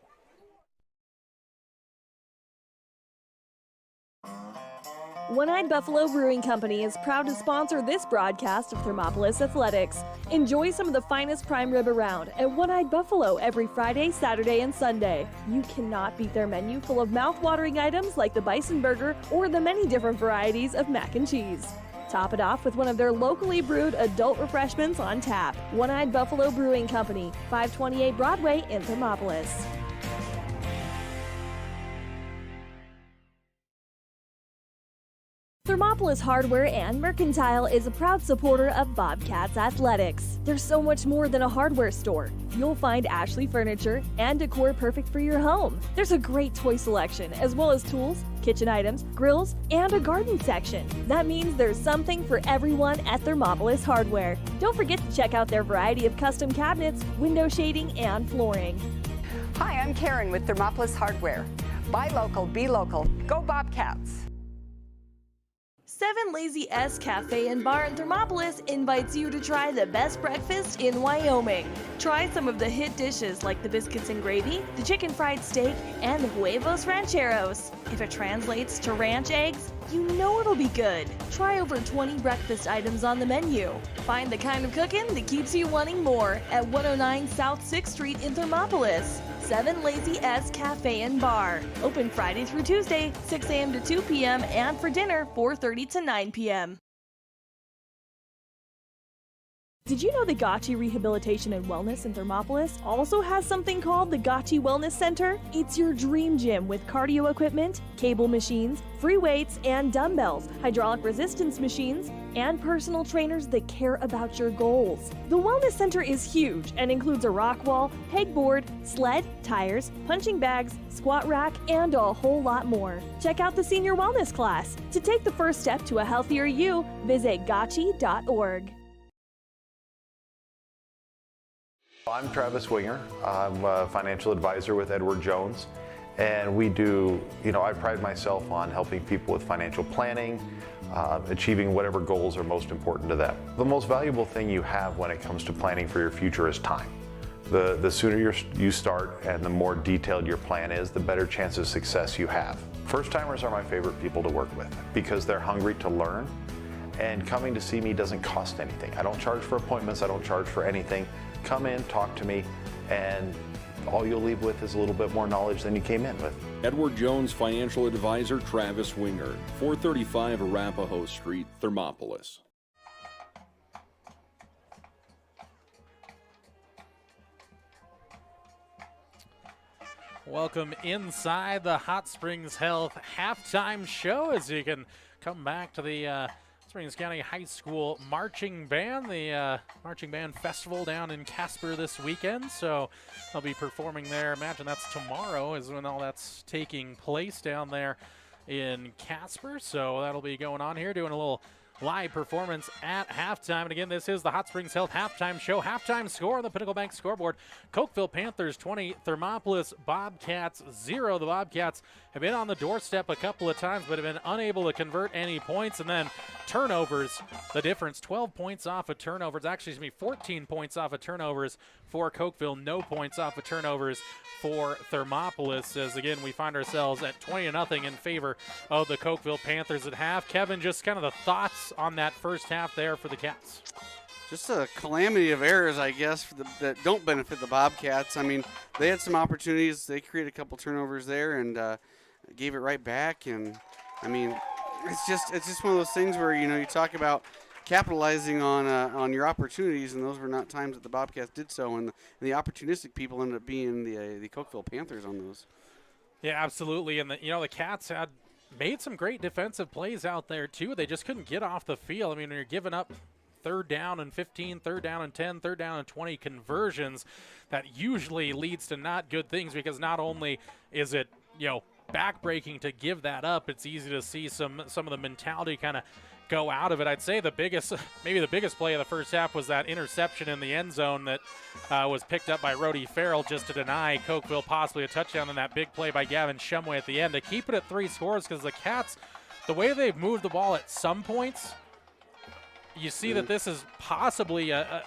One-Eyed Buffalo Brewing Company is proud to sponsor this broadcast of Thermopolis Athletics. Enjoy some of the finest prime rib around at One-Eyed Buffalo every Friday, Saturday, and Sunday. You cannot beat their menu full of mouth-watering items like the bison burger or the many different varieties of mac and cheese. Top it off with one of their locally brewed adult refreshments on tap. One-Eyed Buffalo Brewing Company, 528 Broadway in Thermopolis. Thermopolis Hardware and Mercantile is a proud supporter of Bobcats Athletics. There's so much more than a hardware store. You'll find Ashley furniture and decor perfect for your home. There's a great toy selection, as well as tools, kitchen items, grills, and a garden section. That means there's something for everyone at Thermopolis Hardware. Don't forget to check out their variety of custom cabinets, window shading, and flooring. Hi, I'm Karen with Thermopolis Hardware. Buy local, be local. Go Bobcats! 7 Lazy S Cafe and Bar in Thermopolis invites you to try the best breakfast in Wyoming. Try some of the hit dishes like the biscuits and gravy, the chicken fried steak, and the huevos rancheros. If it translates to ranch eggs, you know it'll be good. Try over 20 breakfast items on the menu. Find the kind of cooking that keeps you wanting more at 109 South 6th Street in Thermopolis. 7 Lazy S Cafe and Bar. Open Friday through Tuesday, 6 a.m. to 2 p.m. and for dinner, 4:30 to 9 p.m. Did you know the Gotchi Rehabilitation and Wellness in Thermopolis also has something called the Gotchi Wellness Center? It's your dream gym with cardio equipment, cable machines, free weights and dumbbells, hydraulic resistance machines, and personal trainers that care about your goals. The Wellness Center is huge and includes a rock wall, pegboard, sled, tires, punching bags, squat rack, and a whole lot more. Check out the Senior Wellness class. To take the first step to a healthier you, visit gotchi.org. I'm Travis Winger. I'm a financial advisor with Edward Jones, And we do, I pride myself on helping people with financial planning, achieving whatever goals are most important to them. The most valuable thing you have when it comes to planning for your future is time. The sooner you start and the more detailed your plan is, the better chance of success you have. First-timers are my favorite people to work with because they're hungry to learn, and coming to see me doesn't cost anything. I don't charge for appointments, I don't charge for anything. Come in, talk to me, and all you'll leave with is a little bit more knowledge than you came in with. Edward Jones Financial Advisor Travis Wingard, 435 Arapahoe Street, Thermopolis. Welcome inside the Hot Springs Health halftime show as you can come back to the Springs County High School Marching Band, the Marching Band Festival down in Casper this weekend. So they'll be performing there. Imagine that's tomorrow is when all that's taking place down there in Casper. So that'll be going on here, doing a little live performance at halftime. And again, this is the Hot Springs Health halftime show. Halftime score on the Pinnacle Bank scoreboard: Cokeville Panthers 20, Thermopolis Bobcats 0. The Bobcats have been on the doorstep a couple of times, but have been unable to convert any points. And then turnovers, the difference, 12 points off of turnovers. Actually, it's going to be 14 points off of turnovers for Cokeville. No points off of turnovers for Thermopolis, as again we find ourselves at 20-0 in favor of the Cokeville Panthers at half. Kevin, just kind of the thoughts on that first half there for the Cats. Just a calamity of errors, I guess, that don't benefit the Bobcats. I mean, they had some opportunities. They created a couple turnovers there and gave it right back. And I mean, it's just one of those things where you talk about capitalizing on your opportunities, and those were not times that the Bobcats did so, and the opportunistic people ended up being the Cokeville Panthers on those. Yeah, absolutely. And the Cats had made some great defensive plays out there too. They just couldn't get off the field. I mean, when you're giving up 3rd down and 15, 3rd down and 10, 3rd down and 20 conversions, that usually leads to not good things, because not only is it backbreaking to give that up, it's easy to see some of the mentality kind of go out of it. I'd say maybe the biggest play of the first half was that interception in the end zone that was picked up by Rhodey Farrell just to deny Cokeville possibly a touchdown, and that big play by Gavin Shumway at the end to keep it at 3 scores, because the Cats, the way they've moved the ball at some points, you see that this is possibly a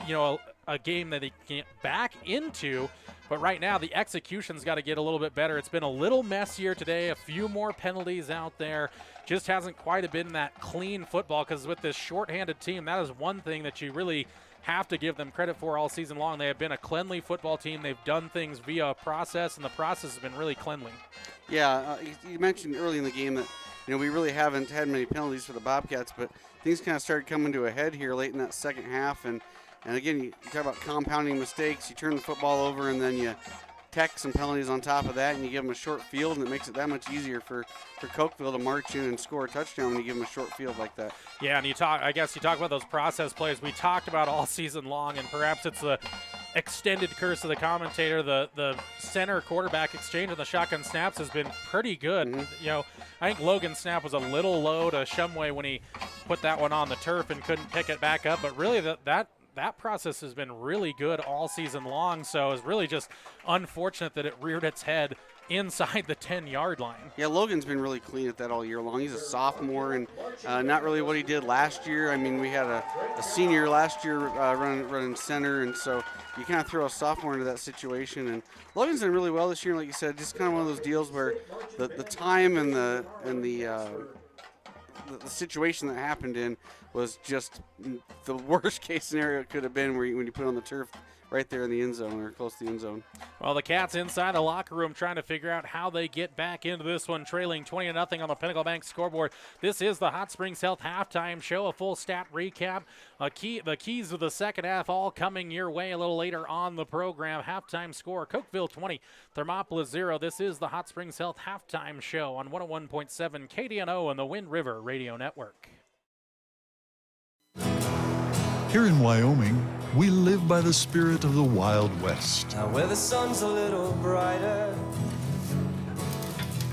game that they can get back into. But right now, the execution's got to get a little bit better. It's been a little messier today, a few more penalties out there. Just hasn't quite been that clean football, because with this shorthanded team, that is one thing that you really have to give them credit for all season long. They have been a cleanly football team. They've done things via a process, and the process has been really cleanly. Yeah, you mentioned early in the game that we really haven't had many penalties for the Bobcats, but things kind of started coming to a head here late in that second half, and again, you talk about compounding mistakes. You turn the football over, and then you tack some penalties on top of that, and you give them a short field, and it makes it that much easier for Cokeville to march in and score a touchdown when you give them a short field like that. Yeah, and you talk about those process plays we talked about all season long, and perhaps it's the extended curse of the commentator. The center quarterback exchange of the shotgun snaps has been pretty good. Mm-hmm. I think Logan's snap was a little low to Shumway when he put that one on the turf and couldn't pick it back up, but really that process has been really good all season long, so it's really just unfortunate that it reared its head inside the 10-yard line. Yeah, Logan's been really clean at that all year long. He's a sophomore, and not really what he did last year. I mean, we had a senior last year running center, and so you kind of throw a sophomore into that situation. And Logan's done really well this year, like you said, just kind of one of those deals where the time and the situation that happened in was just the worst case scenario it could have been, when you put it on the turf right there in the end zone or close to the end zone. Well, the Cats inside the locker room trying to figure out how they get back into this one, trailing 20-0 on the Pinnacle Bank scoreboard. This is the Hot Springs Health halftime show, a full stat recap. The keys of the second half all coming your way a little later on the program. Halftime score, Cokeville 20, Thermopolis 0. This is the Hot Springs Health halftime show on 101.7 KDNO and the Wind River Radio Network. Here in Wyoming, we live by the spirit of the Wild West. Now where the sun's a little brighter,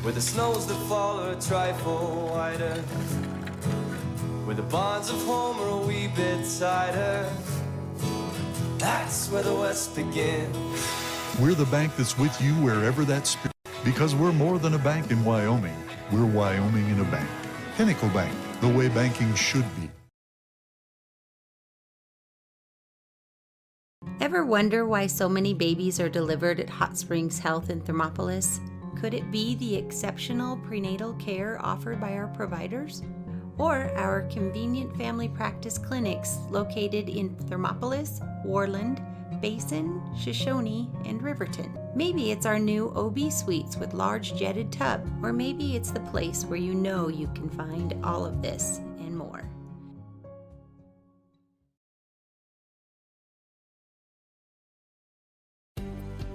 where the snows that fall are a trifle whiter, where the bonds of home are a wee bit tighter, that's where the West begins. We're the bank that's with you wherever that spirit, Because we're more than a bank in Wyoming. We're Wyoming in a bank. Pinnacle Bank, the way banking should be. Ever wonder why so many babies are delivered at Hot Springs Health in Thermopolis? Could it be the exceptional prenatal care offered by our providers? Or our convenient family practice clinics located in Thermopolis, Worland, Basin, Shoshone, and Riverton? Maybe it's our new OB suites with large jetted tub, or maybe it's the place where you know you can find all of this and more.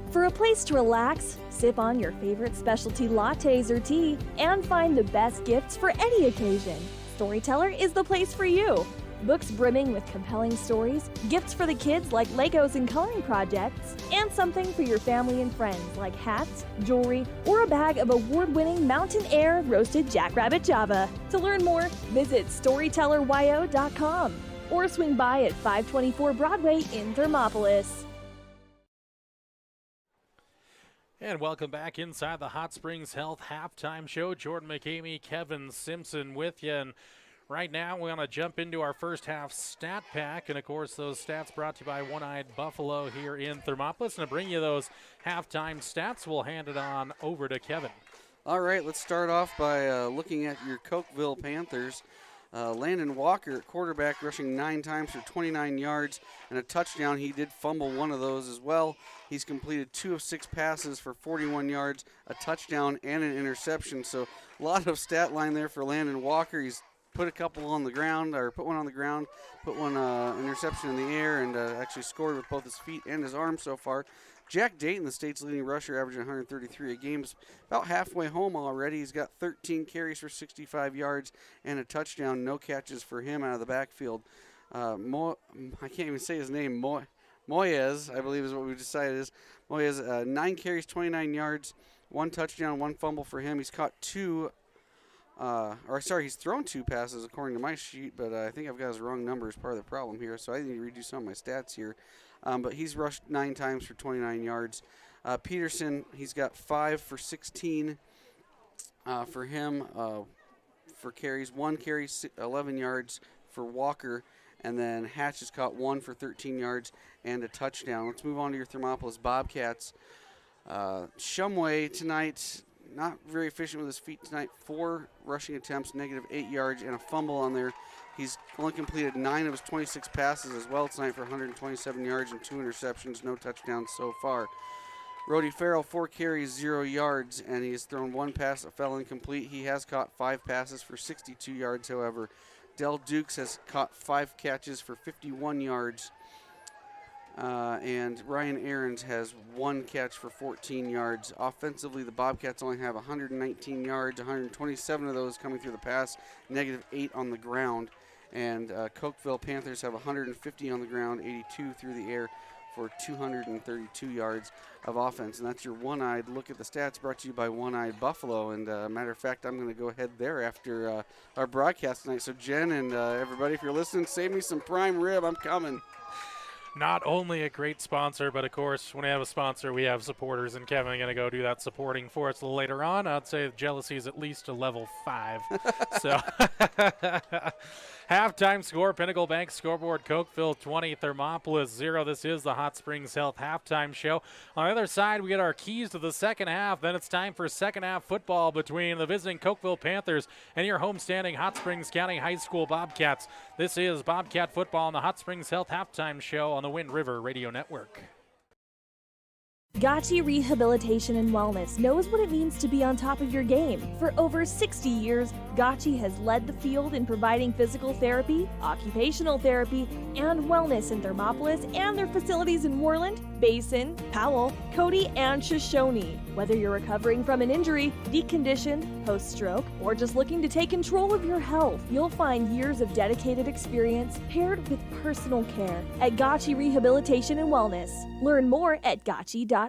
For a place to relax, sip on your favorite specialty lattes or tea, and find the best gifts for any occasion, Storyteller is the place for you. Books brimming with compelling stories, gifts for the kids like Legos and coloring projects, and something for your family and friends like hats, jewelry, or a bag of award-winning Mountain Air roasted jackrabbit java. To learn more, visit StorytellerYO.com or swing by at 524 Broadway in Thermopolis. And welcome back inside the Hot Springs Health Halftime Show. Jordan McCamey, Kevin Simpson with you. And right now, we're going to jump into our first half stat pack. And, of course, those stats brought to you by One-Eyed Buffalo here in Thermopolis. And to bring you those halftime stats, we'll hand it on over to Kevin. All right, let's start off by looking at your Cokeville Panthers. Landon Walker at quarterback, rushing 9 times for 29 yards and a touchdown. He did fumble one of those as well. He's completed 2 of 6 passes for 41 yards, a touchdown, and an interception. So a lot of stat line there for Landon Walker. He's put a couple on the ground, or put one on the ground, put one interception in the air, and actually scored with both his feet and his arms so far. Jack Dayton, the state's leading rusher, averaging 133 a game, is about halfway home already. He's got 13 carries for 65 yards and a touchdown. No catches for him out of the backfield. I can't even say his name. Moyes, I believe is what we've decided is. Moyes, 9 carries, 29 yards, 1 touchdown, 1 fumble for him. He's caught he's thrown 2 passes according to my sheet, but I think I've got his wrong number as part of the problem here, so I need to redo some of my stats here. But he's rushed 9 times for 29 yards. Peterson, he's got 5 for 16 for him for carries. 1 carry, 11 yards for Walker. And then Hatch has caught 1 for 13 yards and a touchdown. Let's move on to your Thermopolis Bobcats. Shumway tonight, not very efficient with his feet tonight. 4 rushing attempts, -8 yards, and a fumble on there. He's only completed 9 of his 26 passes as well tonight for 127 yards and 2 interceptions, no touchdowns so far. Rody Farrell, 4 carries, 0 yards, and he has thrown 1 pass that fell incomplete. He has caught 5 passes for 62 yards, however. Del Dukes has caught 5 catches for 51 yards. And Ryan Aarons has 1 catch for 14 yards. Offensively, the Bobcats only have 119 yards, 127 of those coming through the pass, -8 on the ground. And Cokeville Panthers have 150 on the ground, 82 through the air for 232 yards of offense. And that's your one-eyed look at the stats brought to you by One-Eyed Buffalo. And matter of fact, I'm going to go ahead there after our broadcast tonight. So Jen and everybody, if you're listening, save me some prime rib. I'm coming. Not only a great sponsor, but of course, when we have a sponsor, we have supporters, and Kevin going to go do that supporting for us a little later on. I'd say the jealousy is at least a level 5. So, halftime score, Pinnacle Bank scoreboard, Cokeville 20, Thermopolis 0. This is the Hot Springs Health Halftime Show. On the other side, we get our keys to the second half. Then it's time for second half football between the visiting Cokeville Panthers and your homestanding Hot Springs County High School Bobcats. This is Bobcat football on the Hot Springs Health Halftime Show on the Wind River Radio Network. Gotchi Rehabilitation and Wellness knows what it means to be on top of your game. For over 60 years, Gotchi has led the field in providing physical therapy, occupational therapy, and wellness in Thermopolis and their facilities in Worland, Basin, Powell, Cody, and Shoshone. Whether you're recovering from an injury, deconditioned, post-stroke, or just looking to take control of your health, you'll find years of dedicated experience paired with personal care at Gotchi Rehabilitation and Wellness. Learn more at gotchi.org.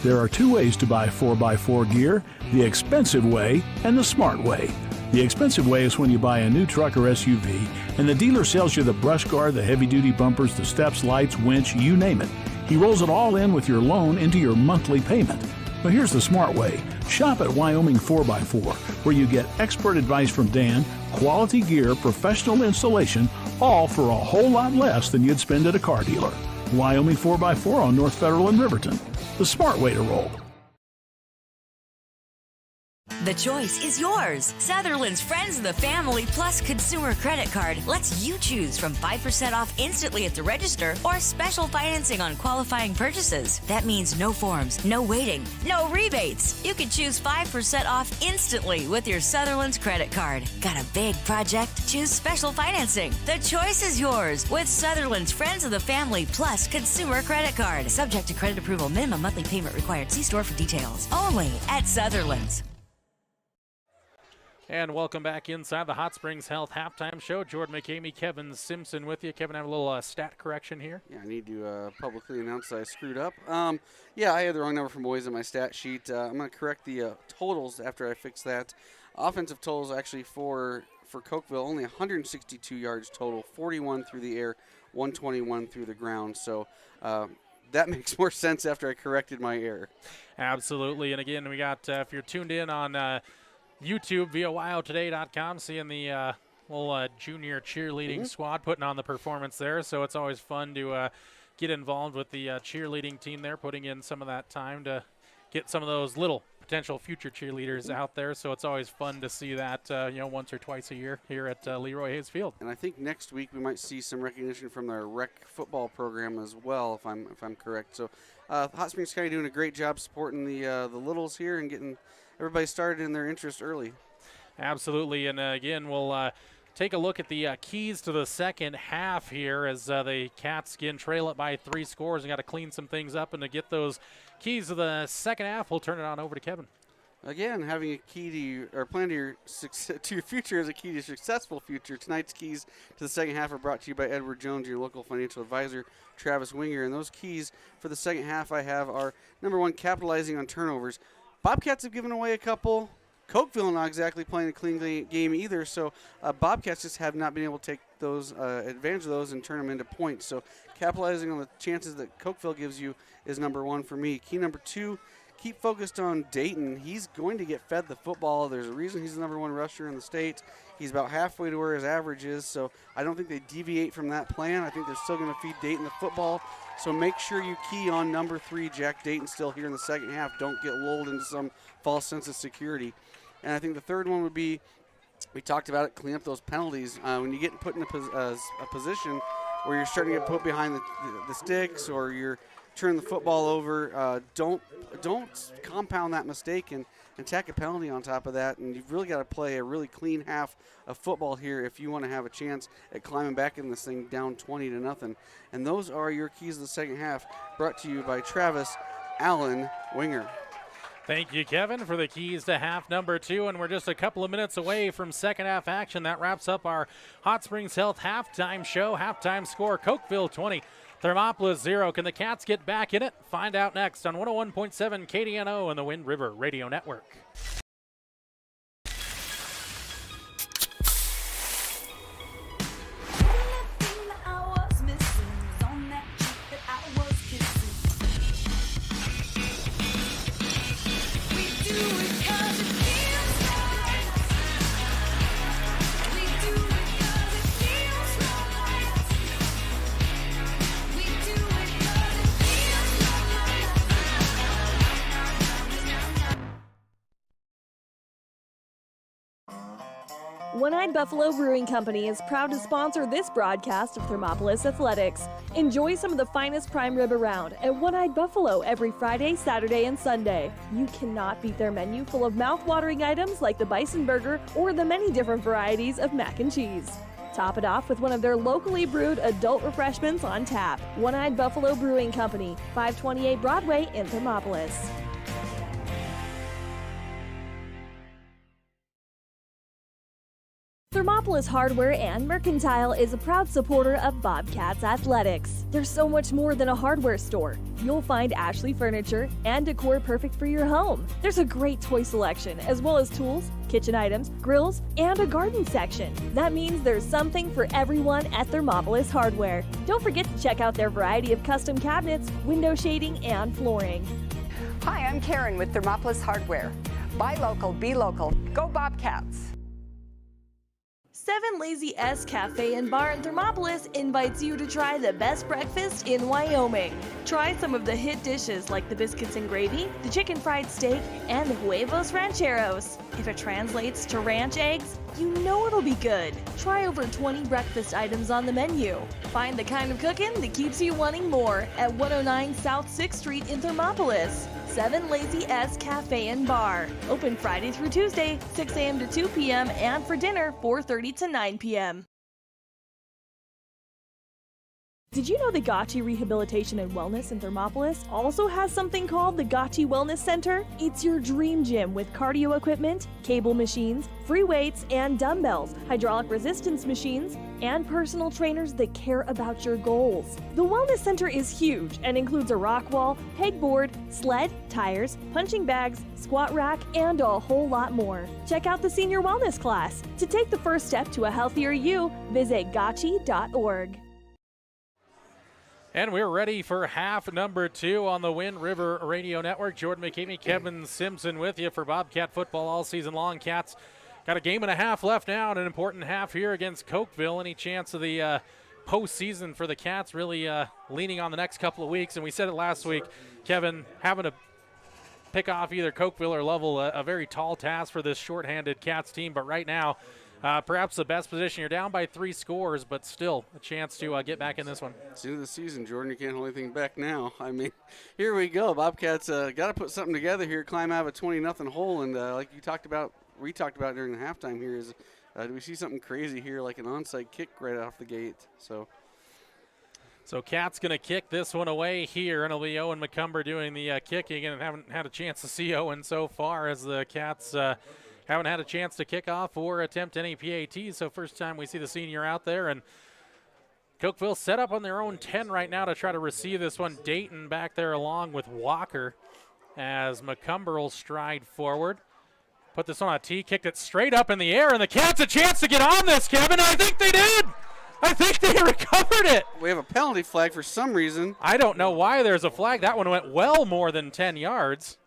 There are 2 ways to buy 4x4 gear, the expensive way and the smart way. The expensive way is when you buy a new truck or SUV and the dealer sells you the brush guard, the heavy-duty bumpers, the steps, lights, winch, you name it. He rolls it all in with your loan into your monthly payment. But here's the smart way. Shop at Wyoming 4x4, where you get expert advice from Dan, quality gear, professional installation, all for a whole lot less than you'd spend at a car dealer. Wyoming 4x4 on North Federal in Riverton. The smart way to roll. The choice is yours. Sutherland's Friends of the Family Plus Consumer Credit Card lets you choose from 5% off instantly at the register or special financing on qualifying purchases. That means no forms, no waiting, no rebates. You can choose 5% off instantly with your Sutherland's credit card. Got a big project? Choose special financing. The choice is yours with Sutherland's Friends of the Family Plus Consumer Credit Card. Subject to credit approval. Minimum monthly payment required. See store for details. Only at Sutherland's. And welcome back inside the Hot Springs Health Halftime Show. Jordan McCamey, Kevin Simpson with you. Kevin, I have a little stat correction here. Yeah, I need to publicly announce that I screwed up. Yeah, I had the wrong number from boys in my stat sheet. I'm going to correct the totals after I fix that. Offensive totals actually for Cokeville, only 162 yards total, 41 through the air, 121 through the ground. So that makes more sense after I corrected my error. Absolutely. And again, we got, if you're tuned in on YouTube via WyoToday.com, seeing the little junior cheerleading squad putting on the performance there. So it's always fun to get involved with the cheerleading team there, putting in some of that time to get some of those little potential future cheerleaders out there. So it's always fun to see that, once or twice a year here at Leroy Hayes Field. And I think next week we might see some recognition from their rec football program as well, if I'm correct. So Hot Springs County doing a great job supporting the littles here and getting everybody started in their interest early. Absolutely. And again, we'll take a look at the keys to the second half here as the Cats again trail it by 3 scores and got to clean some things up. And to get those keys to the second half, we'll turn it on over to Kevin. Again, having a key to plan to your future is a key to your successful future. Tonight's keys to the second half are brought to you by Edward Jones, your local financial advisor, Travis Winger. And those keys for the second half I have are, number 1, capitalizing on turnovers. Bobcats have given away a couple. Cokeville not exactly playing a clean game either, so Bobcats just have not been able to take those advantage of those and turn them into points. So capitalizing on the chances that Cokeville gives you is number 1 for me. Key number 2, keep focused on Dayton. He's going to get fed the football. There's a reason he's the number 1 rusher in the state. He's about halfway to where his average is, so I don't think they deviate from that plan. I think they're still going to feed Dayton the football. So make sure you key on number 3, Jack Dayton, still here in the second half. Don't get lulled into some false sense of security. And I think the third one would be, we talked about it, clean up those penalties. When you get put in a position where you're starting to get put behind the sticks or you're turning the football over, don't compound that mistake and tack a penalty on top of that. And you've really got to play a really clean half of football here if you want to have a chance at climbing back in this thing down 20-0. And those are your keys to the second half, brought to you by Travis Allen Winger. Thank you, Kevin, for the keys to half number 2. And we're just a couple of minutes away from second half action. That wraps up our Hot Springs Health halftime show. Halftime score, Cokeville 20, Thermopolis 0. Can the Cats get back in it? Find out next on 101.7 KDNO and the Wind River Radio Network. One-Eyed Buffalo Brewing Company is proud to sponsor this broadcast of Thermopolis Athletics. Enjoy some of the finest prime rib around at One-Eyed Buffalo every Friday, Saturday, and Sunday. You cannot beat their menu full of mouth-watering items like the bison burger or the many different varieties of mac and cheese. Top it off with one of their locally brewed adult refreshments on tap. One-Eyed Buffalo Brewing Company, 528 Broadway in Thermopolis. Thermopolis Thermopolis Hardware and Mercantile is a proud supporter of Bobcats Athletics. There's so much more than a hardware store. You'll find Ashley furniture and decor perfect for your home. There's a great toy selection, as well as tools, kitchen items, grills, and a garden section. That means there's something for everyone at Thermopolis Hardware. Don't forget to check out their variety of custom cabinets, window shading, and flooring. Hi, I'm Karen with Thermopolis Hardware. Buy local, be local. Go Bobcats! 7 Lazy S Cafe and Bar in Thermopolis invites you to try the best breakfast in Wyoming. Try some of the hit dishes like the biscuits and gravy, the chicken fried steak, and the huevos rancheros. If it translates to ranch eggs, you know it'll be good. Try over 20 breakfast items on the menu. Find the kind of cooking that keeps you wanting more at 109 South 6th Street in Thermopolis. 7 Lazy S Cafe and Bar. Open Friday through Tuesday, 6 a.m. to 2 p.m. and for dinner, 4:30 to 9 p.m. Did you know the Gotchi Rehabilitation and Wellness in Thermopolis also has something called the Gotchi Wellness Center? It's your dream gym with cardio equipment, cable machines, free weights and dumbbells, hydraulic resistance machines, and personal trainers that care about your goals. The Wellness Center is huge and includes a rock wall, pegboard, sled, tires, punching bags, squat rack, and a whole lot more. Check out the Senior Wellness class. To take the first step to a healthier you, visit gotchi.org. And we're ready for half number 2 on the Wind River Radio Network. Jordan McKamey, Kevin Simpson with you for Bobcat football all season long. Cats got a game and a half left now, and an important half here against Cokeville. Any chance of the postseason for the Cats really leaning on the next couple of weeks? And we said it last week, Kevin, having to pick off either Cokeville or Lovell, a very tall task for this shorthanded Cats team. But right now, perhaps the best position. You're down by 3 scores, but still a chance to get back in this one. It's the end of the season, Jordan. You can't hold anything back now. I mean, here we go. Bobcats got to put something together here, climb out of a 20-0 hole, and like we talked about during the halftime here is, do we see something crazy here, like an onside kick right off the gate? So Cat's going to kick this one away here, and it'll be Owen McCumber doing the kicking, and haven't had a chance to see Owen so far as the Cats haven't had a chance to kick off or attempt any PATs, so first time we see the senior out there. And Cokeville set up on their own 10 right now to try to receive this one. Dayton back there along with Walker as McCumber will stride forward. Put this on a tee, kicked it straight up in the air, and the Cats a chance to get on this, Kevin. I think they did. I think they recovered it. We have a penalty flag for some reason. I don't know why there's a flag. That one went well more than 10 yards.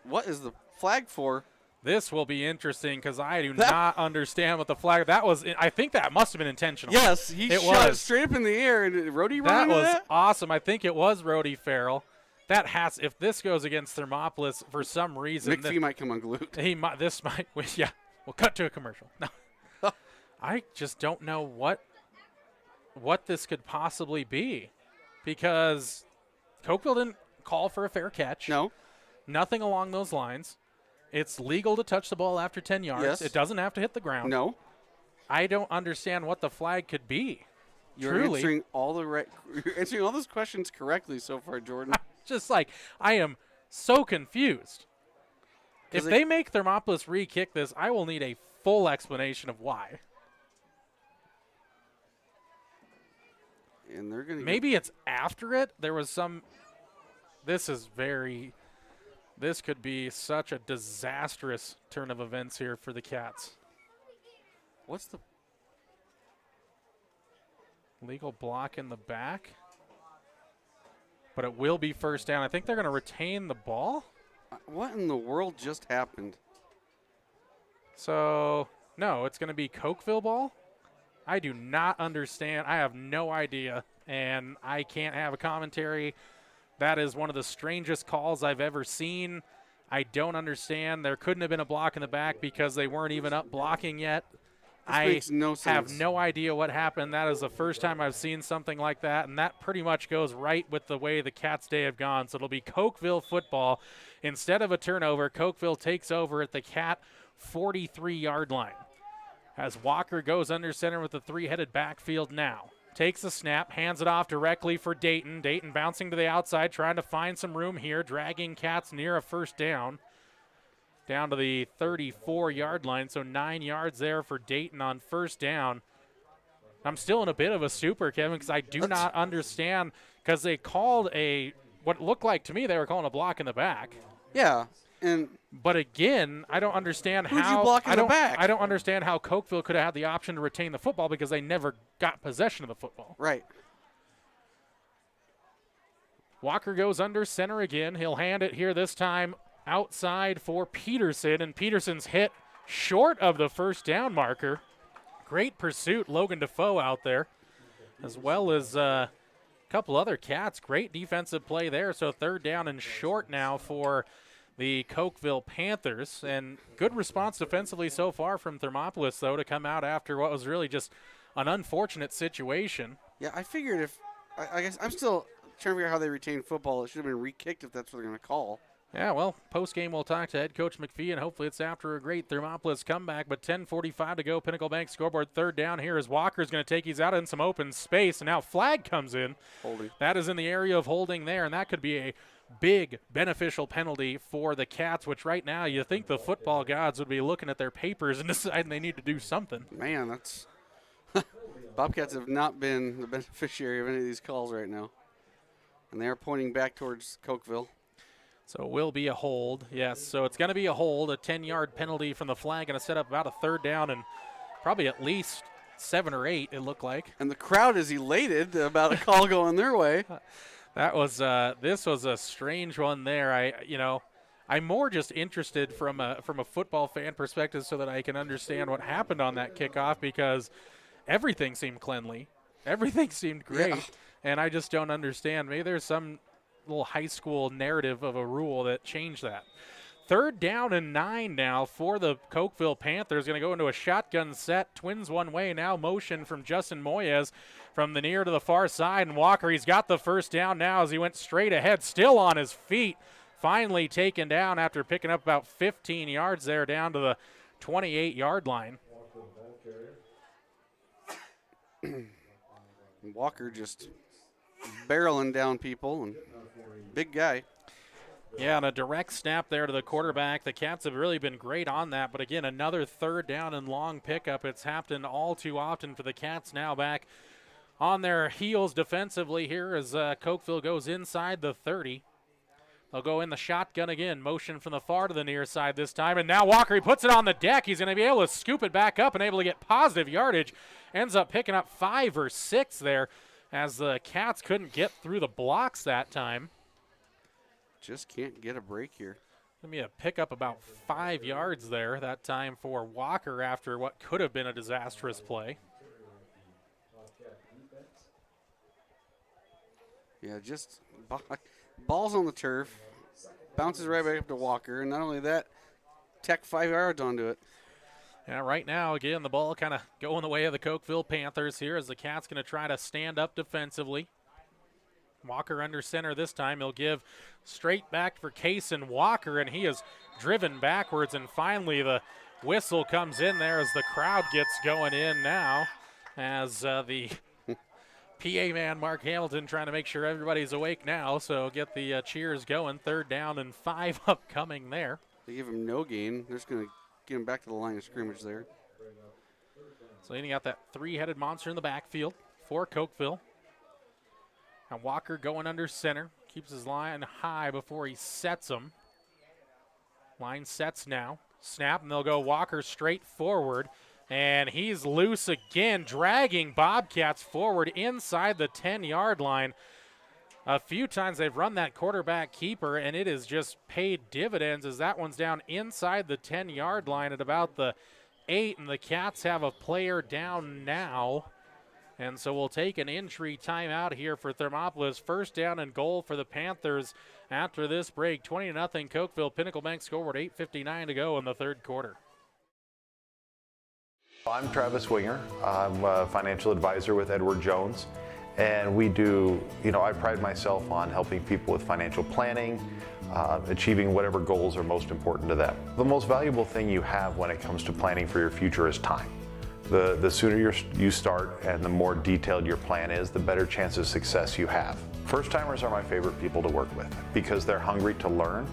What is the flag for? This will be interesting because I do not understand what the flag. That was. I think that must have been intentional. Yes, he shot it straight up in the air. And Rhodey that was awesome. I think it was Rhodey Farrell. That has. If this goes against Thermopolis for some reason, McPhee might come unglued. He might. This might. Yeah. We'll cut to a commercial. No. I just don't know what this could possibly be, because Cokeville didn't call for a fair catch. No. Nothing along those lines. It's legal to touch the ball after 10 yards. Yes. It doesn't have to hit the ground. No. I don't understand what the flag could be. You're Truly. answering you're answering all those questions correctly so far, Jordan. Just like, I am so confused. If they make Thermopolis re-kick this, I will need a full explanation of why. And they're gonna maybe it's after it. There was some. This could be such a disastrous turn of events here for the Cats. What's the legal block in the back? But it will be first down. I think they're going to retain the ball. What in the world just happened? So, no, it's going to be Cokeville ball. I do not understand. I have no idea, and I can't have a commentary. That is one of the strangest calls I've ever seen. I don't understand. There couldn't have been a block in the back because they weren't even up blocking yet. Makes no sense. Have no idea what happened. That is the first time I've seen something like that, and that pretty much goes right with the way the Cats' day have gone. So it'll be Cokeville football. Instead of a turnover, Cokeville takes over at the Cat 43-yard line. As Walker goes under center with the three-headed backfield now. Takes the snap, hands it off directly for Dayton. Dayton bouncing to the outside, trying to find some room here, dragging Cats near a first down. down to the 34-yard line, so 9 yards there for Dayton on first down. I'm still in a bit of a stupor, Kevin, because I do not understand, because they called what looked like to me they were calling a block in the back. Yeah. But again, I don't understand who'd how you block in the back? I don't understand how Cokeville could have had the option to retain the football because they never got possession of the football. Right. Walker goes under center again. He'll hand it here this time outside for Peterson, and Peterson's hit short of the first down marker. Great pursuit, Logan Defoe out there, as well as a couple other Cats. Great defensive play there, so third down and short now for the Cokeville Panthers, and good response defensively so far from Thermopolis, though, to come out after what was really just an unfortunate situation. Yeah, I figured I guess I'm still trying to figure out how they retained football. It should have been re-kicked if that's what they're going to call. Yeah, well, post-game we'll talk to head coach McPhee, and hopefully it's after a great Thermopolis comeback, but 10:45 to go, Pinnacle Bank scoreboard, third down here as Walker's going to take, he's out in some open space, and now flag comes in. Holding. That is in the area of holding there, and that could be a big beneficial penalty for the Cats, which right now you think the football gods would be looking at their papers and deciding they need to do something. Man, that's Bobcats have not been the beneficiary of any of these calls right now. And they are pointing back towards Cokeville. So it will be a hold, yes. So it's going to be a hold, a 10-yard penalty from the flag, going to set up about a third down and probably at least 7 or 8, it looked like. And the crowd is elated about a call going their way. That was this was a strange one there. I'm more just interested from a football fan perspective so that I can understand what happened on that kickoff, because everything seemed cleanly, everything seemed great, and I just don't understand. Maybe there's some little high school narrative of a rule that changed that. Third down and 9 now for the Cokeville Panthers. Going to go into a shotgun set. Twins one way now. Motion from Justin Moyes from the near to the far side. And Walker, he's got the first down now as he went straight ahead, still on his feet. Finally taken down after picking up about 15 yards there down to the 28-yard line. Walker just barreling down people, and big guy. Yeah, and a direct snap there to the quarterback. The Cats have really been great on that, but again, another third down and long pickup. It's happened all too often for the Cats now back on their heels defensively here as Cokeville goes inside the 30. They'll go in the shotgun again. Motion from the far to the near side this time. And now Walker, he puts it on the deck. He's going to be able to scoop it back up and able to get positive yardage. Ends up picking up 5 or 6 there as the Cats couldn't get through the blocks that time. Just can't get a break here. Going to be a pickup about 5 yards there that time for Walker after what could have been a disastrous play. Yeah, just balls on the turf, bounces right back up to Walker, and not only that, tack 5 yards onto it. Yeah, right now, again, the ball kind of going the way of the Cokeville Panthers here as the Cats going to try to stand up defensively. Walker under center this time. He'll give straight back for Cason Walker, and he is driven backwards, and finally the whistle comes in there as the crowd gets going in now as the PA man, Mark Hamilton, trying to make sure everybody's awake now, so get the cheers going. Third down and 5 upcoming there. They give him no gain. They're just going to get him back to the line of scrimmage there. So you got that three-headed monster in the backfield for Cokeville. And Walker going under center. Keeps his line high before he sets him. Line sets now. Snap, and they'll go Walker straight forward. And he's loose again, dragging Bobcats forward inside the 10-yard line. A few times they've run that quarterback keeper, and it has just paid dividends as that one's down inside the 10-yard line at about the 8, and the Cats have a player down now. And so we'll take an entry timeout here for Thermopolis. First down and goal for the Panthers after this break. 20-0 Cokeville. Pinnacle Bank scoreboard, 8:59 to go in the third quarter. I'm Travis Winger. I'm a financial advisor with Edward Jones. And we do, I pride myself on helping people with financial planning, achieving whatever goals are most important to them. The most valuable thing you have when it comes to planning for your future is time. The sooner you start and the more detailed your plan is, the better chance of success you have. First-timers are my favorite people to work with because they're hungry to learn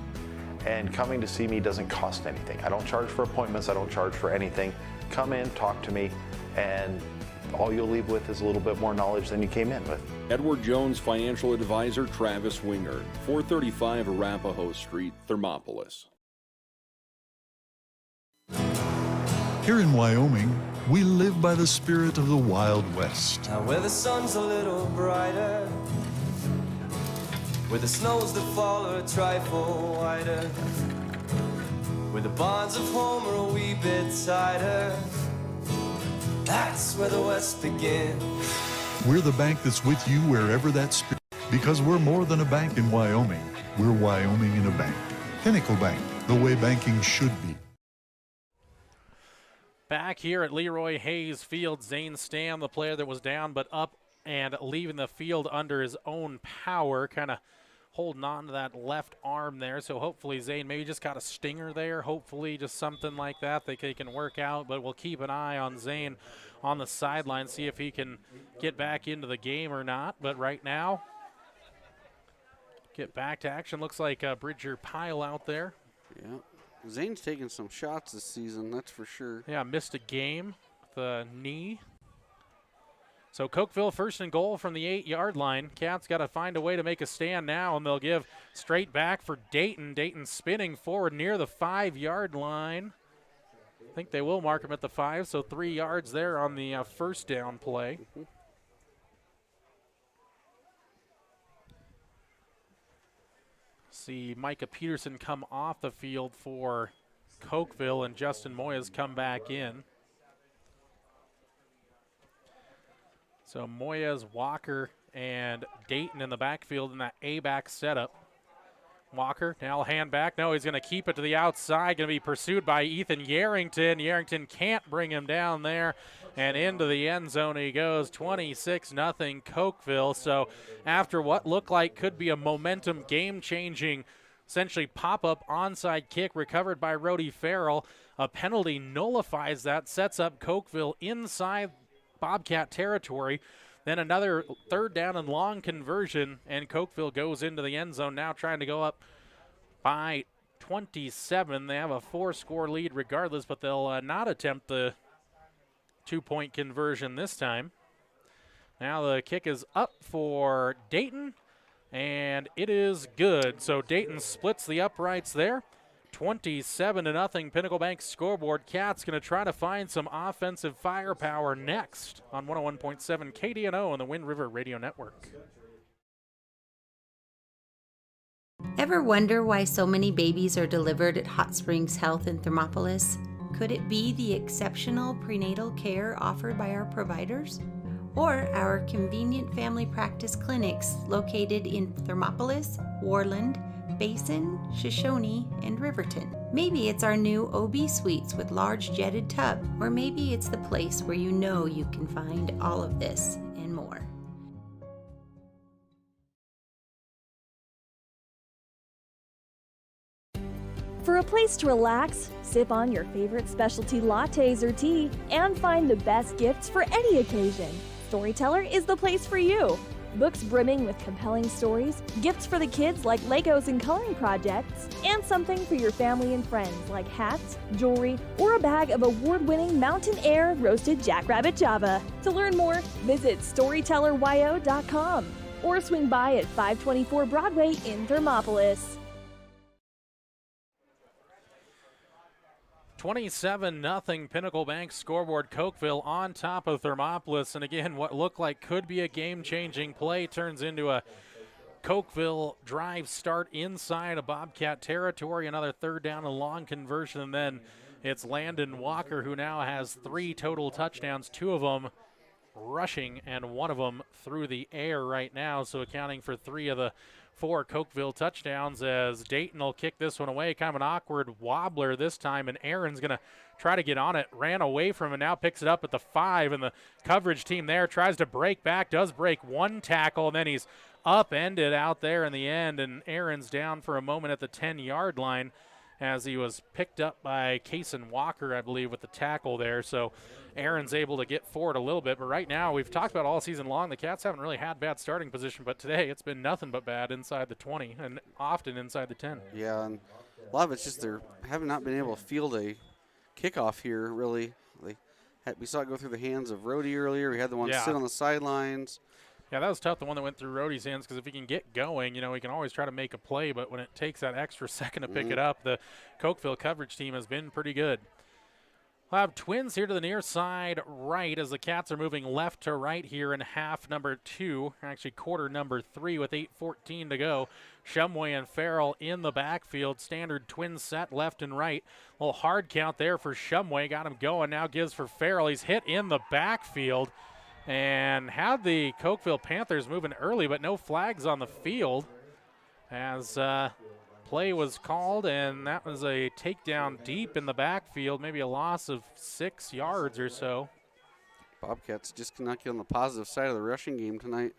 And coming to see me doesn't cost anything. I don't charge for appointments, I don't charge for anything. Come in, talk to me, and all you'll leave with is a little bit more knowledge than you came in with. Edward Jones Financial Advisor Travis Wingard, 435 Arapahoe Street, Thermopolis. Here in Wyoming, we live by the spirit of the Wild West. Now where the sun's a little brighter, where the snows that fall are a trifle whiter, where the bonds of home are a wee bit tighter, that's where the West begins. We're the bank that's with you wherever that spirit, because we're more than a bank in Wyoming. We're Wyoming in a bank. Pinnacle Bank, the way banking should be. Back here at Leroy Hayes Field, Zane Stam, the player that was down but up and leaving the field under his own power, kind of holding on to that left arm there. So hopefully Zane maybe just got a stinger there, hopefully just something like that they can work out. But we'll keep an eye on Zane on the sideline, see if he can get back into the game or not. But right now, get back to action. Looks like Bridger Pyle out there. Yeah. Zane's taking some shots this season, that's for sure. Yeah, missed a game with a knee. So Cokeville first and goal from the 8-yard line. Cats got to find a way to make a stand now, and they'll give straight back for Dayton. Dayton spinning forward near the 5-yard line. I think they will mark him at the 5, so 3 yards there on the first down play. See Micah Peterson come off the field for Cokeville, and Justin Moyes come back in. So Moyes, Walker, and Dayton in the backfield in that A-back setup. Walker now hand back. No, he's going to keep it to the outside. Going to be pursued by Ethan Yarrington. Yarrington can't bring him down there. And into the end zone he goes. 26-0 Cokeville. So after what looked like could be a momentum game-changing, essentially pop-up onside kick recovered by Rhodey Farrell, a penalty nullifies that, sets up Cokeville inside Bobcat territory. Then another third down and long conversion, and Cokeville goes into the end zone now trying to go up by 27. They have a 4-score lead regardless, but they'll not attempt the 2-point conversion this time. Now the kick is up for Dayton, and it is good. So Dayton splits the uprights there. 27-0 Pinnacle Bank scoreboard. Cats going to try to find some offensive firepower next on 101.7 KDNO on the Wind River Radio Network. Ever wonder why so many babies are delivered at Hot Springs Health in Thermopolis? Could it be the exceptional prenatal care offered by our providers? Or our convenient family practice clinics located in Thermopolis, Warland, Basin, Shoshone, and Riverton. Maybe it's our new OB suites with large jetted tub, or maybe it's the place where you know you can find all of this and more. For a place to relax, sip on your favorite specialty lattes or tea, and find the best gifts for any occasion, Storyteller is the place for you. Books brimming with compelling stories, gifts for the kids like Legos and coloring projects, and something for your family and friends like hats, jewelry, or a bag of award-winning Mountain Air roasted Jackrabbit Java. To learn more, visit StorytellerYO.com or swing by at 524 Broadway in Thermopolis. 27-0 Pinnacle Bank scoreboard. Cokeville on top of Thermopolis. And again, what looked like could be a game-changing play turns into a Cokeville drive start inside of Bobcat territory. Another third down and long conversion. And then it's Landon Walker, who now has 3 total touchdowns, 2 of them rushing and 1 of them through the air right now. So accounting for 3 of the 4 Cokeville touchdowns, as Dayton will kick this one away. Kind of an awkward wobbler this time, and Aaron's going to try to get on it. Ran away from it, now picks it up at the 5, and the coverage team there tries to break back, does break 1 tackle, and then he's upended out there in the end, and Aaron's down for a moment at the 10-yard line as he was picked up by Kason Walker, I believe, with the tackle there. So Aaron's able to get forward a little bit, but right now we've talked about all season long, the Cats haven't really had bad starting position, but today it's been nothing but bad inside the 20 and often inside the 10. Yeah, and a lot of it's just they have not been able to field a kickoff here, really. We saw it go through the hands of Rhodey earlier. We had the one sit on the sidelines. Yeah, that was tough, the one that went through Rhodey's hands, because if he can get going, you know, he can always try to make a play, but when it takes that extra second to pick it up, the Cokeville coverage team has been pretty good. We'll have Twins here to the near side right as the Cats are moving left to right here in half number 2, actually quarter number 3 with 8:14 to go. Shumway and Farrell in the backfield. Standard Twins set left and right. A little hard count there for Shumway. Got him going. Now gives for Farrell. He's hit in the backfield and had the Cokeville Panthers moving early, but no flags on the field as play was called, and that was a takedown deep in the backfield, maybe a loss of 6 yards or so. Bobcats just cannot get on the positive side of the rushing game tonight.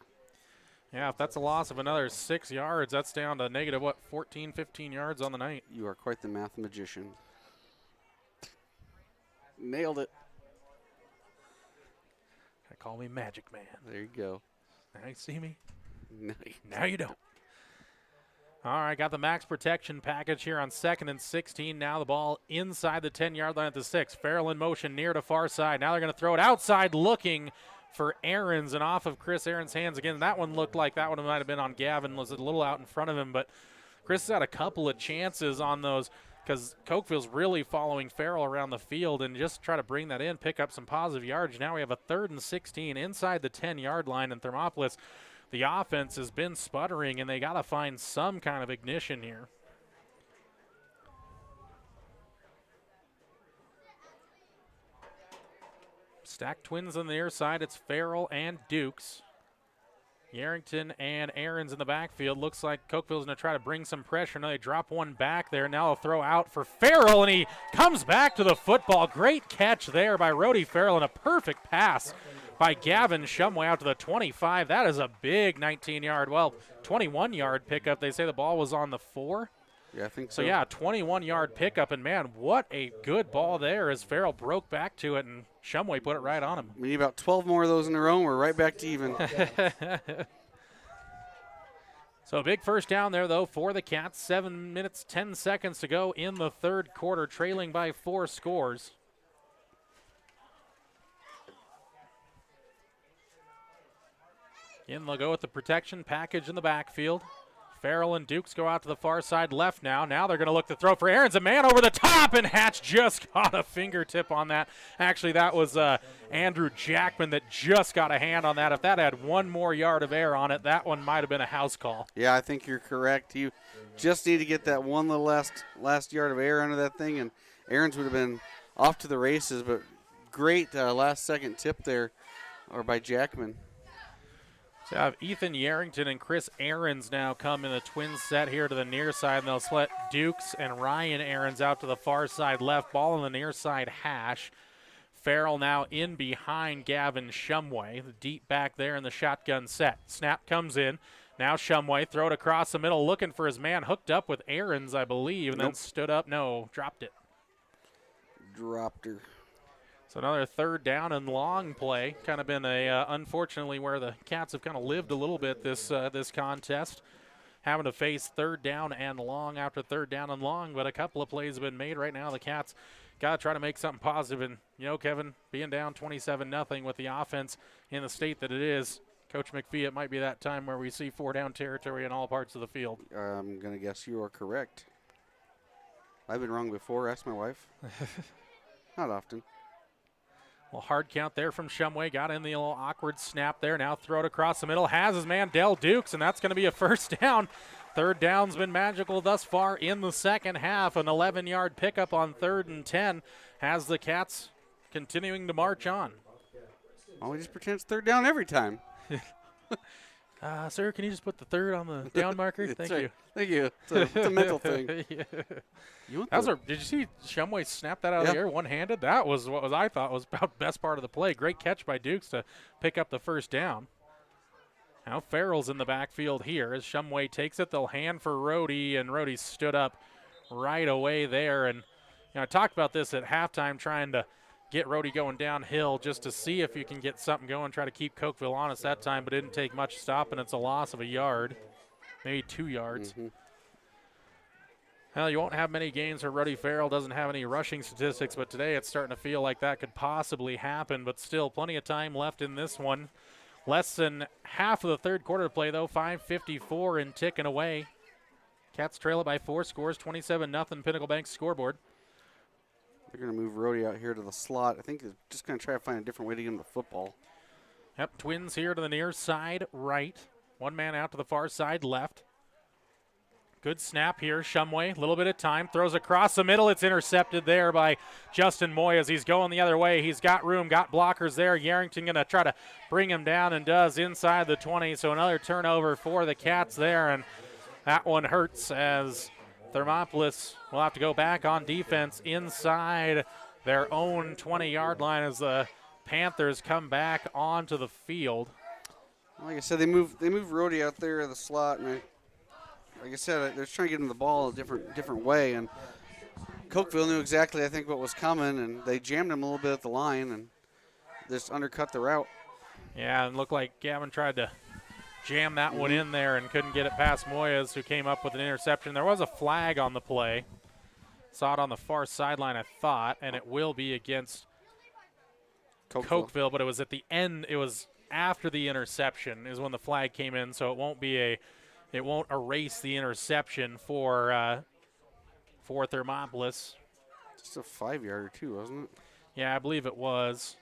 Yeah, if that's a loss of another 6 yards, that's down to negative, 14, 15 yards on the night. You are quite the math magician. Nailed it. Call me Magic Man. There you go. Now you see me? No, now you don't. All right, got the max protection package here on 2nd and 16. Now the ball inside the 10-yard line at the 6. Farrell in motion near to far side. Now they're going to throw it outside looking for Ahrens and off of Chris Ahrens' hands. Again, that one looked like that one might have been on Gavin. Was a little out in front of him, but Chris has had a couple of chances on those because Cokeville's really following Farrell around the field and just try to bring that in, pick up some positive yards. Now we have a 3rd and 16 inside the 10-yard line in Thermopolis. The offense has been sputtering, and they got to find some kind of ignition here. Stacked Twins on the near side. It's Farrell and Dukes. Yarrington and Ahrens in the backfield. Looks like Cokeville's going to try to bring some pressure. Now they drop one back there. Now they'll throw out for Farrell, and he comes back to the football. Great catch there by Rhodey Farrell, and a perfect pass by Gavin Shumway out to the 25. That is a big 19-yard, 21-yard pickup. They say the ball was on the 4. Yeah, I think so. So, yeah, 21-yard pickup, and, man, what a good ball there as Farrell broke back to it, and Shumway put it right on him. We need about 12 more of those in a row, and we're right back to even. So a big first down there, though, for the Cats. 7 minutes, 10 seconds to go in the 3rd quarter, trailing by 4 scores. In they'll go with the protection package in the backfield. Farrell and Dukes go out to the far side left now. Now they're going to look to throw for Ahrens. A man over the top, and Hatch just got a fingertip on that. Actually, that was Andrew Jackman that just got a hand on that. If that had one more yard of air on it, that one might have been a house call. Yeah, I think you're correct. You just need to get that one little last yard of air under that thing, and Ahrens would have been off to the races, but great last-second tip there or by Jackman. So I have Ethan Yarrington and Chris Ahrens now come in the Twins set here to the near side, and they'll split Dukes and Ryan Ahrens out to the far side left. Ball on the near side hash. Farrell now in behind Gavin Shumway. The deep back there in the shotgun set. Snap comes in. Now Shumway, throw it across the middle, looking for his man. Hooked up with Ahrens, I believe, and then stood up. No, dropped it. Dropped her. So another 3rd down and long play. Kind of been a unfortunately where the Cats have kind of lived a little bit this contest, having to face 3rd down and long after 3rd down and long. But a couple of plays have been made right now. The Cats got to try to make something positive. And you know, Kevin, being down 27-0 with the offense in the state that it is, Coach McPhee, it might be that time where we see 4-down territory in all parts of the field. I'm gonna guess you are correct. I've been wrong before. Ask my wife. Not often. Well, hard count there from Shumway. Got in the little awkward snap there. Now throw it across the middle. Has his man, Dell Dukes, and that's going to be a 1st down. 3rd down's been magical thus far in the second half. An 11-yard pickup on 3rd and 10 has the Cats continuing to march on. Well, we just pretend it's 3rd down every time. Sir, can you just put the 3rd on the down marker? Thank you. Thank you. It's a mental thing. Yeah. Did you see Shumway snap that out of the air one-handed? That was what I thought was about the best part of the play. Great catch by Dukes to pick up the 1st down. Now Farrell's in the backfield here. As Shumway takes it, they'll hand for Rhodey, and Rhodey stood up right away there. And I talked about this at halftime, trying to get Rhodey going downhill just to see if you can get something going, try to keep Cokeville honest that time, but it didn't take much stop, and it's a loss of a yard, maybe 2 yards. Well, you won't have many games where Ruddy Farrell doesn't have any rushing statistics, but today it's starting to feel like that could possibly happen, but still plenty of time left in this one. Less than half of the third quarter to play, though. 5:54 and ticking away. Cats trail it by 4 scores, 27-0 Pinnacle Bank scoreboard. They're going to move Rhodey out here to the slot. I think they're just going to try to find a different way to get him the football. Yep, Twins here to the near side right. One man out to the far side left. Good snap here, Shumway. A little bit of time. Throws across the middle. It's intercepted there by Justin Moy as he's going the other way. He's got room, got blockers there. Yarrington going to try to bring him down and does inside the 20. So another turnover for the Cats there, and that one hurts as Thermopolis will have to go back on defense inside their own 20-yard line as the Panthers come back onto the field. Like I said, they move Rhodey out there in the slot, and like I said, they're trying to get him the ball a different way, and Cokeville knew exactly, I think, what was coming, and they jammed him a little bit at the line and just undercut the route. Yeah, and looked like Gavin tried to jam that one in there and couldn't get it past Moyes, who came up with an interception. There was a flag on the play. Saw it on the far sideline, I thought, and it will be against Cokeville, but it was at the end. It was after the interception is when the flag came in, so it won't erase the interception for Thermopolis. Just a 5-yarder too, wasn't it? Yeah, I believe it was.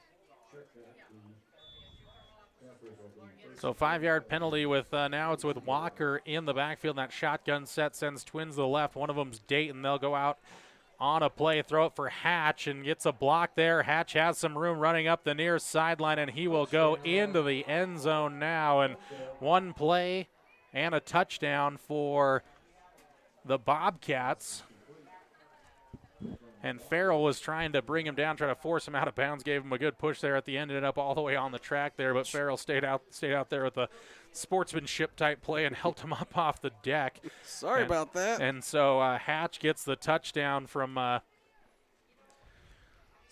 So 5-yard penalty with now it's with Walker in the backfield. And that shotgun set sends Twins to the left. One of them's Dayton. They'll go out on a play, throw it for Hatch, and gets a block there. Hatch has some room running up the near sideline, and he will go into the end zone now. And one play and a touchdown for the Bobcats. And Farrell was trying to bring him down, try to force him out of bounds, gave him a good push there at the end, ended up all the way on the track there, but Farrell stayed out there with a sportsmanship type play and helped him up off the deck. Sorry about that. And so Hatch gets the touchdown from is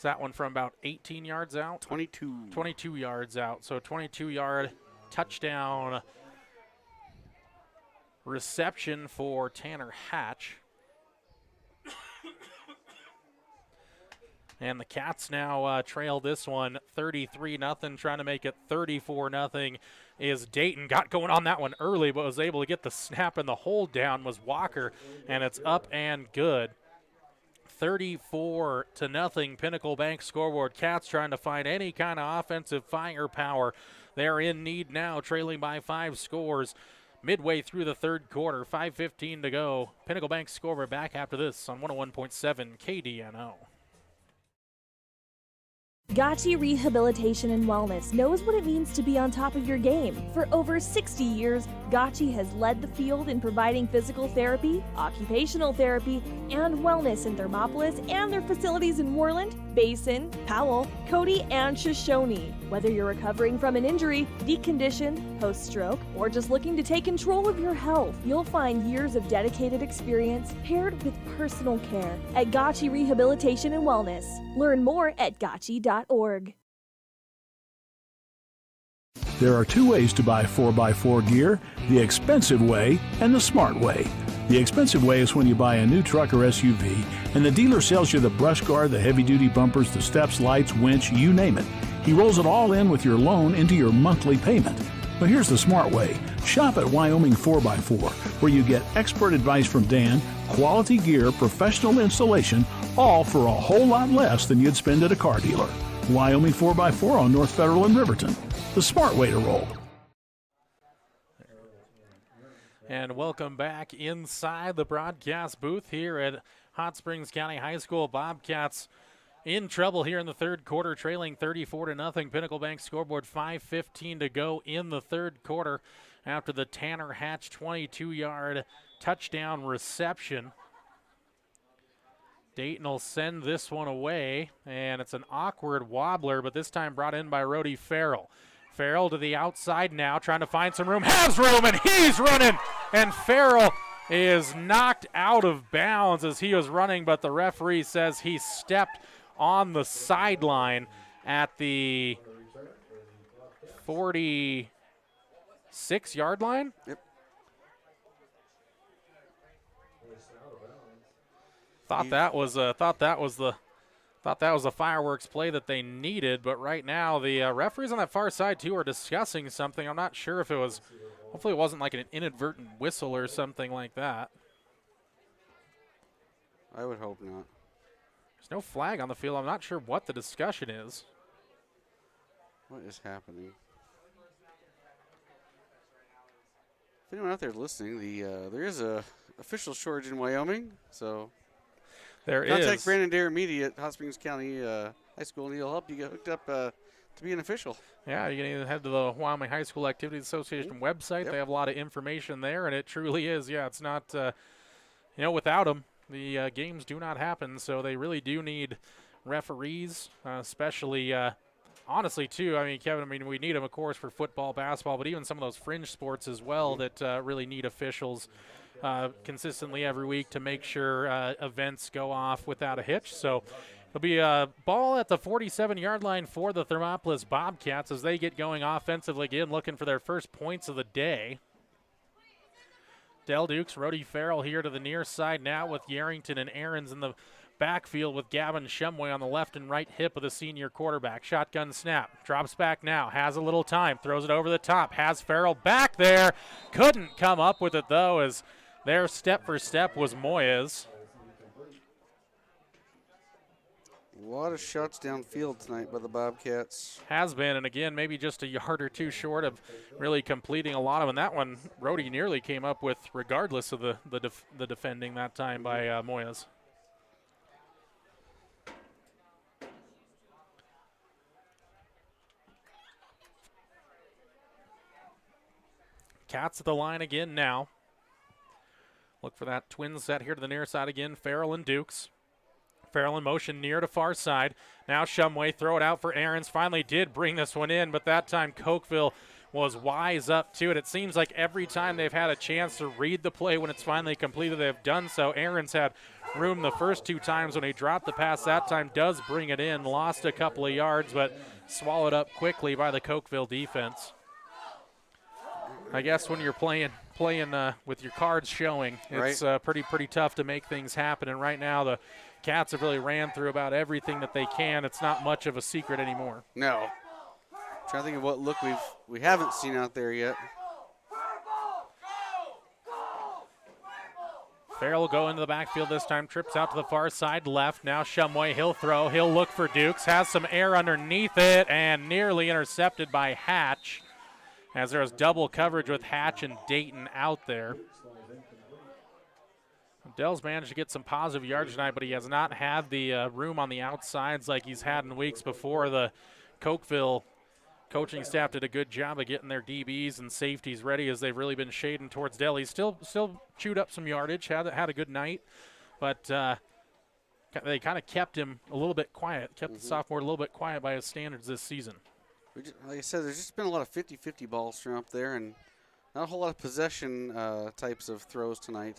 that one from about 18 yards out? 22 yards out. So 22-yard touchdown reception for Tanner Hatch. And the Cats now trail this one 33-0, trying to make it 34-0 is Dayton. Got going on that one early, but was able to get the snap, and the hold down was Walker, and it's up and good. 34-0 Pinnacle Bank scoreboard. Cats trying to find any kind of offensive firepower. They're in need now, trailing by 5 scores. Midway through the third quarter, 5:15 to go. Pinnacle Bank scoreboard back after this on 101.7 KDNO. Gotchi Rehabilitation and Wellness knows what it means to be on top of your game. For over 60 years, Gotchi has led the field in providing physical therapy, occupational therapy, and wellness in Thermopolis and their facilities in Moreland, Basin, Powell, Cody, and Shoshone. Whether you're recovering from an injury, deconditioned, post-stroke, or just looking to take control of your health, you'll find years of dedicated experience paired with personal care at Gotchi Rehabilitation and Wellness. Learn more at gotchi.org. There are 2 ways to buy 4x4 gear, the expensive way and the smart way. The expensive way is when you buy a new truck or SUV and the dealer sells you the brush guard, the heavy-duty bumpers, the steps, lights, winch, you name it. He rolls it all in with your loan into your monthly payment. But here's the smart way. Shop at Wyoming 4x4, where you get expert advice from Dan, quality gear, professional installation, all for a whole lot less than you'd spend at a car dealer. Wyoming 4x4 on North Federal in Riverton. The smart way to roll. And welcome back inside the broadcast booth here at Hot Springs County High School. Bobcats in trouble here in the third quarter, trailing 34-0. Pinnacle Bank scoreboard, 5:15 to go in the third quarter after the Tanner Hatch 22-yard touchdown reception. Dayton will send this one away, and it's an awkward wobbler, but this time brought in by Rhodey Farrell. Farrell to the outside now, trying to find some room. Has room, and he's running! And Farrell is knocked out of bounds as he was running, but the referee says he stepped on the sideline at the 46-yard line. Yep. Thought that was the fireworks play that they needed, but right now the referees on that far side too are discussing something. I'm not sure if it was, hopefully it wasn't like an inadvertent whistle or something like that. I would hope not. There's no flag on the field. I'm not sure what the discussion is. What is happening? If anyone out there listening, there is a official shortage in Wyoming, so contact Brandon Darramidi at Hot Springs County High School, and he'll help you get hooked up to be an official. Yeah, you can either head to the Wyoming High School Activities Association website. Yep. They have a lot of information there, and it truly is. Yeah, it's not, without them, the games do not happen, so they really do need referees, especially, honestly, too. I mean, Kevin, we need them, of course, for football, basketball, but even some of those fringe sports as well that really need officials consistently every week to make sure events go off without a hitch. So it'll be a ball at the 47-yard line for the Thermopolis Bobcats as they get going offensively again, looking for their first points of the day. Del Dukes, Rhodey Farrell here to the near side now with Yarrington and Ahrens in the backfield with Gavin Shumway on the left and right hip of the senior quarterback. Shotgun snap, drops back now, has a little time, throws it over the top, has Farrell back there. Couldn't come up with it though, as their step for step was Moyes. A lot of shots downfield tonight by the Bobcats. Has been, and again, maybe just a yard or two short of really completing a lot of them. That one, Rhodey nearly came up with, regardless of the defending that time by Moyes. Cats at the line again now. Look for that twin set here to the near side again, Farrell and Dukes. Farrell in motion near to far side. Now Shumway, throw it out for Ahrens. Finally did bring this one in, but that time Cokeville was wise up to it. It seems like every time they've had a chance to read the play when it's finally completed, they've done so. Ahrens had room the first two times when he dropped the pass. That time does bring it in. Lost a couple of yards, but swallowed up quickly by the Cokeville defense. I guess when you're playing with your cards showing, it's pretty tough to make things happen. And right now the Cats have really ran through about everything that they can. It's not much of a secret anymore. No. Trying to think of what look we haven't seen out there yet. Farrell will go into the backfield this time, trips out to the far side left. Now Shumway, he'll throw, he'll look for Dukes, has some air underneath it, and nearly intercepted by Hatch, as there was double coverage with Hatch and Dayton out there. Dell's managed to get some positive yards tonight, but he has not had the room on the outsides like he's had in weeks before. The Cokeville coaching staff did a good job of getting their DBs and safeties ready as they've really been shading towards Dell. He's still chewed up some yardage, had a good night, but they kind of kept him a little bit quiet, kept the sophomore a little bit quiet by his standards this season. Like I said, there's just been a lot of 50-50 balls from up there and not a whole lot of possession types of throws tonight.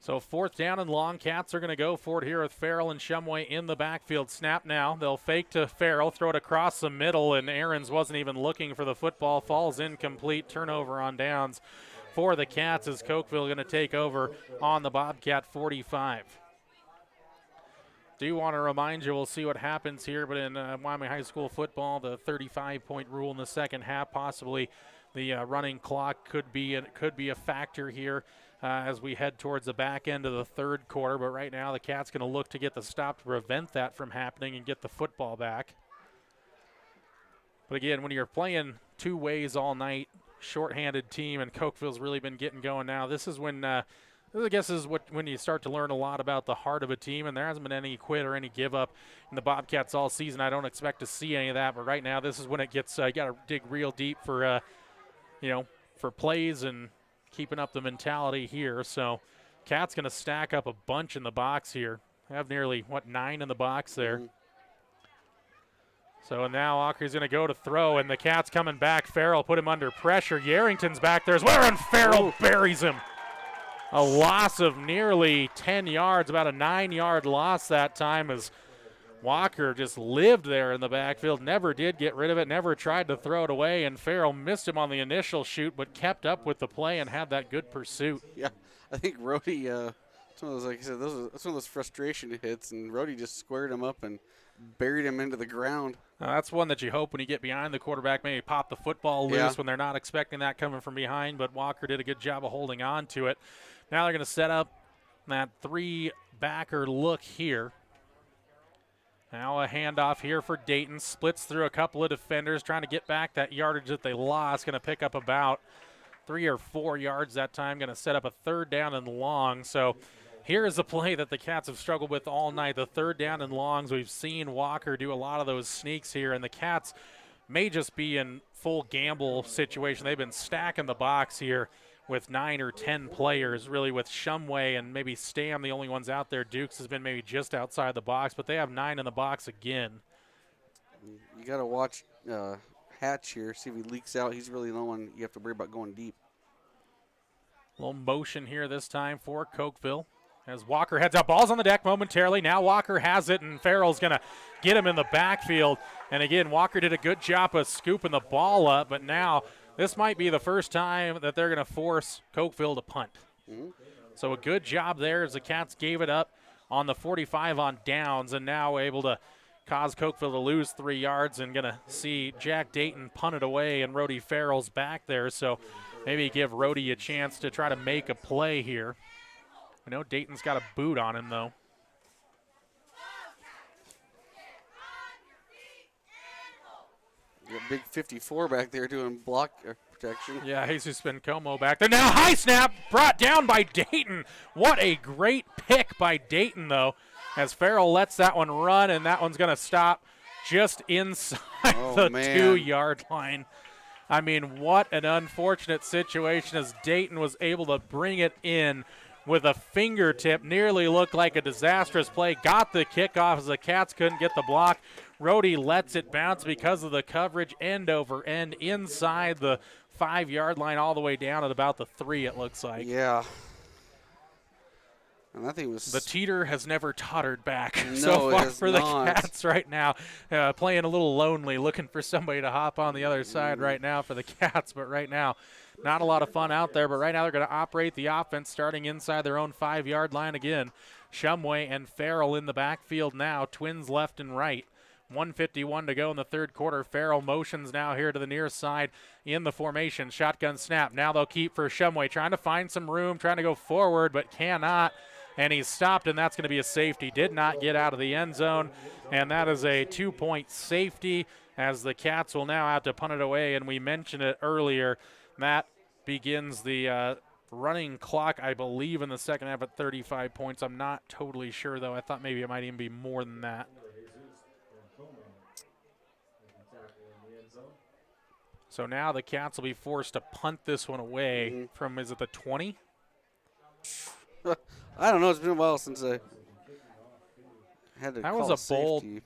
So fourth down and long. Cats are going to go for it here with Farrell and Shumway in the backfield. Snap now. They'll fake to Farrell, throw it across the middle, and Ahrens wasn't even looking for the football. Falls incomplete. Turnover on downs for the Cats as Cokeville going to take over on the Bobcat 45. Do want to remind you, we'll see what happens here, but in Wyoming High School football, the 35-point rule in the second half, possibly the running clock could be a factor here as we head towards the back end of the third quarter. But right now, the Cats going to look to get the stop to prevent that from happening and get the football back. But again, when you're playing two ways all night, shorthanded team, and Cokeville's really been getting going now, this is when I guess is when you start to learn a lot about the heart of a team, and there hasn't been any quit or any give up in the Bobcats all season. I don't expect to see any of that, but right now this is when it gets you got to dig real deep for for plays and keeping up the mentality here. So Cats going to stack up a bunch in the box here. Have nearly 9 in the box there. So now Aukrey's going to go to throw, and the Cats coming back. Farrell put him under pressure. Yarrington's back there as well, and Farrell buries him. A loss of nearly 10 yards, about a 9-yard loss that time as Walker just lived there in the backfield, never did get rid of it, never tried to throw it away, and Farrell missed him on the initial shoot but kept up with the play and had that good pursuit. Yeah, I think Rhodey It's one of those, like I said, that's one of those frustration hits, and Rhodey just squared him up and buried him into the ground. That's one that you hope when you get behind the quarterback, maybe pop the football loose when they're not expecting that coming from behind, but Walker did a good job of holding on to it. Now they're going to set up that 3-backer look here. Now a handoff here for Dayton. Splits through a couple of defenders, trying to get back that yardage that they lost. Going to pick up about 3 or 4 yards that time. Going to set up a 3rd down and long. So here is a play that the Cats have struggled with all night. The 3rd down and longs. We've seen Walker do a lot of those sneaks here, and the Cats may just be in full gamble situation. They've been stacking the box here with 9 or 10 players, really, with Shumway and maybe Stam the only ones out there. Dukes has been maybe just outside the box, but they have 9 in the box again. You got to watch Hatch here, see if he leaks out. He's really the one you have to worry about going deep. A little motion here this time for Cokeville. As Walker heads out, ball's on the deck momentarily. Now Walker has it, and Farrell's going to get him in the backfield. And again, Walker did a good job of scooping the ball up, but now this might be the first time that they're going to force Cokeville to punt. So a good job there as the Cats gave it up on the 45 on downs, and now able to cause Cokeville to lose 3 yards, and going to see Jack Dayton punt it away, and Rhodey Farrell's back there. So maybe give Rhodey a chance to try to make a play here. I know Dayton's got a boot on him, though. You got big 54 back there doing block protection. Yeah, Jesus Bencomo back there. Now high snap brought down by Dayton. What a great pick by Dayton, though, as Farrell lets that one run, and that one's going to stop just inside the 2-yard line. I mean, what an unfortunate situation as Dayton was able to bring it in with a fingertip. Nearly looked like a disastrous play. Got the kickoff as the Cats couldn't get the block. Rhodey lets it bounce because of the coverage end over end inside the 5-yard line all the way down at about the 3, it looks like. Yeah. And that thing was... The teeter has never tottered back No, so far for the not. Cats right now. Playing a little lonely, looking for somebody to hop on the other side right now for the Cats. But right now, not a lot of fun out there. But right now they're going to operate the offense starting inside their own 5-yard line again. Shumway and Farrell in the backfield now. Twins left and right. 1:51 to go in the 3rd quarter. Farrell motions now here to the near side in the formation. Shotgun snap. Now they'll keep for Shumway, trying to find some room, trying to go forward, but cannot. And he's stopped, and that's going to be a safety. Did not get out of the end zone, and that is a 2-point safety as the Cats will now have to punt it away. And we mentioned it earlier. That begins the running clock, I believe, in the second half at 35 points. I'm not totally sure, though. I thought maybe it might even be more than that. So now the Cats will be forced to punt this one away from, is it the 20? I don't know. It's been a while since I had to call That was a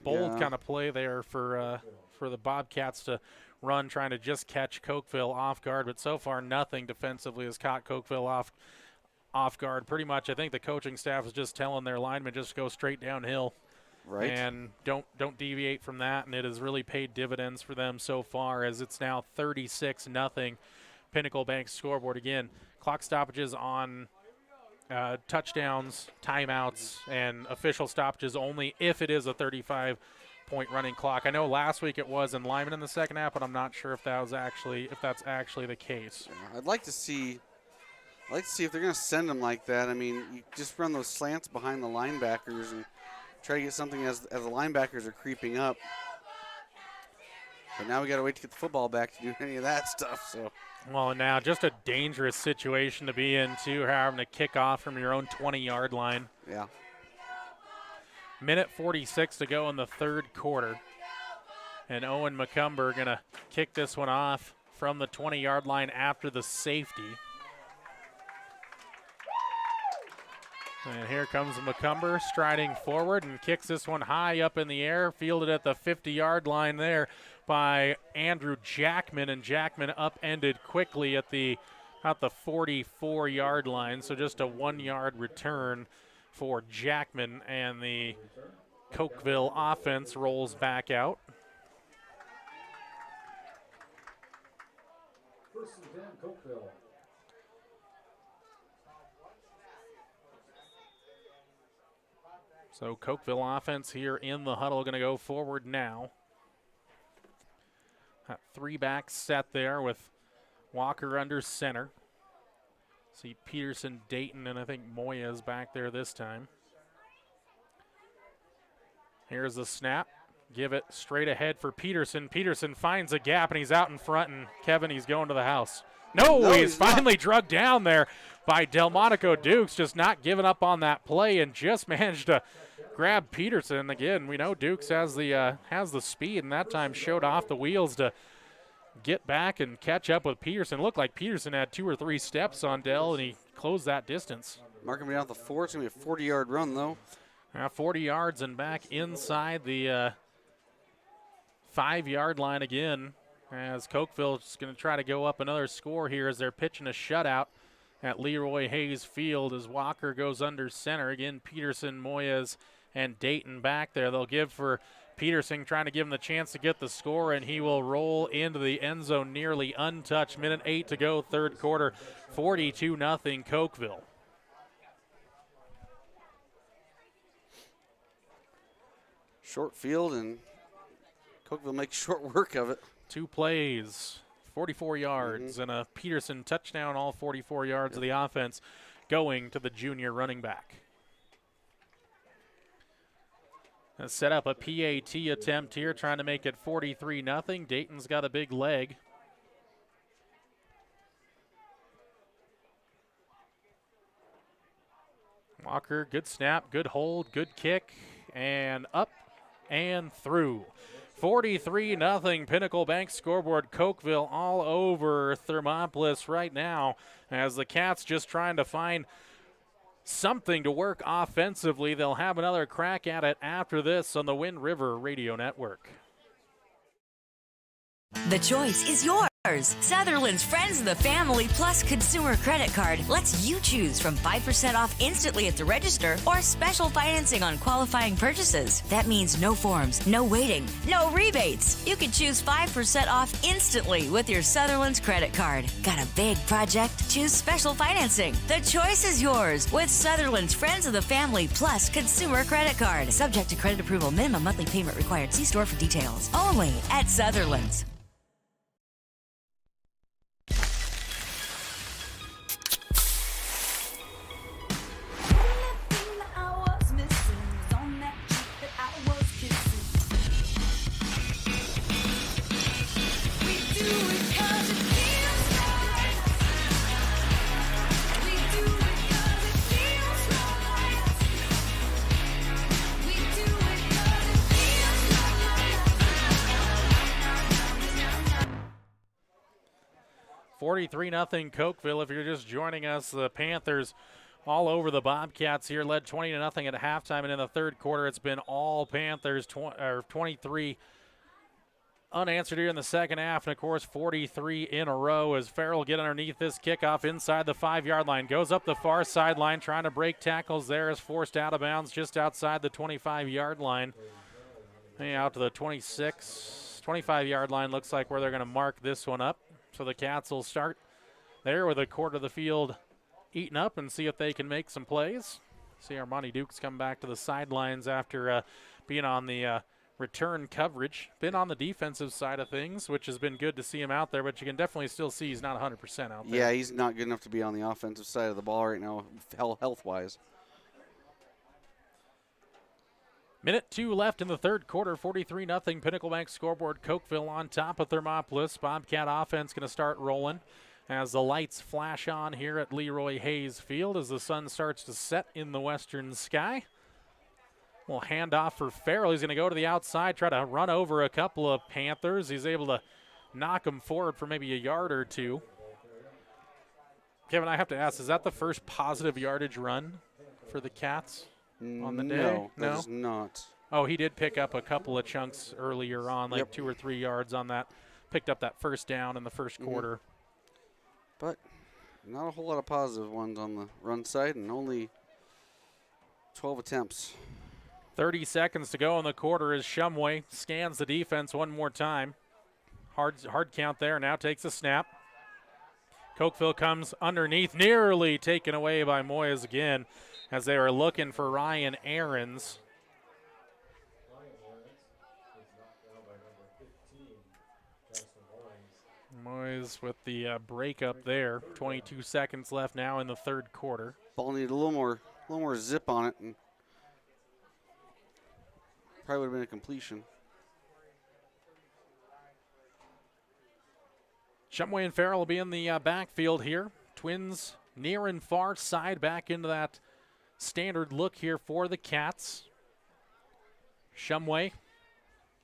bold yeah. kind of play there for the Bobcats to run, trying to just catch Cokeville off guard. But so far, nothing defensively has caught Cokeville off guard. Pretty much, I think the coaching staff is just telling their linemen just go straight downhill. Right. And don't deviate from that, and it has really paid dividends for them so far as it's now 36-0 Pinnacle Bank scoreboard. Again, clock stoppages on touchdowns, timeouts, and official stoppages only if it is a 35-point running clock. I know last week it was in Lyman in the second half, but I'm not sure if that's actually the case. I'd like to see if they're going to send them like that. I mean, you just run those slants behind the linebackers and try to get something as the linebackers are creeping up. But now we got to wait to get the football back to do any of that stuff. So. Well, now just a dangerous situation to be in, too, having to kick off from your own 20-yard line. Yeah. Minute 46 to go in the 3rd quarter. And Owen McCumber going to kick this one off from the 20-yard line after the safety. And here comes McCumber striding forward and kicks this one high up in the air, fielded at the 50-yard line there by Andrew Jackman, and Jackman upended quickly at the 44-yard line, so just a 1-yard return for Jackman, and the Cokeville offense rolls back out. First and 10, Cokeville. So Cokeville offense here in the huddle going to go forward now. That 3-back set there with Walker under center. See Peterson, Dayton, and I think Moya's back there this time. Here's the snap. Give it straight ahead for Peterson. Peterson finds a gap, and he's out in front, and Kevin, he's going to the house. No, he's finally drugged down there by Delmonico Dukes, just not giving up on that play and just managed to grab Peterson. Again, we know Dukes has the speed, and that time showed off the wheels to get back and catch up with Peterson. Looked like Peterson had 2 or 3 steps on Dell, and he closed that distance. Marking me out the 4. It's going to be a 40-yard run, though. 40 yards and back inside the 5-yard line again, as Cokeville is going to try to go up another score here as they're pitching a shutout at Leroy Hayes Field as Walker goes under center. Again, Peterson, Moyes, and Dayton back there. They'll give for Peterson, trying to give him the chance to get the score, and he will roll into the end zone nearly untouched. Minute 8 to go, third quarter, 42-0 Cokeville. Short field, and Cokeville makes short work of it. 2 plays, 44 yards, and a Peterson touchdown, all 44 yards of the offense going to the junior running back. Let's set up a PAT attempt here, trying to make it 43-0. Dayton's got a big leg. Walker, good snap, good hold, good kick, and up and through. 43-0 Pinnacle Bank scoreboard. Cokeville all over Thermopolis right now as the Cats just trying to find something to work offensively. They'll have another crack at it after this on the Wind River Radio Network. The choice is yours. Sutherland's Friends of the Family Plus Consumer Credit Card lets you choose from 5% off instantly at the register or special financing on qualifying purchases. That means no forms, no waiting, no rebates. You can choose 5% off instantly with your Sutherland's credit card. Got a big project? Choose special financing. The choice is yours with Sutherland's Friends of the Family Plus Consumer Credit Card. Subject to credit approval. Minimum monthly payment required. See store for details. Only at Sutherland's. $43-0 Cokeville. If you're just joining us, the Panthers all over the Bobcats here, led 20-0 at halftime, and in the third quarter it's been all Panthers, 23 unanswered here in the second half, and of course 43 in a row as Farrell get underneath this kickoff inside the 5-yard line, goes up the far sideline, trying to break tackles there, is forced out of bounds just outside the 25-yard line. Out to the 25-yard line looks like where they're going to mark this one up. So the Cats will start there with a quarter of the field eaten up and see if they can make some plays. See Armani Dukes come back to the sidelines after being on the return coverage. Been on the defensive side of things, which has been good to see him out there, but you can definitely still see he's not 100% out there. Yeah, he's not good enough to be on the offensive side of the ball right now, health-wise. Minute 2 left in the third quarter, 43-0 Pinnacle Bank scoreboard. Cokeville on top of Thermopolis. Bobcat offense going to start rolling as the lights flash on here at Leroy Hayes Field as the sun starts to set in the western sky. We'll hand off for Farrell. He's going to go to the outside, try to run over a couple of Panthers. He's able to knock them forward for maybe a yard or two. Kevin, I have to ask, is that the first positive yardage run for the Cats on the day? No, that is not. Oh, he did pick up a couple of chunks earlier on, like 2 or 3 yards on that. Picked up that first down in the first quarter. But not a whole lot of positive ones on the run side, and only 12 attempts. 30 seconds to go in the quarter as Shumway scans the defense one more time. Hard count there, now takes a snap. Cokeville comes underneath, nearly taken away by Moyes again as they were looking for Ryan Aarons. Moyes with the breakup there. 22 seconds left now in the third quarter. Ball needed a little more zip on it, and probably would have been a completion. Shumway and Farrell will be in the backfield here. Twins near and far side, back into that standard look here for the Cats. Shumway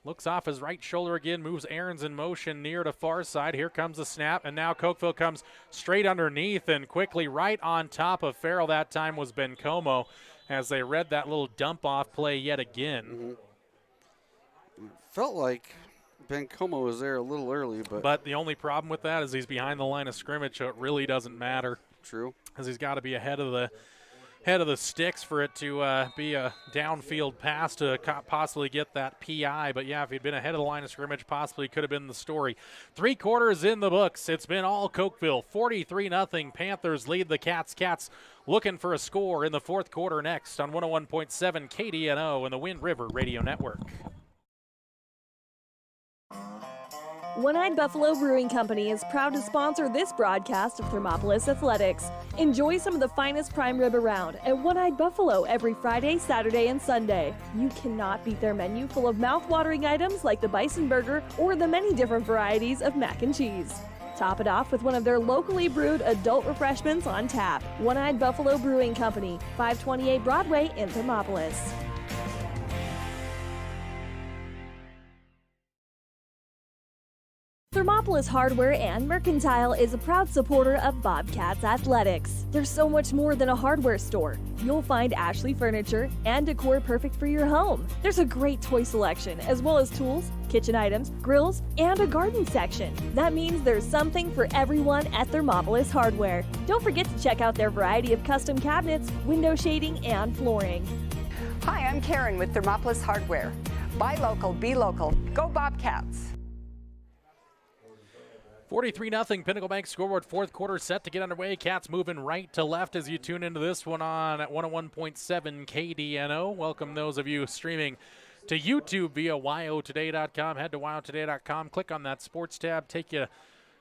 looks off his right shoulder again, moves Aarons in motion near to far side. Here comes the snap, and now Cokeville comes straight underneath and quickly right on top of Farrell. That time was Bencomo as they read that little dump-off play yet again. Felt like Bencomo was there a little early, but the only problem with that is he's behind the line of scrimmage, so it really doesn't matter. True. Because he's got to be ahead of the sticks for it to be a downfield pass to possibly get that PI. But yeah, if he'd been ahead of the line of scrimmage, possibly could have been the story. 3 quarters in the books. It's been all Cokeville. 43-0. Panthers lead the Cats. Cats looking for a score in the fourth quarter next on 101.7 KDNO and the Wind River Radio Network. One-Eyed Buffalo Brewing Company is proud to sponsor this broadcast of Thermopolis Athletics. Enjoy some of the finest prime rib around at One-Eyed Buffalo every Friday, Saturday, and Sunday. You cannot beat their menu full of mouth-watering items like the bison burger or the many different varieties of mac and cheese. Top it off with one of their locally brewed adult refreshments on tap. One-Eyed Buffalo Brewing Company, 528 Broadway in Thermopolis. Thermopolis Hardware and Mercantile is a proud supporter of Bobcats Athletics. There's so much more than a hardware store. You'll find Ashley furniture and decor perfect for your home. There's a great toy selection, as well as tools, kitchen items, grills, and a garden section. That means there's something for everyone at Thermopolis Hardware. Don't forget to check out their variety of custom cabinets, window shading, and flooring. Hi, I'm Karen with Thermopolis Hardware. Buy local, be local. Go Bobcats. 43-0 Pinnacle Bank scoreboard, fourth quarter set to get underway. Cats moving right to left as you tune into this one on at 101.7 KDNO. Welcome those of you streaming to YouTube via wyotoday.com. Head to wyotoday.com, click on that sports tab, take you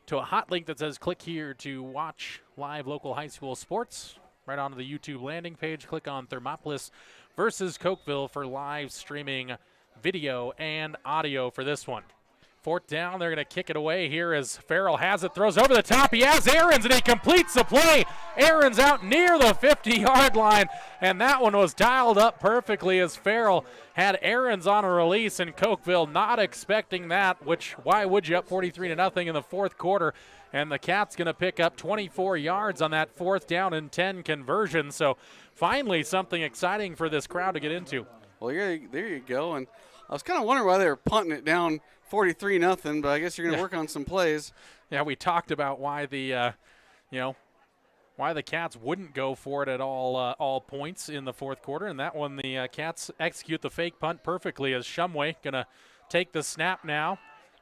to a hot link that says click here to watch live local high school sports. Right onto the YouTube landing page, click on Thermopolis versus Cokeville for live streaming video and audio for this one. Fourth down, they're going to kick it away here as Farrell has it, throws over the top. He has Aarons, and he completes the play. Aarons out near the 50-yard line, and that one was dialed up perfectly as Farrell had Aarons on a release, and Cokeville not expecting that, which why would you, up 43-0 in the fourth quarter, and the Cats going to pick up 24 yards on that 4th down and 10 conversion. So finally something exciting for this crowd to get into. Well, there you go, and I was kind of wondering why they were punting it down 43-0, but I guess you're going to work on some plays. Yeah, we talked about why the, why the Cats wouldn't go for it at all points in the fourth quarter, and that one the Cats execute the fake punt perfectly as Shumway going to take the snap now,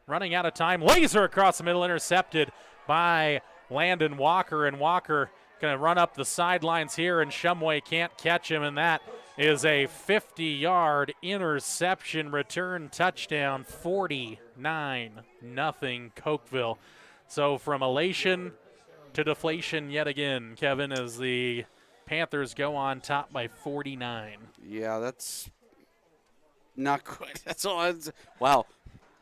running out of time, laser across the middle, intercepted by Landon Walker, and Walker going to run up the sidelines here, and Shumway can't catch him, and that is a 50-yard interception return touchdown, 49-0 Cokeville. So from elation to deflation yet again, Kevin, as the Panthers go on top by 49. Yeah, that's not good. That's all. Wow.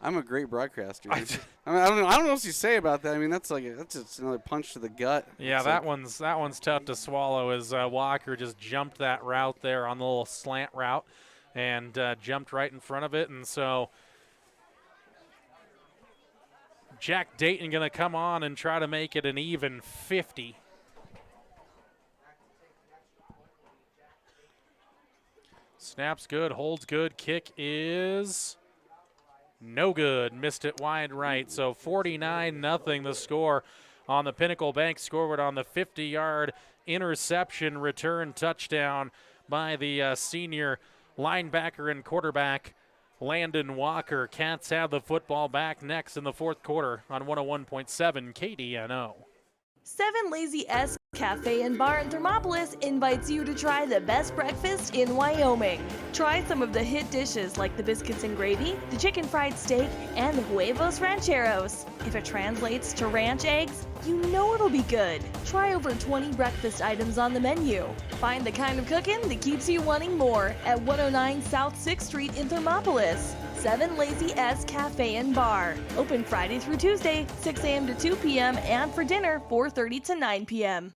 I'm a great broadcaster. I don't know what else you say about that. I mean, that's just another punch to the gut. Yeah, that one's tough to swallow as Walker just jumped that route there on the little slant route and jumped right in front of it. And so Jack Dayton going to come on and try to make it an even 50. Snaps good, holds good, kick is no good. Missed it wide right. So 49-0 the score on the Pinnacle Bank scoreboard on the 50-yard interception return touchdown by the senior linebacker and quarterback Landon Walker. Cats have the football back next in the fourth quarter on 101.7 KDNO. Seven Lazy S Cafe and Bar in Thermopolis invites you to try the best breakfast in Wyoming. Try some of the hit dishes like the biscuits and gravy, the chicken fried steak, and the huevos rancheros. If it translates to ranch eggs, you know it'll be good. Try over 20 breakfast items on the menu. Find the kind of cooking that keeps you wanting more at 109 South 6th Street in Thermopolis. 7 Lazy S Cafe and Bar. Open Friday through Tuesday, 6 a.m. to 2 p.m. and for dinner, 4:30 to 9 p.m.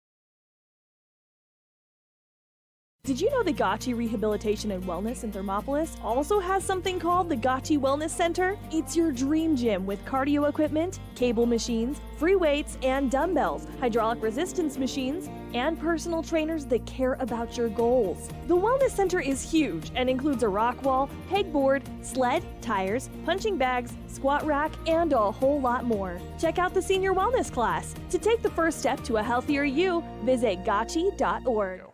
Did you know the Gotchi Rehabilitation and Wellness in Thermopolis also has something called the Gotchi Wellness Center? It's your dream gym with cardio equipment, cable machines, free weights and dumbbells, hydraulic resistance machines, and personal trainers that care about your goals. The Wellness Center is huge and includes a rock wall, pegboard, sled, tires, punching bags, squat rack, and a whole lot more. Check out the Senior Wellness class. To take the first step to a healthier you, visit gotchi.org.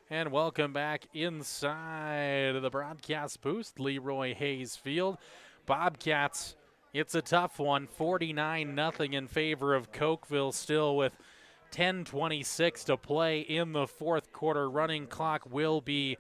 And welcome back inside the broadcast booth, Leroy Hayes Field. Bobcats, it's a tough one, 49-0 in favor of Cokeville still with 10:26 to play in the fourth quarter. Running clock will be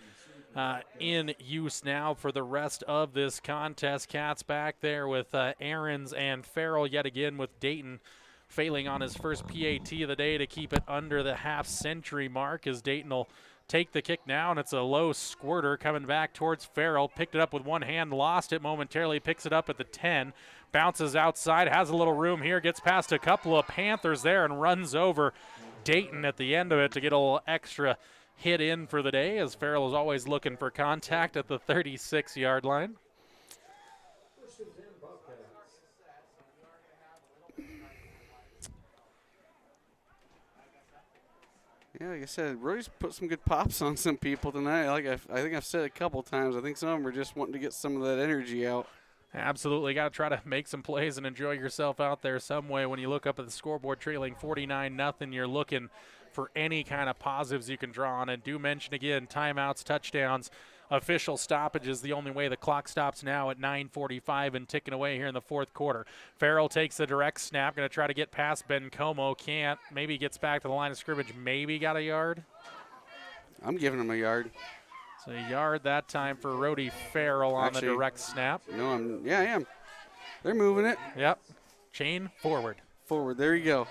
in use now for the rest of this contest. Cats back there with Aarons and Farrell yet again with Dayton failing on his first PAT of the day to keep it under the half-century mark as Dayton will take the kick now, and it's a low squirter coming back towards Farrell. Picked it up with one hand, lost it momentarily, picks it up at the 10, bounces outside, has a little room here, gets past a couple of Panthers there and runs over Dayton at the end of it to get a little extra hit in for the day, as Farrell is always looking for contact at the 36-yard line. Yeah, like I said, Roy's put some good pops on some people tonight. Like I think I've said a couple times, I think some of them are just wanting to get some of that energy out. Absolutely. Got to try to make some plays and enjoy yourself out there some way. When you look up at the scoreboard trailing 49-0, you're looking for any kind of positives you can draw on. And do mention again, timeouts, touchdowns, official stoppages. The only way the clock stops now at 9:45 and ticking away here in the fourth quarter. Farrell takes the direct snap, going to try to get past Ben Como. Can't. Maybe gets back to the line of scrimmage. Maybe got a yard. I'm giving him a yard. So a yard that time for Rody Farrell on the direct snap. No, I am. They're moving it. Yep. Chain forward. Forward. There you go.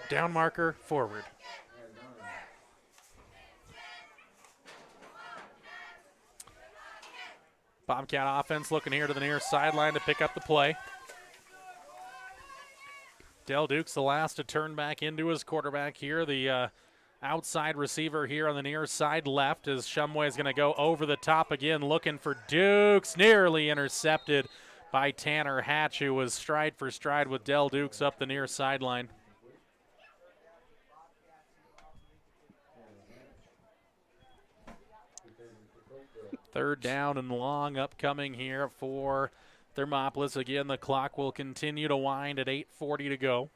Down marker forward. Bobcat offense looking here to the near sideline to pick up the play. Del Duke's the last to turn back into his quarterback here. The outside receiver here on the near side left as Shumway is going to go over the top again looking for Dukes. Nearly intercepted by Tanner Hatch, who was stride for stride with Del Dukes up the near sideline. Third down and long upcoming here for Thermopolis. Again, the clock will continue to wind at 8:40 to go.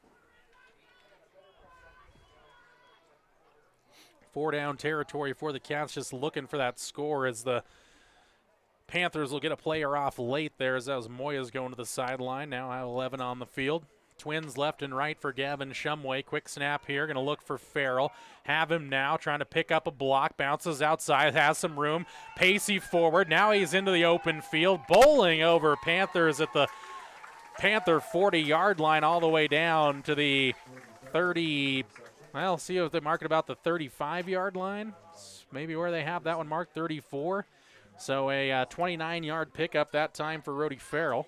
4-down territory for the Cats, just looking for that score as the Panthers will get a player off late there as that was Moyes going to the sideline. Now have 11 on the field. Twins left and right for Gavin Shumway. Quick snap here, going to look for Farrell. Have him now, trying to pick up a block. Bounces outside, has some room. Pacey forward. Now he's into the open field. Bowling over Panthers at the Panther 40-yard line all the way down to the 30. Well, see if they mark it about the 35-yard line. Maybe where they have that one marked, 34. So a 29-yard pickup that time for Rody Farrell.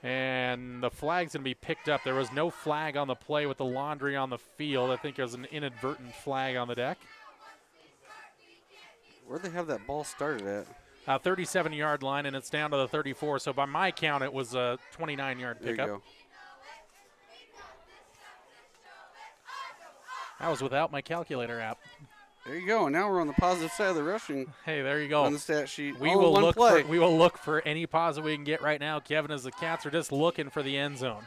And the flag's going to be picked up. There was no flag on the play with the laundry on the field. I think there was an inadvertent flag on the deck. Where'd they have that ball started at? 37-yard line, and it's down to the 34. So by my count, it was a 29-yard pickup. There you go. That was without my calculator app. There you go. And now we're on the positive side of the rushing. Hey, there you go. On the stat sheet. We will look for any positive we can get right now, Kevin, as the Cats are just looking for the end zone.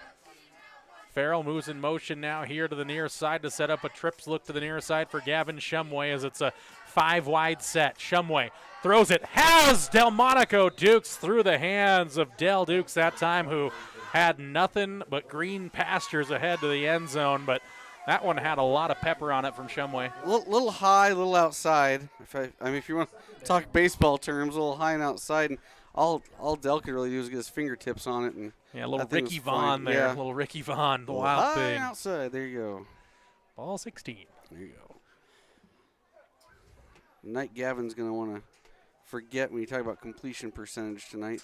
Farrell moves in motion now here to the near side to set up a trips look to the near side for Gavin Shumway as it's a 5-wide set. Shumway throws it. Has Delmonico Dukes through the hands of Del Dukes that time, who had nothing but green pastures ahead to the end zone, but that one had a lot of pepper on it from Shumway. Little high, little outside. If you want to talk baseball terms, a little high and outside, and all Dell could really do is get his fingertips on it. And yeah, a little Ricky Vaughn there. Yeah. Little Ricky Vaughn, the wild high thing. And outside. There you go. Ball 16. There you go. Tonight, Gavin's going to want to forget when you talk about completion percentage tonight.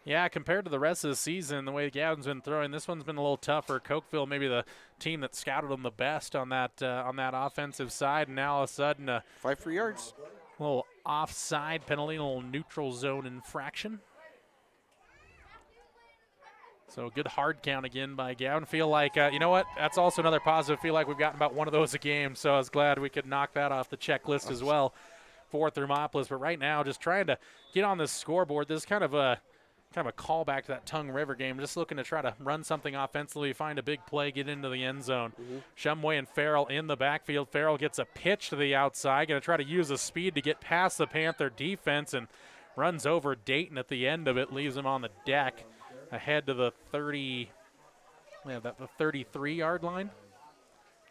Yeah, compared to the rest of the season, the way Gavin's been throwing, this one's been a little tougher. Cokeville, maybe the team that scouted them the best on that offensive side, and now all of a sudden 5 free yards. A little offside penalty, a little neutral zone infraction. So good hard count again by Gavin. Feel like, you know what, that's also another positive. Feel like we've gotten about one of those a game, so I was glad we could knock that off the checklist as well for Thermopolis. But right now, just trying to get on this scoreboard. This is kind of a callback to that Tongue River game. Just looking to try to run something offensively, find a big play, get into the end zone. Shumway and Farrell in the backfield. Farrell gets a pitch to the outside, going to try to use the speed to get past the Panther defense and runs over Dayton at the end of it, leaves him on the deck ahead to the 33-yard line.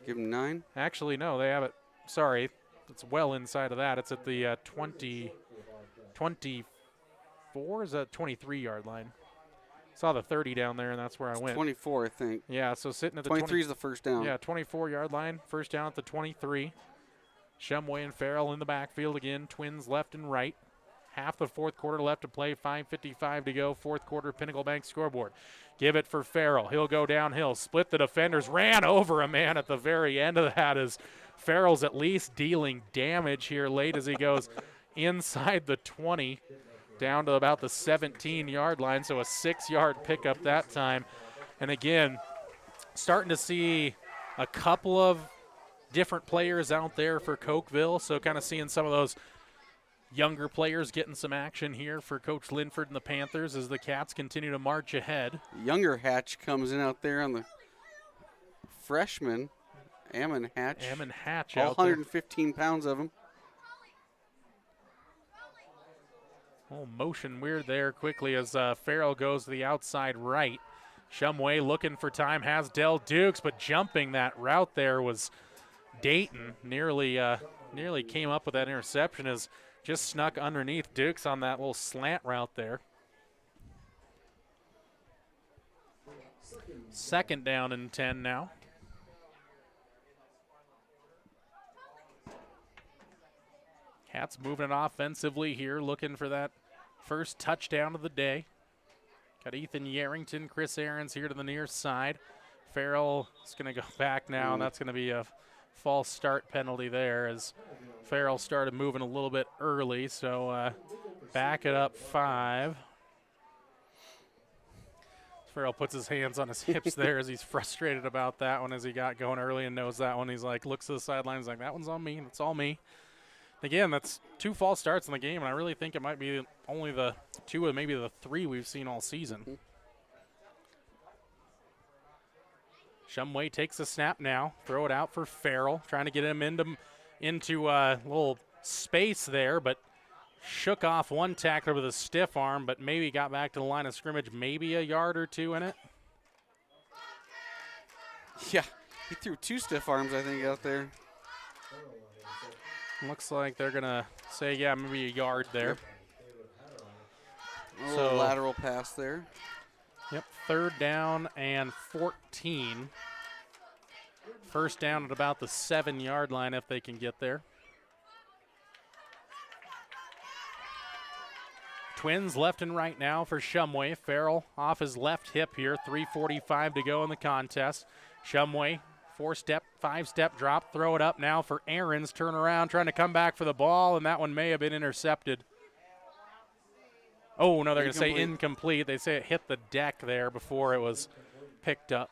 Give him 9. Actually, no, they have it. Sorry, it's well inside of that. It's at the 24, is that 23-yard line? Saw the 30 down there, and that's where I went. 24, I think. Yeah, so sitting at the 23 is the first down. Yeah, 24-yard line, first down at the 23. Shumway and Farrell in the backfield again, twins left and right. Half the fourth quarter left to play, 5:55 to go, fourth quarter, Pinnacle Bank scoreboard. Give it for Farrell. He'll go downhill, split the defenders, ran over a man at the very end of that as Farrell's at least dealing damage here late as he goes inside the 20 down to about the 17-yard line, so a 6-yard pickup that time. And again, starting to see a couple of different players out there for Cokeville, so kind of seeing some of those younger players getting some action here for Coach Linford and the Panthers as the Cats continue to march ahead. Younger Hatch comes in out there on the freshman, Ammon Hatch. Ammon Hatch all out 115 pounds of him. Oh, motion weird there quickly as Farrell goes to the outside right. Shumway looking for time, has Dell Dukes, but jumping that route there was Dayton. Nearly came up with that interception as just snuck underneath Dukes on that little slant route there. Second down and 10 now. Cats moving it offensively here, looking for that first touchdown of the day. Got Ethan Yarrington, Chris Aarons here to the near side. Farrell is going to go back now, and that's going to be a false start penalty there as Farrell started moving a little bit early, so back it up 5. Farrell puts his hands on his hips there as he's frustrated about that one as he got going early and knows that one. He's like, looks to the sidelines like, that one's on me, that's all me. Again, that's 2 false starts in the game, and I really think it might be only the 2 or maybe the 3 we've seen all season. Shumway takes the snap now, throw it out for Farrell, trying to get him into a little space there, but shook off one tackler with a stiff arm, but maybe got back to the line of scrimmage, maybe a yard or 2 in it. Yeah, he threw 2 stiff arms, I think, out there. Looks like they're going to say, yeah, maybe a yard there. A little lateral pass there. Yep, third down and 14. First down at about the 7-yard line if they can get there. Twins left and right now for Shumway. Farrell off his left hip here, 3:45 to go in the contest. Shumway, 4-step, 5-step drop, throw it up now for Aarons, turn around, trying to come back for the ball, and that one may have been intercepted. Oh, no, they're going to say incomplete. They say it hit the deck there before it was picked up.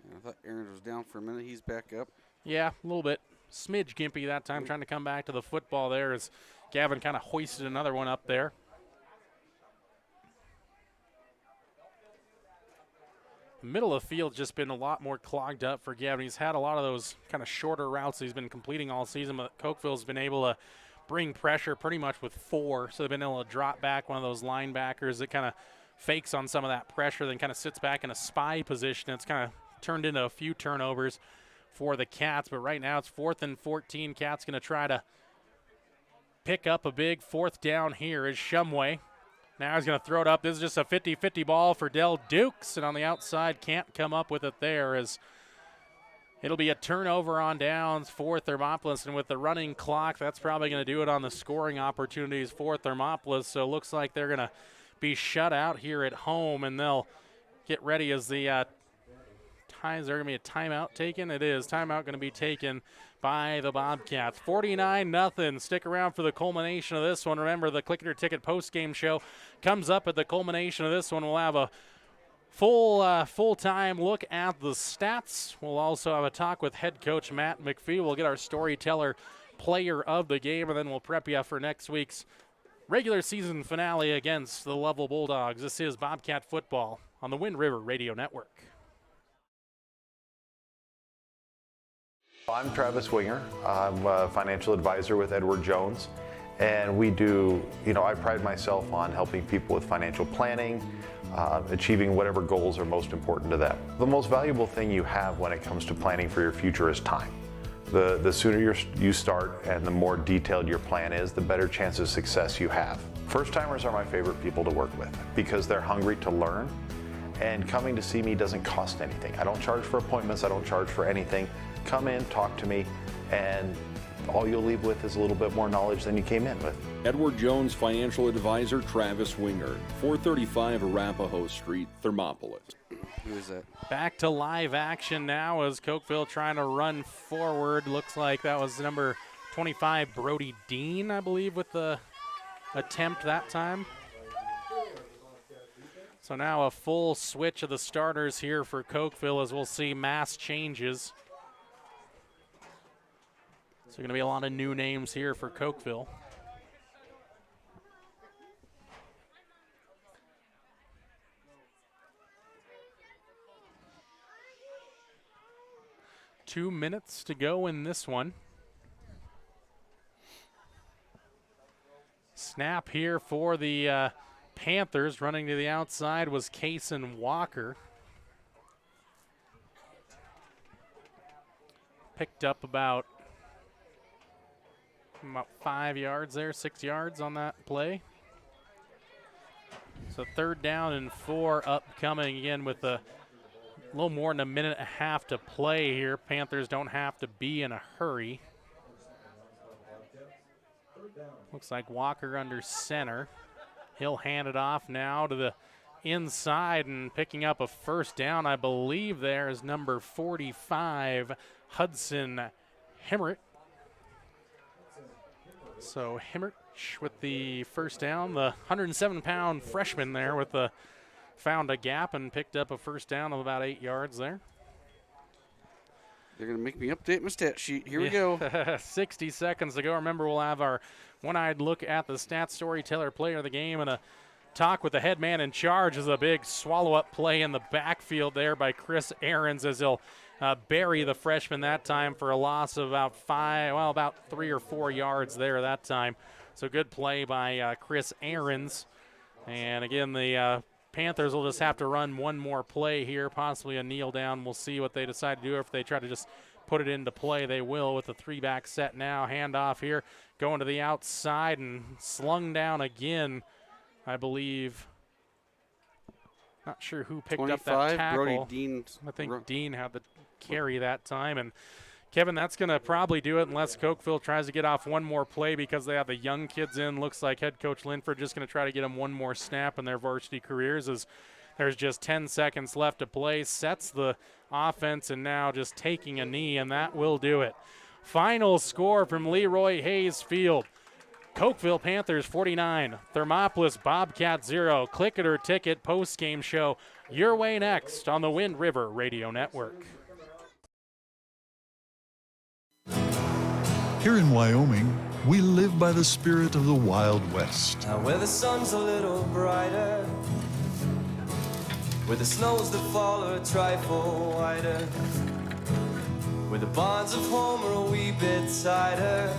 Yeah, I thought Aarons was down for a minute. He's back up. Yeah, a little bit. Smidge gimpy that time, trying to come back to the football there as Gavin kind of hoisted another one up there. The middle of the field's just been a lot more clogged up for Gavin. He's had a lot of those kind of shorter routes he's been completing all season, but Cokeville's been able to bring pressure pretty much with 4, so they've been able to drop back one of those linebackers that kind of fakes on some of that pressure, then kind of sits back in a spy position. It's kind of turned into a few turnovers for the Cats, but right now it's 4th and 14. Cats going to try to pick up a big 4th down here is Shumway. Now he's going to throw it up. This is just a 50-50 ball for Del Dukes, and on the outside can't come up with it there as it'll be a turnover on downs for Thermopolis, and with the running clock, that's probably going to do it on the scoring opportunities for Thermopolis. So it looks like they're going to be shut out here at home, and they'll get ready as the is there going to be a timeout taken? It is. Timeout going to be taken by the Bobcats. 49-0. Stick around for the culmination of this one. Remember, the Click It or Ticket post-game show comes up at the culmination of this one. We'll have a full-time look at the stats. We'll also have a talk with head coach Matt McPhee. We'll get our storyteller player of the game, and then we'll prep you for next week's regular season finale against the Lovell Bulldogs. This is Bobcat football on the Wind River Radio Network. I'm Travis Winger. I'm a financial advisor with Edward Jones, and we do, I pride myself on helping people with financial planning, achieving whatever goals are most important to them. The most valuable thing you have when it comes to planning for your future is time. The sooner you start and the more detailed your plan is, the better chance of success you have. First-timers are my favorite people to work with because they're hungry to learn, and coming to see me doesn't cost anything. I don't charge for appointments, I don't charge for anything. Come in, talk to me, and all you'll leave with is a little bit more knowledge than you came in with. Edward Jones financial advisor Travis Winger, 435 Arapahoe Street, Thermopolis. Who is that? Back to live action now as Cokeville trying to run forward. Looks like that was number 25, Brody Dean, I believe, with the attempt that time. So now a full switch of the starters here for Cokeville as we'll see mass changes. So going to be a lot of new names here for Cokeville. Two minutes to go in this one. Snap here for the Panthers. Running to the outside was Kason Walker. Picked up about 5 yards there, 6 yards on that play. So 3rd down and 4 upcoming again with a little more than a minute and a half to play here. Panthers don't have to be in a hurry. Looks like Walker under center. He'll hand it off now to the inside, and picking up a 1st down, I believe there is number 45, Hudson Hemmerich. So Hemmerich with the 1st down, the 107-pound freshman there with found a gap and picked up a 1st down of about 8 yards there. They're going to make me update my stat sheet. Here we go. 60 seconds to go. Remember, we'll have our one-eyed look at the stat storyteller player of the game and a talk with the head man in charge as a big swallow-up play in the backfield there by Chris Ahrens as he'll bury the freshman that time for a loss of about 3 or 4 yards there that time. So good play by Chris Ahrens. And again, the Panthers will just have to run one more play here, possibly a kneel down. We'll see what they decide to do. If they try to just put it into play, they will with the 3-back set now. Handoff here, going to the outside and slung down again, I believe. Not sure who picked up that tackle. Brody Dean. I think Dean had the carry that time. And Kevin, that's going to probably do it unless Cokeville tries to get off one more play because they have the young kids in. Looks like head coach Linford just going to try to get them one more snap in their varsity careers as there's just 10 seconds left to play. Sets the offense and now just taking a knee, and that will do it. Final score from Leroy Hayes Field. Cokeville Panthers 49, Thermopolis Bobcats 0. Click It or Ticket post-game show your way next on the Wind River Radio Network. Here in Wyoming, we live by the spirit of the Wild West. Now where the sun's a little brighter, where the snows that fall are a trifle whiter, where the bonds of home are a wee bit tighter,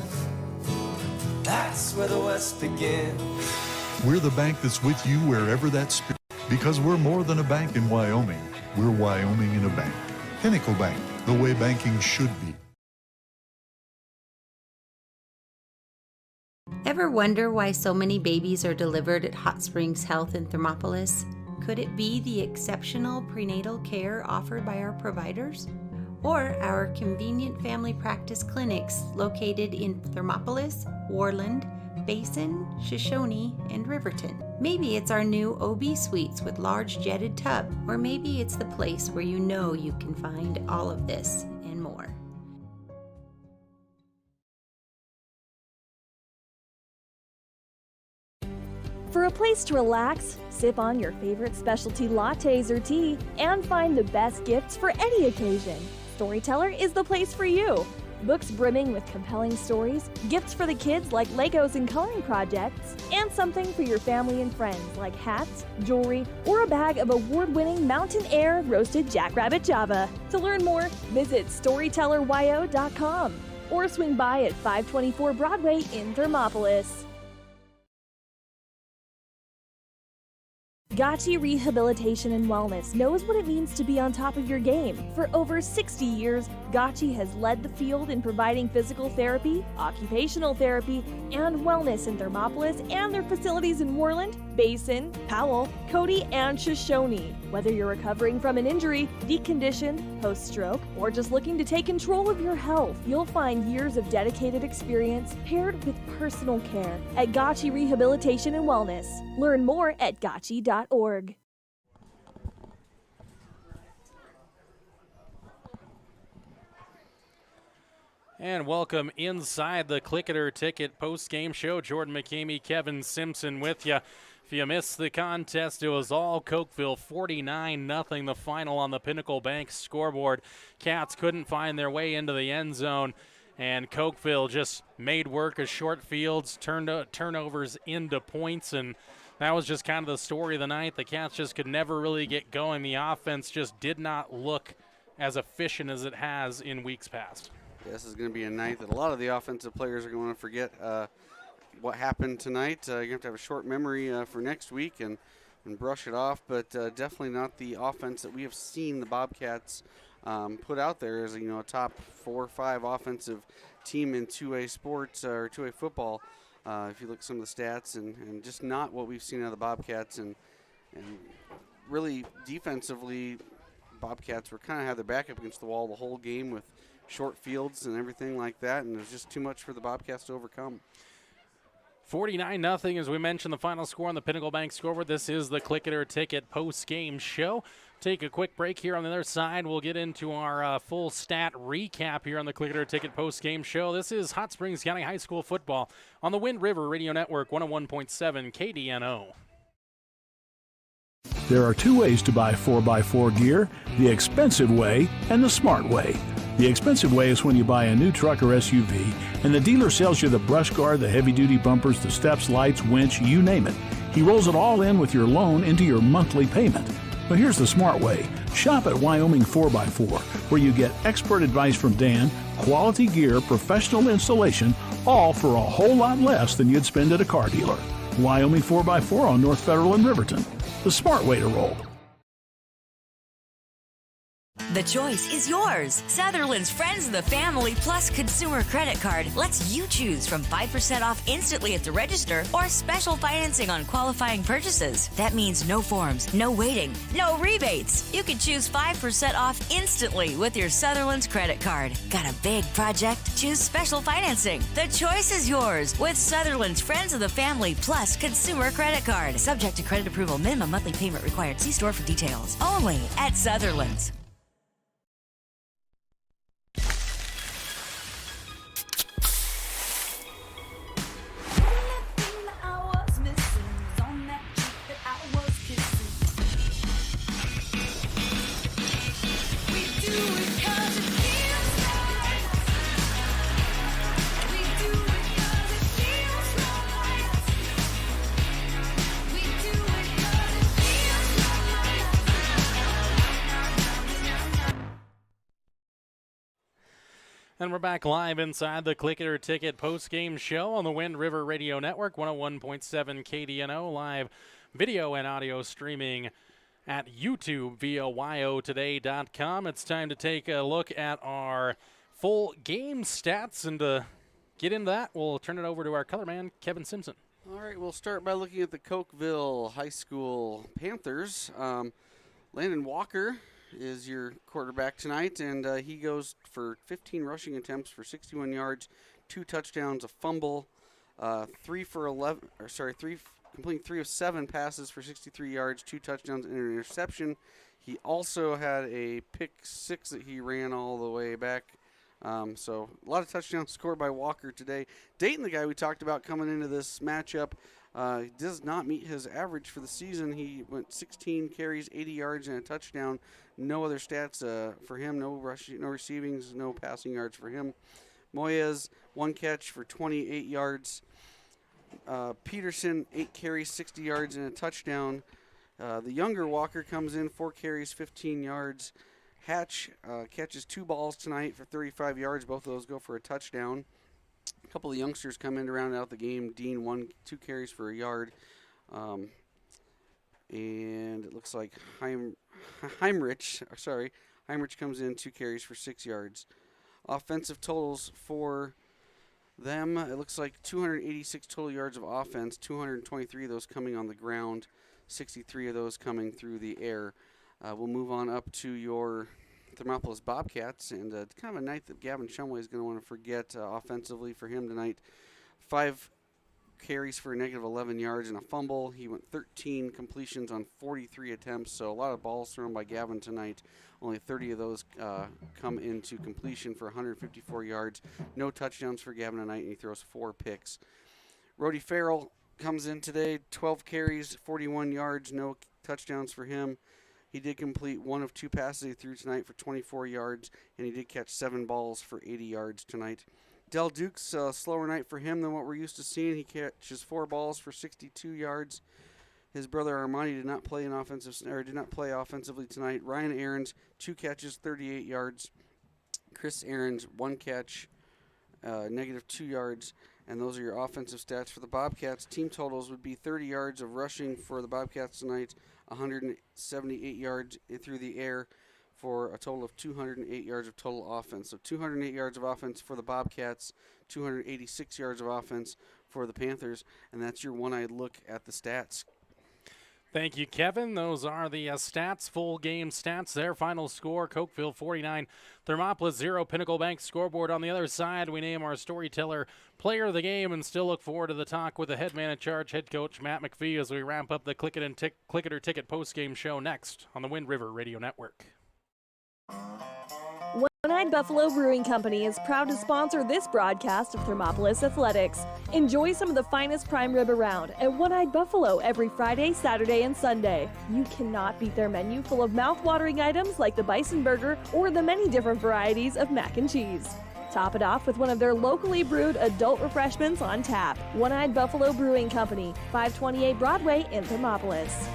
that's where the West begins. We're the bank that's with you wherever that spirit. Because we're more than a bank in Wyoming. We're Wyoming in a bank. Pinnacle Bank, the way banking should be. Ever wonder why so many babies are delivered at Hot Springs Health in Thermopolis? Could it be the exceptional prenatal care offered by our providers? Or our convenient family practice clinics located in Thermopolis, Worland, Basin, Shoshone, and Riverton? Maybe it's our new OB suites with large jetted tub, or maybe it's the place where you know you can find all of this and more. For a place to relax, sip on your favorite specialty lattes or tea, and find the best gifts for any occasion, Storyteller is the place for you. Books brimming with compelling stories, gifts for the kids like Legos and coloring projects, and something for your family and friends like hats, jewelry, or a bag of award-winning Mountain Air roasted jackrabbit java. To learn more, visit StorytellerYO.com or swing by at 524 Broadway in Thermopolis. Gotchi Rehabilitation and Wellness knows what it means to be on top of your game. For over 60 years, Gotchi has led the field in providing physical therapy, occupational therapy, and wellness in Thermopolis and their facilities in Worland, Basin, Powell, Cody, and Shoshone. Whether you're recovering from an injury, deconditioned, post-stroke, or just looking to take control of your health, you'll find years of dedicated experience paired with personal care at Gotchi Rehabilitation and Wellness. Learn more at gotchi.org. And welcome inside the Click It or Ticket post-game show. Jordan McCamey, Kevin Simpson with you. If you missed the contest, it was all Cokeville, 49-0, the final on the Pinnacle Bank scoreboard. Cats couldn't find their way into the end zone, and Cokeville just made work of short fields, turned turnovers into points, and that was just kind of the story of the night. The Cats just could never really get going. The offense just did not look as efficient as it has in weeks past. This is going to be a night that a lot of the offensive players are going to forget what happened tonight. You have to have a short memory for next week and brush it off, but definitely not the offense that we have seen the Bobcats put out there as a top 4 or 5 offensive team in 2A sports or 2A football. If you look at some of the stats and just not what we've seen out of the Bobcats, and really defensively, Bobcats were kind of had their back up against the wall the whole game with short fields and everything like that, and it was just too much for the Bobcats to overcome. 49-0, as we mentioned, the final score on the Pinnacle Bank scoreboard. This is the Click It or Ticket post-game show. Take a quick break here on the other side. We'll get into our full stat recap here on the Click It or Ticket post-game show. This is Hot Springs County High School football on the Wind River Radio Network, 101.7 KDNO. There are 2 ways to buy 4x4 gear, the expensive way and the smart way. The expensive way is when you buy a new truck or SUV and the dealer sells you the brush guard, the heavy-duty bumpers, the steps, lights, winch, you name it. He rolls it all in with your loan into your monthly payment. But here's the smart way. Shop at Wyoming 4x4, where you get expert advice from Dan, quality gear, professional installation, all for a whole lot less than you'd spend at a car dealer. Wyoming 4x4 on North Federal in Riverton. The smart way to roll. The choice is yours. Sutherland's Friends of the Family Plus Consumer Credit Card lets you choose from 5% off instantly at the register or special financing on qualifying purchases. That means no forms, no waiting, no rebates. You can choose 5% off instantly with your Sutherland's credit card. Got a big project? Choose special financing. The choice is yours with Sutherland's Friends of the Family Plus Consumer Credit Card. Subject to credit approval. Minimum monthly payment required. See store for details. Only at Sutherland's. And we're back live inside the Click It or Ticket post-game show on the Wind River Radio Network, 101.7 KDNO, live video and audio streaming at YouTube via yotoday.com. It's time to take a look at our full game stats, and to get into that, we'll turn it over to our color man, Kevin Simpson. All right, we'll start by looking at the Cokeville High School Panthers. Landon Walker is your quarterback tonight, and he goes for 15 rushing attempts for 61 yards, 2 touchdowns, a fumble, completing 3 of 7 passes for 63 yards, 2 touchdowns, and an interception. He also had a pick 6 that he ran all the way back. So a lot of touchdowns scored by Walker today. Dayton, the guy we talked about coming into this matchup, does not meet his average for the season. He went 16 carries, 80 yards, and a touchdown. No other stats for him. No rushing, no receivings, no passing yards for him. Moyes, 1 catch for 28 yards. Peterson, 8 carries, 60 yards, and a touchdown. The younger Walker comes in, 4 carries, 15 yards. Hatch catches 2 balls tonight for 35 yards. Both of those go for a touchdown. A couple of youngsters come in to round out the game. Dean, 2 carries for a yard. And it looks like Heinrich comes in, 2 carries for 6 yards. Offensive totals for them, it looks like 286 total yards of offense, 223 of those coming on the ground, 63 of those coming through the air. We'll move on up to your Thermopolis Bobcats, and kind of a night that Gavin Shumway is going to want to forget offensively for him tonight. 5 carries for a negative 11 yards and a fumble. He went 13 completions on 43 attempts, so a lot of balls thrown by Gavin tonight. Only 30 of those come into completion for 154 yards. No touchdowns for Gavin tonight, and he throws 4 picks. Rody Farrell comes in today, 12 carries, 41 yards, no touchdowns for him. He did complete 1 of 2 passes he threw tonight for 24 yards, and he did catch 7 balls for 80 yards tonight. Del Duke's a slower night for him than what we're used to seeing. He catches 4 balls for 62 yards. His brother Armani did not play offensively tonight. Ryan Aarons, 2 catches, 38 yards. Chris Aarons, 1 catch, negative 2 yards. And those are your offensive stats for the Bobcats. Team totals would be 30 yards of rushing for the Bobcats tonight, 178 yards through the air for a total of 208 yards of total offense. So 208 yards of offense for the Bobcats, 286 yards of offense for the Panthers, and that's your one-eyed look at the stats. Thank you, Kevin. Those are the stats, full game stats there. Final score, Cokeville 49, Thermopolis 0. Pinnacle Bank scoreboard. On the other side, we name our storyteller player of the game and still look forward to the talk with the head man in charge, head coach Matt McPhee, as we ramp up the Click It or Ticket post-game show next on the Wind River Radio Network. One-Eyed Buffalo Brewing Company is proud to sponsor this broadcast of Thermopolis Athletics. Enjoy some of the finest prime rib around at One-Eyed Buffalo every Friday, Saturday, and Sunday. You cannot beat their menu full of mouth-watering items like the bison burger or the many different varieties of mac and cheese. Top it off with one of their locally brewed adult refreshments on tap. One-Eyed Buffalo Brewing Company, 528 Broadway in Thermopolis.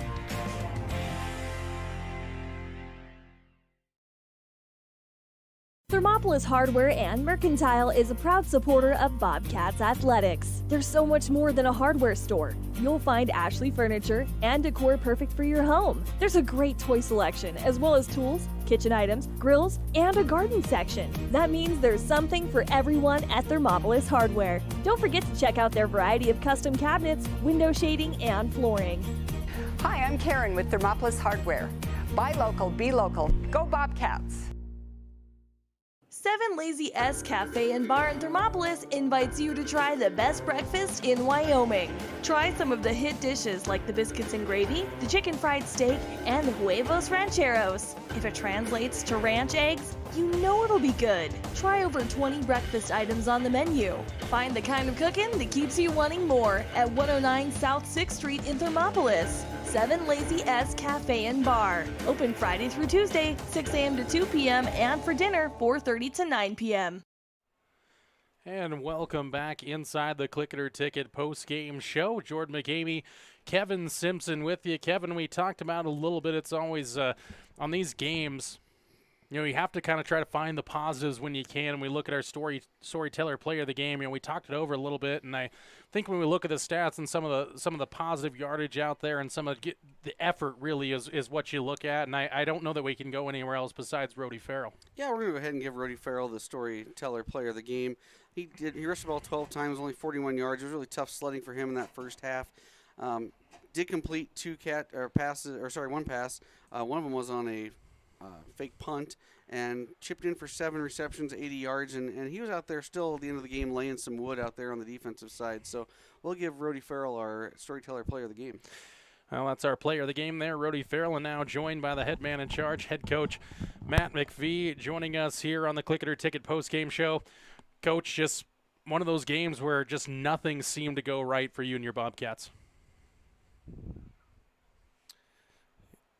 Thermopolis Hardware and Mercantile is a proud supporter of Bobcats Athletics. There's so much more than a hardware store. You'll find Ashley furniture and decor perfect for your home. There's a great toy selection, as well as tools, kitchen items, grills, and a garden section. That means there's something for everyone at Thermopolis Hardware. Don't forget to check out their variety of custom cabinets, window shading, and flooring. Hi, I'm Karen with Thermopolis Hardware. Buy local, be local. Go Bobcats! 7 Lazy S Cafe and Bar in Thermopolis invites you to try the best breakfast in Wyoming. Try some of the hit dishes like the biscuits and gravy, the chicken fried steak, and the huevos rancheros. If it translates to ranch eggs, you know it'll be good. Try over 20 breakfast items on the menu. Find the kind of cooking that keeps you wanting more at 109 South 6th Street in Thermopolis. 7 Lazy S Cafe and Bar. Open Friday through Tuesday, 6 a.m. to 2 p.m. and for dinner, 4:30 to 9 p.m. And welcome back inside the Click It or Ticket post-game show. Jordan McGamey, Kevin Simpson with you. Kevin, we talked about a little bit. It's always on these games, you have to kind of try to find the positives when you can. And we look at our storyteller player of the game. We talked it over a little bit, and I think when we look at the stats and some of the positive yardage out there and some of the effort really is what you look at. And I don't know that we can go anywhere else besides Rody Farrell. Yeah, we're going to go ahead and give Rody Farrell the storyteller player of the game. He rushed the ball 12 times, only 41 yards. It was really tough sledding for him in that first half. Did complete one pass. One of them was on a fake punt, and chipped in for 7 receptions, 80 yards, and he was out there still at the end of the game laying some wood out there on the defensive side. So we'll give Rody Farrell our storyteller player of the game. Well, that's our player of the game there, Rody Farrell, and now joined by the head man in charge, head coach Matt McVie, joining us here on the Click It or Ticket postgame show. Coach, just one of those games where just nothing seemed to go right for you and your Bobcats.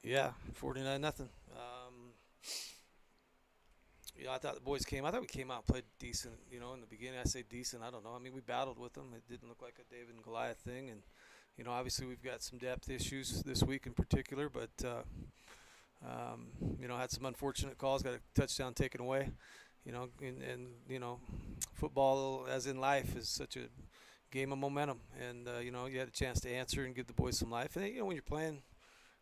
Yeah, 49-0. I thought the boys I thought we came out and played decent, in the beginning. I say decent, I don't know. I mean, we battled with them. It didn't look like a David and Goliath thing. And, obviously we've got some depth issues this week in particular. But, had some unfortunate calls, got a touchdown taken away. Football, as in life, is such a game of momentum. And, you had a chance to answer and give the boys some life. And, when you're playing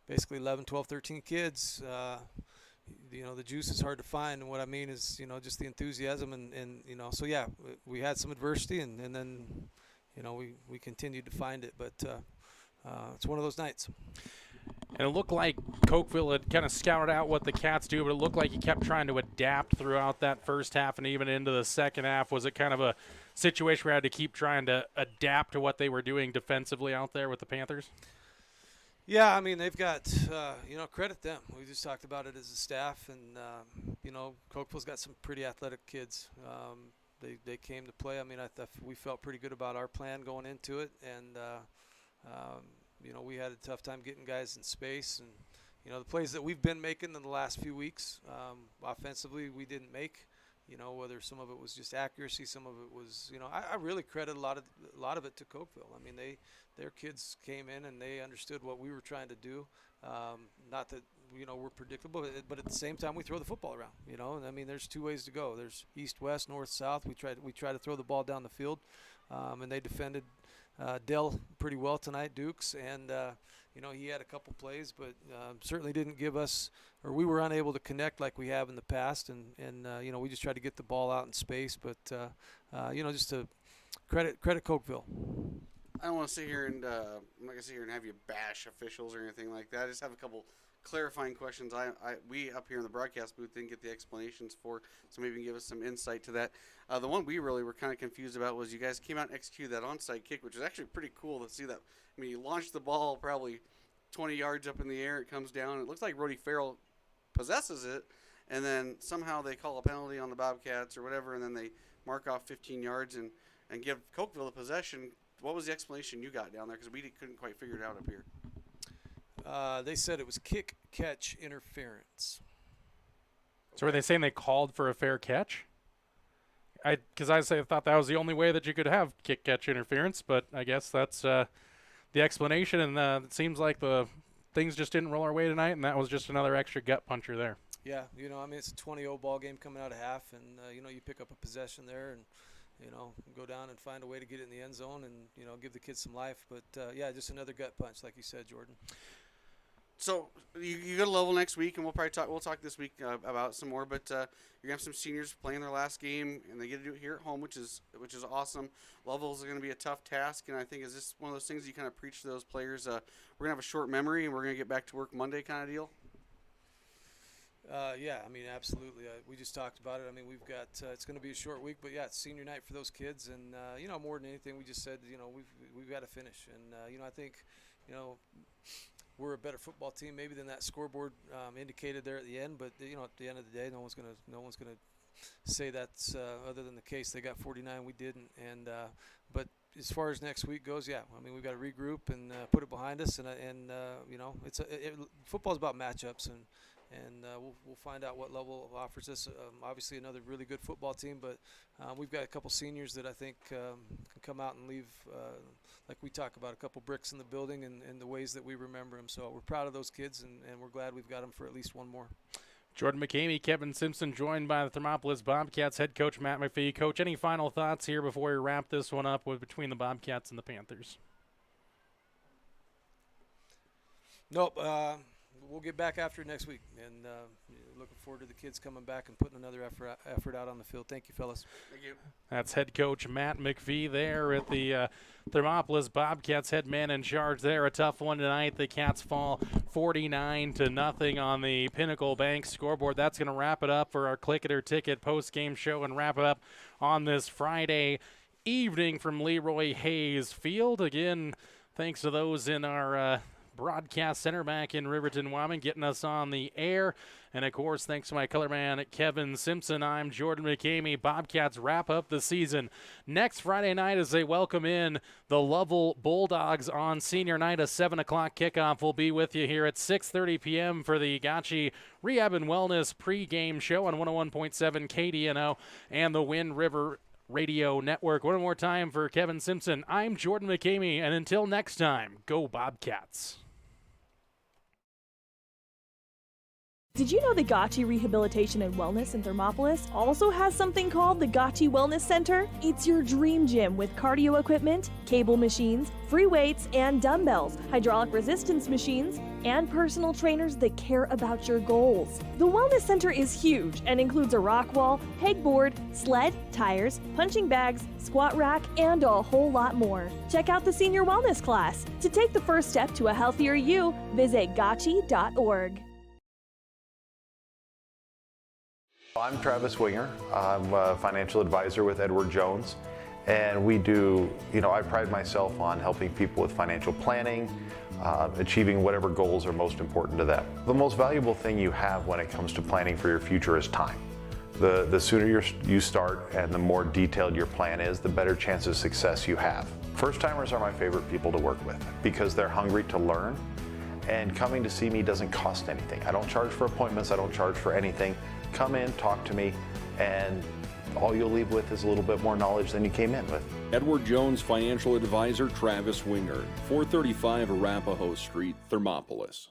basically 11, 12, 13 kids, the juice is hard to find, and what I mean is, just the enthusiasm and so yeah, we had some adversity, and then, we continued to find it, but it's one of those nights. And it looked like Cokeville had kind of scouted out what the Cats do, but it looked like you kept trying to adapt throughout that first half and even into the second half. Was it kind of a situation where you had to keep trying to adapt to what they were doing defensively out there with the Panthers? Yeah, I mean, they've got, credit them. We just talked about it as a staff, and, Cokeville's got some pretty athletic kids. They came to play. I mean, we felt pretty good about our plan going into it, and, we had a tough time getting guys in space. And, the plays that we've been making in the last few weeks, offensively, we didn't make. Whether some of it was just accuracy, some of it was, I really credit a lot of it to Cokeville. I mean, their kids came in and they understood what we were trying to do. Not that, we're predictable, but at the same time, we throw the football around, and I mean, there's two ways to go. There's east, west, north, south. We try to throw the ball down the field, and they defended Dell pretty well tonight, Dukes, and, he had a couple plays, but certainly didn't give us, or we were unable to connect like we have in the past, and we just tried to get the ball out in space, but, just to credit Cokeville. I don't want to sit here and I'm not going to sit here and have you bash officials or anything like that. I just have a couple clarifying questions. We up here in the broadcast booth didn't get the explanations for, so maybe you can give us some insight to that. The one we really were kind of confused about was you guys came out and executed that onside kick, which was actually pretty cool to see that. I mean, you launched the ball probably 20 yards up in the air. It comes down. It looks like Rody Farrell possesses it, and then somehow they call a penalty on the Bobcats or whatever, and then they mark off 15 yards and give Cokeville the possession. What was the explanation you got down there? Because we couldn't quite figure it out up here. They said it was kick-catch interference. So were they saying they called for a fair catch? Because I thought that was the only way that you could have kick-catch interference, but I guess that's the explanation, and it seems like the things just didn't roll our way tonight, and that was just another extra gut puncher there. Yeah, I mean, it's a 20-0 ball game coming out of half, and, you pick up a possession there and, go down and find a way to get it in the end zone and, give the kids some life. But, yeah, just another gut punch, like you said, Jordan. So you go to Level next week, and we'll talk this week about some more. But you're gonna have some seniors playing their last game, and they get to do it here at home, which is awesome. Level is going to be a tough task, and I think is this one of those things you kind of preach to those players. We're gonna have a short memory, and we're gonna get back to work Monday, kind of deal. Yeah, I mean, absolutely. We just talked about it. I mean, we've got it's going to be a short week, but yeah, it's senior night for those kids, and more than anything, we just said we've got to finish, and I think we're a better football team maybe than that scoreboard indicated there at the end, but at the end of the day, no one's gonna say that's other than the case. They got 49, we didn't, and but as far as next week goes, yeah, I mean, we've got to regroup and put it behind us, and football's about matchups, and we'll find out what Level offers us. Obviously, another really good football team, but we've got a couple seniors that I think can come out and leave, like we talk about, a couple bricks in the building and the ways that we remember them. So we're proud of those kids, and we're glad we've got them for at least one more. Jordan McCamey, Kevin Simpson, joined by the Thermopolis Bobcats head coach Matt McPhee. Coach, any final thoughts here before we wrap this one up between the Bobcats and the Panthers? Nope. We'll get back after next week, and looking forward to the kids coming back and putting another effort out on the field. Thank you, fellas. Thank you. That's head coach Matt McPhee there at the Thermopolis Bobcats, head man in charge there. A tough one tonight. The Cats fall 49-0 on the Pinnacle Bank scoreboard. That's going to wrap it up for our Click It or Ticket post-game show and wrap it up on this Friday evening from Leroy Hayes Field. Again, thanks to those in our broadcast center back in Riverton, Wyoming, getting us on the air. And, of course, thanks to my color man, Kevin Simpson. I'm Jordan McCamey. Bobcats wrap up the season next Friday night as they welcome in the Lovell Bulldogs on senior night. A 7 o'clock kickoff. We'll be with you here at 6:30 p.m. for the Gotchi Rehab and Wellness pregame show on 101.7 KDNO and the Wind River Radio Network. One more time for Kevin Simpson. I'm Jordan McCamey, and until next time, go Bobcats. Did you know the Gotchi Rehabilitation and Wellness in Thermopolis also has something called the Gotchi Wellness Center? It's your dream gym with cardio equipment, cable machines, free weights and dumbbells, hydraulic resistance machines, and personal trainers that care about your goals. The Wellness Center is huge and includes a rock wall, pegboard, sled, tires, punching bags, squat rack, and a whole lot more. Check out the Senior Wellness class. To take the first step to a healthier you, visit gotchi.org. I'm Travis Winger. I'm a financial advisor with Edward Jones, and we do, I pride myself on helping people with financial planning, achieving whatever goals are most important to them. The most valuable thing you have when it comes to planning for your future is time. The sooner you start and the more detailed your plan is, the better chance of success you have. First-timers are my favorite people to work with because they're hungry to learn, and coming to see me doesn't cost anything. I don't charge for appointments, I don't charge for anything. Come in, talk to me, and all you'll leave with is a little bit more knowledge than you came in with. Edward Jones financial advisor Travis Wingard, 435 Arapahoe Street, Thermopolis.